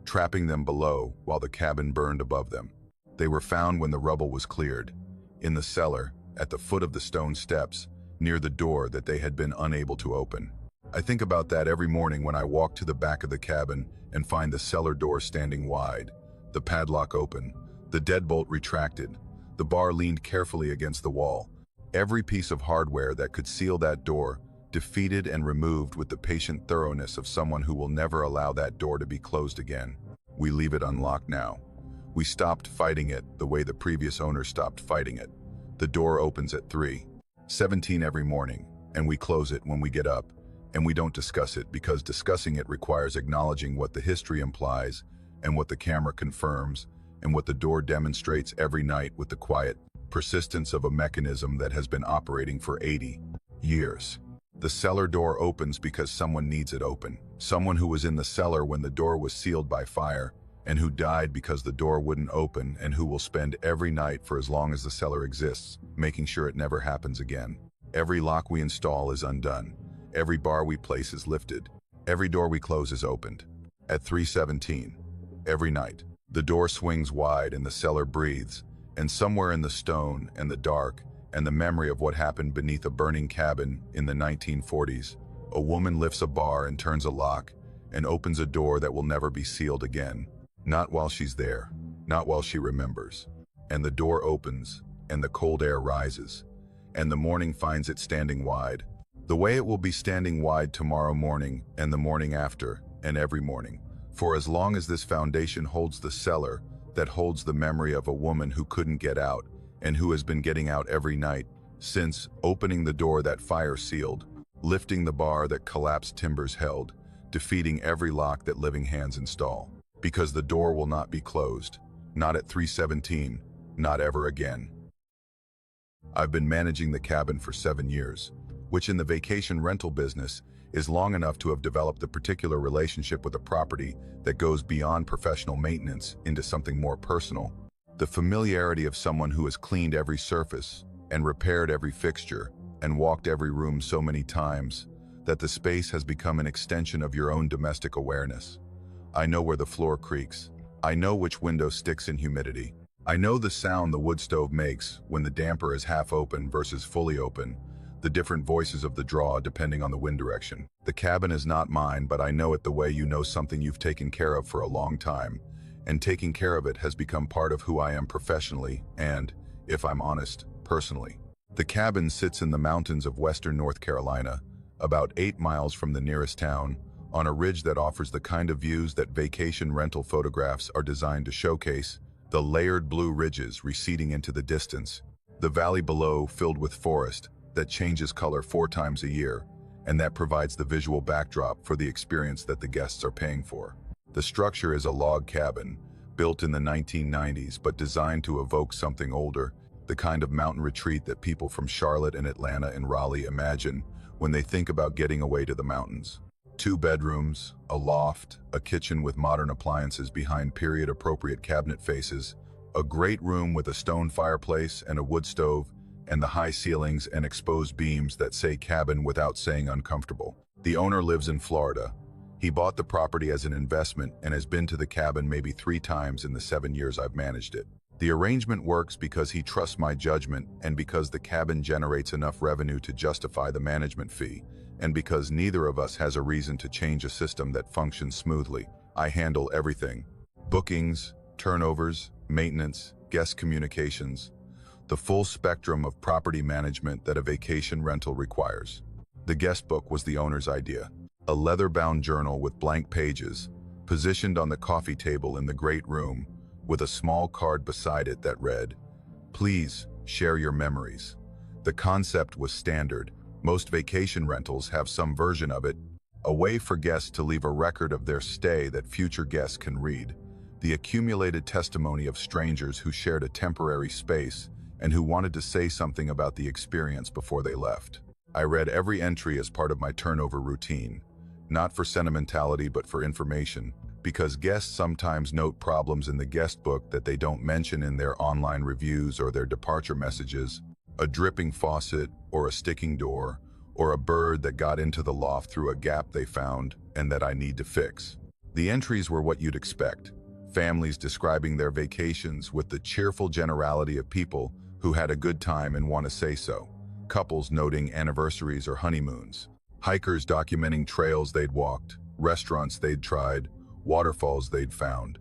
trapping them below while the cabin burned above them. They were found when the rubble was cleared, in the cellar, at the foot of the stone steps, near the door that they had been unable to open. I think about that every morning when I walk to the back of the cabin and find the cellar door standing wide, the padlock open, the deadbolt retracted, the bar leaned carefully against the wall. Every piece of hardware that could seal that door, defeated and removed with the patient thoroughness of someone who will never allow that door to be closed again. We leave it unlocked now. We stopped fighting it the way the previous owner stopped fighting it. The door opens at 3:17 every morning, and we close it when we get up, and we don't discuss it because discussing it requires acknowledging what the history implies and what the camera confirms and what the door demonstrates every night with the quiet persistence of a mechanism that has been operating for 80 years. The cellar door opens because someone needs it open. Someone who was in the cellar when the door was sealed by fire and who died because the door wouldn't open, and who will spend every night for as long as the cellar exists, making sure it never happens again. Every lock we install is undone. Every bar we place is lifted. Every door we close is opened. At 3:17, every night, the door swings wide and the cellar breathes, and somewhere in the stone and the dark and the memory of what happened beneath a burning cabin in the 1940s, a woman lifts a bar and turns a lock and opens a door that will never be sealed again. Not while she's there, not while she remembers. And the door opens, and the cold air rises, and the morning finds it standing wide, the way it will be standing wide tomorrow morning and the morning after, and every morning. For as long as this foundation holds the cellar that holds the memory of a woman who couldn't get out, and who has been getting out every night, since opening the door that fire sealed, lifting the bar that collapsed timbers held, defeating every lock that living hands install. Because the door will not be closed, not at 3:17, not ever again. I've been managing the cabin for 7 years, which in the vacation rental business is long enough to have developed a particular relationship with a property that goes beyond professional maintenance into something more personal. The familiarity of someone who has cleaned every surface and repaired every fixture and walked every room so many times that the space has become an extension of your own domestic awareness. I know where the floor creaks. I know which window sticks in humidity. I know the sound the wood stove makes when the damper is half open versus fully open, the different voices of the draw depending on the wind direction. The cabin is not mine, but I know it the way you know something you've taken care of for a long time, and taking care of it has become part of who I am professionally and, if I'm honest, personally. The cabin sits in the mountains of western North Carolina, about 8 miles from the nearest town, on a ridge that offers the kind of views that vacation rental photographs are designed to showcase, the layered blue ridges receding into the distance, the valley below filled with forest that changes color 4 times a year, and that provides the visual backdrop for the experience that the guests are paying for. The structure is a log cabin, built in the 1990s but designed to evoke something older, the kind of mountain retreat that people from Charlotte and Atlanta and Raleigh imagine when they think about getting away to the mountains. 2 bedrooms, a loft, a kitchen with modern appliances behind period-appropriate cabinet faces, a great room with a stone fireplace and a wood stove, and the high ceilings and exposed beams that say cabin without saying uncomfortable. The owner lives in Florida. He bought the property as an investment and has been to the cabin maybe 3 times in the 7 years I've managed it. The arrangement works because he trusts my judgment and because the cabin generates enough revenue to justify the management fee, and because neither of us has a reason to change a system that functions smoothly. I handle everything: bookings, turnovers, maintenance, guest communications, the full spectrum of property management that a vacation rental requires. The guest book was the owner's idea. A leather-bound journal with blank pages, positioned on the coffee table in the great room, with a small card beside it that read, "Please share your memories." The concept was standard. Most vacation rentals have some version of it, a way for guests to leave a record of their stay that future guests can read, the accumulated testimony of strangers who shared a temporary space and who wanted to say something about the experience before they left. I read every entry as part of my turnover routine, not for sentimentality but for information, because guests sometimes note problems in the guest book that they don't mention in their online reviews or their departure messages. A dripping faucet, or a sticking door, or a bird that got into the loft through a gap they found and that I need to fix. The entries were what you'd expect. Families describing their vacations with the cheerful generality of people who had a good time and want to say so. Couples noting anniversaries or honeymoons. Hikers documenting trails they'd walked, restaurants they'd tried, waterfalls they'd found.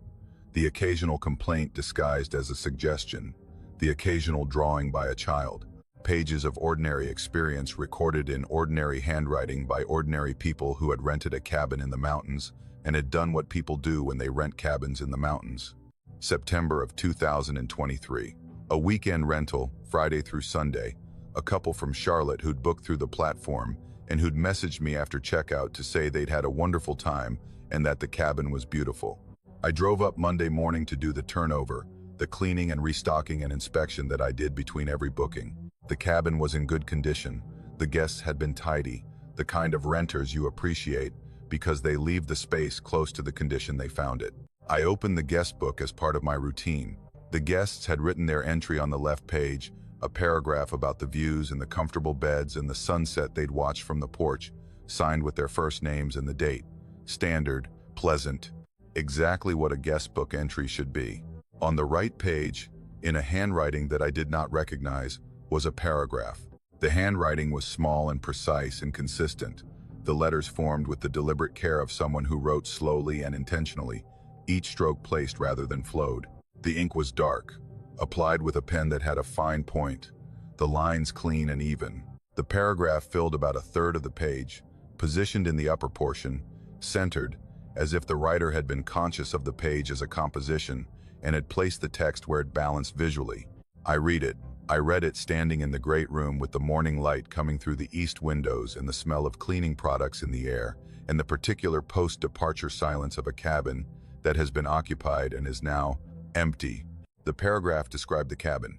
The occasional complaint disguised as a suggestion. The occasional drawing by a child. Pages of ordinary experience recorded in ordinary handwriting by ordinary people who had rented a cabin in the mountains and had done what people do when they rent cabins in the mountains. September of 2023. A weekend rental, Friday through Sunday. A couple from Charlotte who'd booked through the platform and who'd messaged me after checkout to say they'd had a wonderful time and that the cabin was beautiful. I drove up Monday morning to do the turnover, the cleaning and restocking and inspection that I did between every booking. The cabin was in good condition. The guests had been tidy, the kind of renters you appreciate because they leave the space close to the condition they found it. I opened the guest book as part of my routine. The guests had written their entry on the left page, a paragraph about the views and the comfortable beds and the sunset they'd watched from the porch, signed with their first names and the date. Standard, pleasant, exactly what a guest book entry should be. On the right page, in a handwriting that I did not recognize, was a paragraph. The handwriting was small and precise and consistent, the letters formed with the deliberate care of someone who wrote slowly and intentionally, each stroke placed rather than flowed. The ink was dark, applied with a pen that had a fine point, the lines clean and even. The paragraph filled about a third of the page, positioned in the upper portion, centered, as if the writer had been conscious of the page as a composition and had placed the text where it balanced visually. I read it standing in the great room with the morning light coming through the east windows and the smell of cleaning products in the air, and the particular post-departure silence of a cabin that has been occupied and is now empty. The paragraph described the cabin,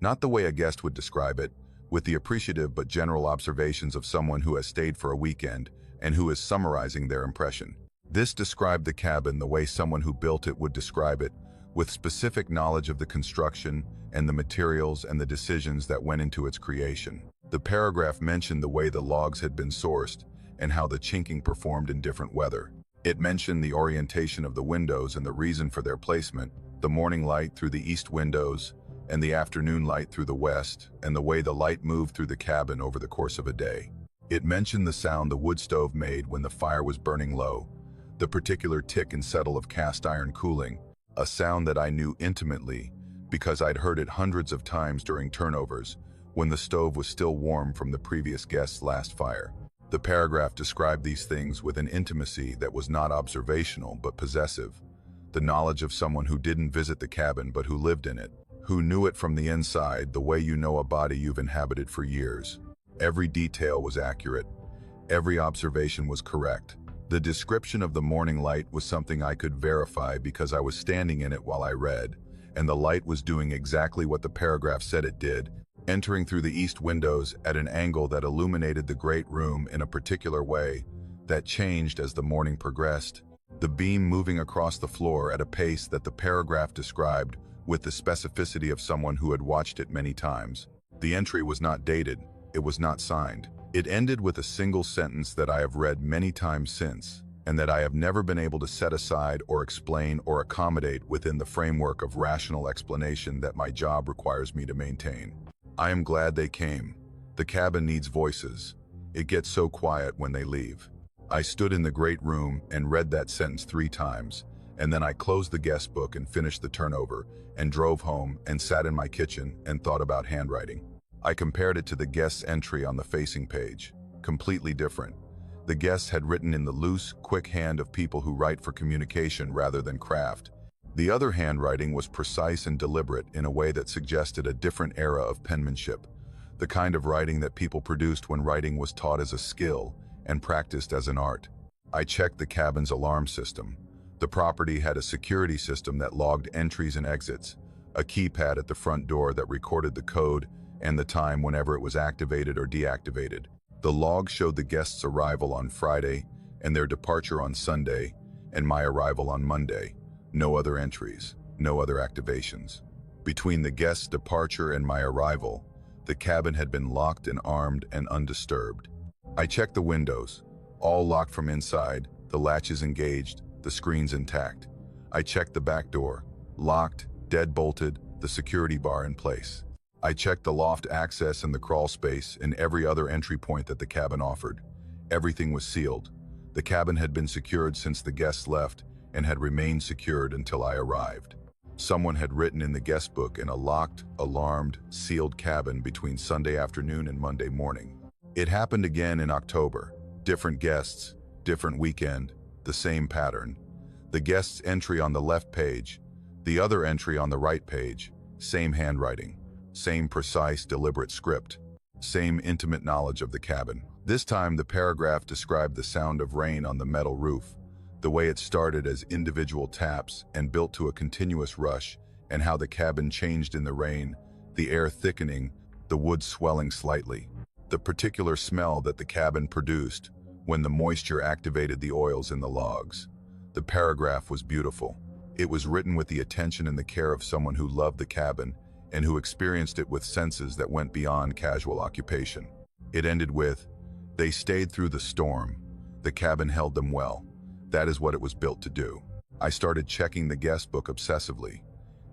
not the way a guest would describe it, with the appreciative but general observations of someone who has stayed for a weekend and who is summarizing their impression. This described the cabin the way someone who built it would describe it, with specific knowledge of the construction and the materials and the decisions that went into its creation. The paragraph mentioned the way the logs had been sourced and how the chinking performed in different weather. It mentioned the orientation of the windows and the reason for their placement, the morning light through the east windows and the afternoon light through the west, and the way the light moved through the cabin over the course of a day. It mentioned the sound the wood stove made when the fire was burning low, the particular tick and settle of cast iron cooling, a sound that I knew intimately because I'd heard it hundreds of times during turnovers when the stove was still warm from the previous guest's last fire. The paragraph described these things with an intimacy that was not observational but possessive, the knowledge of someone who didn't visit the cabin but who lived in it, who knew it from the inside the way you know a body you've inhabited for years. Every detail was accurate. Every observation was correct. The description of the morning light was something I could verify because I was standing in it while I read, and the light was doing exactly what the paragraph said it did, entering through the east windows at an angle that illuminated the great room in a particular way that changed as the morning progressed, the beam moving across the floor at a pace that the paragraph described with the specificity of someone who had watched it many times. The entry was not dated. It was not signed. It ended with a single sentence that I have read many times since, and that I have never been able to set aside or explain or accommodate within the framework of rational explanation that my job requires me to maintain. I am glad they came. The cabin needs voices. It gets so quiet when they leave. I stood in the great room and read that sentence 3 times, and then I closed the guest book and finished the turnover, and drove home and sat in my kitchen and thought about handwriting. I compared it to the guest's entry on the facing page. Completely different. The guests had written in the loose, quick hand of people who write for communication rather than craft. The other handwriting was precise and deliberate in a way that suggested a different era of penmanship, the kind of writing that people produced when writing was taught as a skill and practiced as an art. I checked the cabin's alarm system. The property had a security system that logged entries and exits, a keypad at the front door that recorded the code and the time whenever it was activated or deactivated. The log showed the guests' arrival on Friday and their departure on Sunday, and my arrival on Monday. No other entries, no other activations. Between the guests' departure and my arrival, the cabin had been locked and armed and undisturbed. I checked the windows, all locked from inside, the latches engaged, the screens intact. I checked the back door, locked, dead-bolted, the security bar in place. I checked the loft access and the crawl space and every other entry point that the cabin offered. Everything was sealed. The cabin had been secured since the guests left and had remained secured until I arrived. Someone had written in the guest book in a locked, alarmed, sealed cabin between Sunday afternoon and Monday morning. It happened again in October. Different guests, different weekend, the same pattern. The guest's entry on the left page, the other entry on the right page, same handwriting. Same precise, deliberate script. Same intimate knowledge of the cabin. This time, the paragraph described the sound of rain on the metal roof, the way it started as individual taps and built to a continuous rush, and how the cabin changed in the rain, the air thickening, the wood swelling slightly. The particular smell that the cabin produced when the moisture activated the oils in the logs. The paragraph was beautiful. It was written with the attention and the care of someone who loved the cabin and who experienced it with senses that went beyond casual occupation. It ended with, "They stayed through the storm. The cabin held them well. That is what it was built to do." I started checking the guest book obsessively.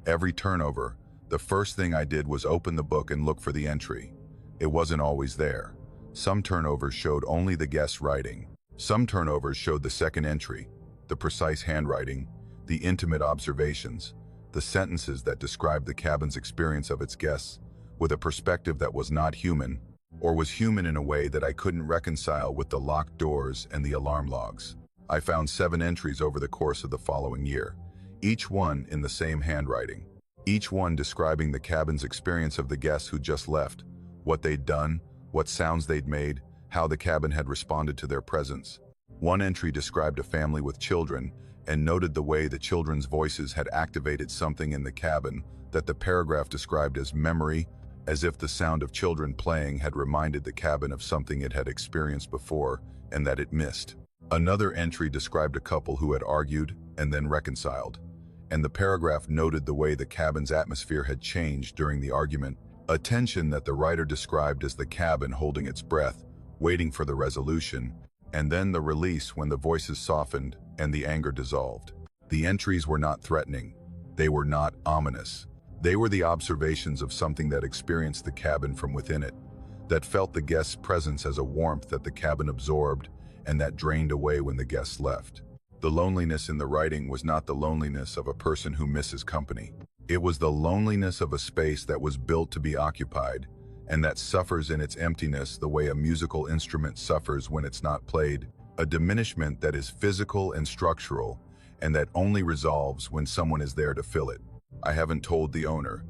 Every turnover, the first thing I did was open the book and look for the entry. It wasn't always there. Some turnovers showed only the guest's writing. Some turnovers showed the second entry, the precise handwriting, the intimate observations, the sentences that described the cabin's experience of its guests, with a perspective that was not human, or was human in a way that I couldn't reconcile with the locked doors and the alarm logs. I found 7 entries over the course of the following year, each one in the same handwriting, each one describing the cabin's experience of the guests who just left, what they'd done, what sounds they'd made, how the cabin had responded to their presence. One entry described a family with children and noted the way the children's voices had activated something in the cabin that the paragraph described as memory, as if the sound of children playing had reminded the cabin of something it had experienced before and that it missed. Another entry described a couple who had argued and then reconciled, and the paragraph noted the way the cabin's atmosphere had changed during the argument, a tension that the writer described as the cabin holding its breath, waiting for the resolution, and then the release when the voices softened and the anger dissolved. The entries were not threatening. They were not ominous. They were the observations of something that experienced the cabin from within it, that felt the guest's presence as a warmth that the cabin absorbed and that drained away when the guests left. The loneliness in the writing was not the loneliness of a person who misses company. It was the loneliness of a space that was built to be occupied and that suffers in its emptiness the way a musical instrument suffers when it's not played, a diminishment that is physical and structural and that only resolves when someone is there to fill it. I haven't told the owner.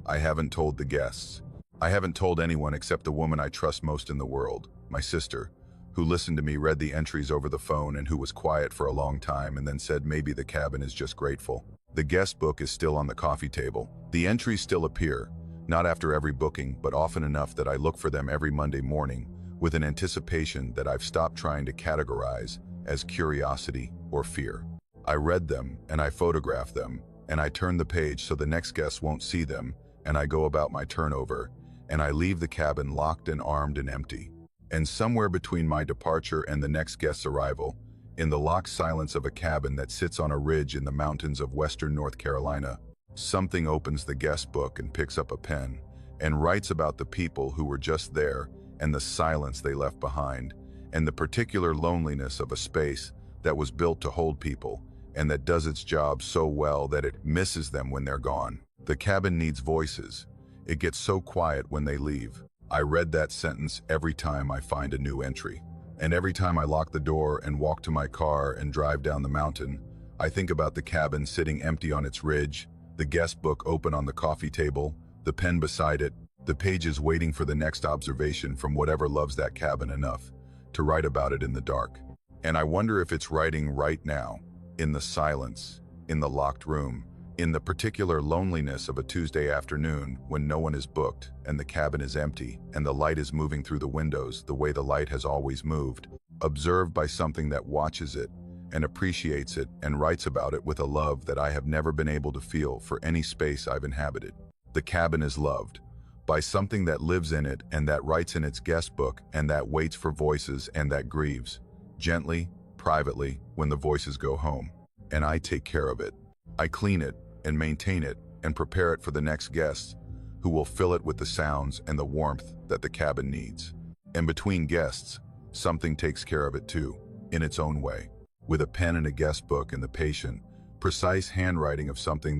I haven't told the guests. I haven't told anyone except the woman I trust most in the world, my sister, who listened to me, read the entries over the phone, and who was quiet for a long time and then said maybe the cabin is just grateful. The guest book is still on the coffee table. The entries still appear, not after every booking, but often enough that I look for them every Monday morning with an anticipation that I've stopped trying to categorize as curiosity or fear. I read them and I photograph them and I turn the page so the next guest won't see them, and I go about my turnover and I leave the cabin locked and armed and empty. And somewhere between my departure and the next guest's arrival, in the locked silence of a cabin that sits on a ridge in the mountains of western North Carolina, something opens the guest book and picks up a pen and writes about the people who were just there and the silence they left behind and the particular loneliness of a space that was built to hold people and that does its job so well that it misses them when they're gone. The cabin needs voices. It gets so quiet when they leave. I read that sentence every time I find a new entry. And every time I lock the door and walk to my car and drive down the mountain, I think about the cabin sitting empty on its ridge, the guest book open on the coffee table, the pen beside it, the pages waiting for the next observation from whatever loves that cabin enough to write about it in the dark. And I wonder if it's writing right now, in the silence, in the locked room, in the particular loneliness of a Tuesday afternoon when no one is booked and the cabin is empty and the light is moving through the windows the way the light has always moved, observed by something that watches it and appreciates it and writes about it with a love that I have never been able to feel for any space I've inhabited. The cabin is loved by something that lives in it and that writes in its guest book and that waits for voices and that grieves, gently, privately, when the voices go home. And I take care of it. I clean it and maintain it and prepare it for the next guests who will fill it with the sounds and the warmth that the cabin needs. And between guests, something takes care of it too, in its own way, with a pen and a guest book and the patient, precise handwriting of something that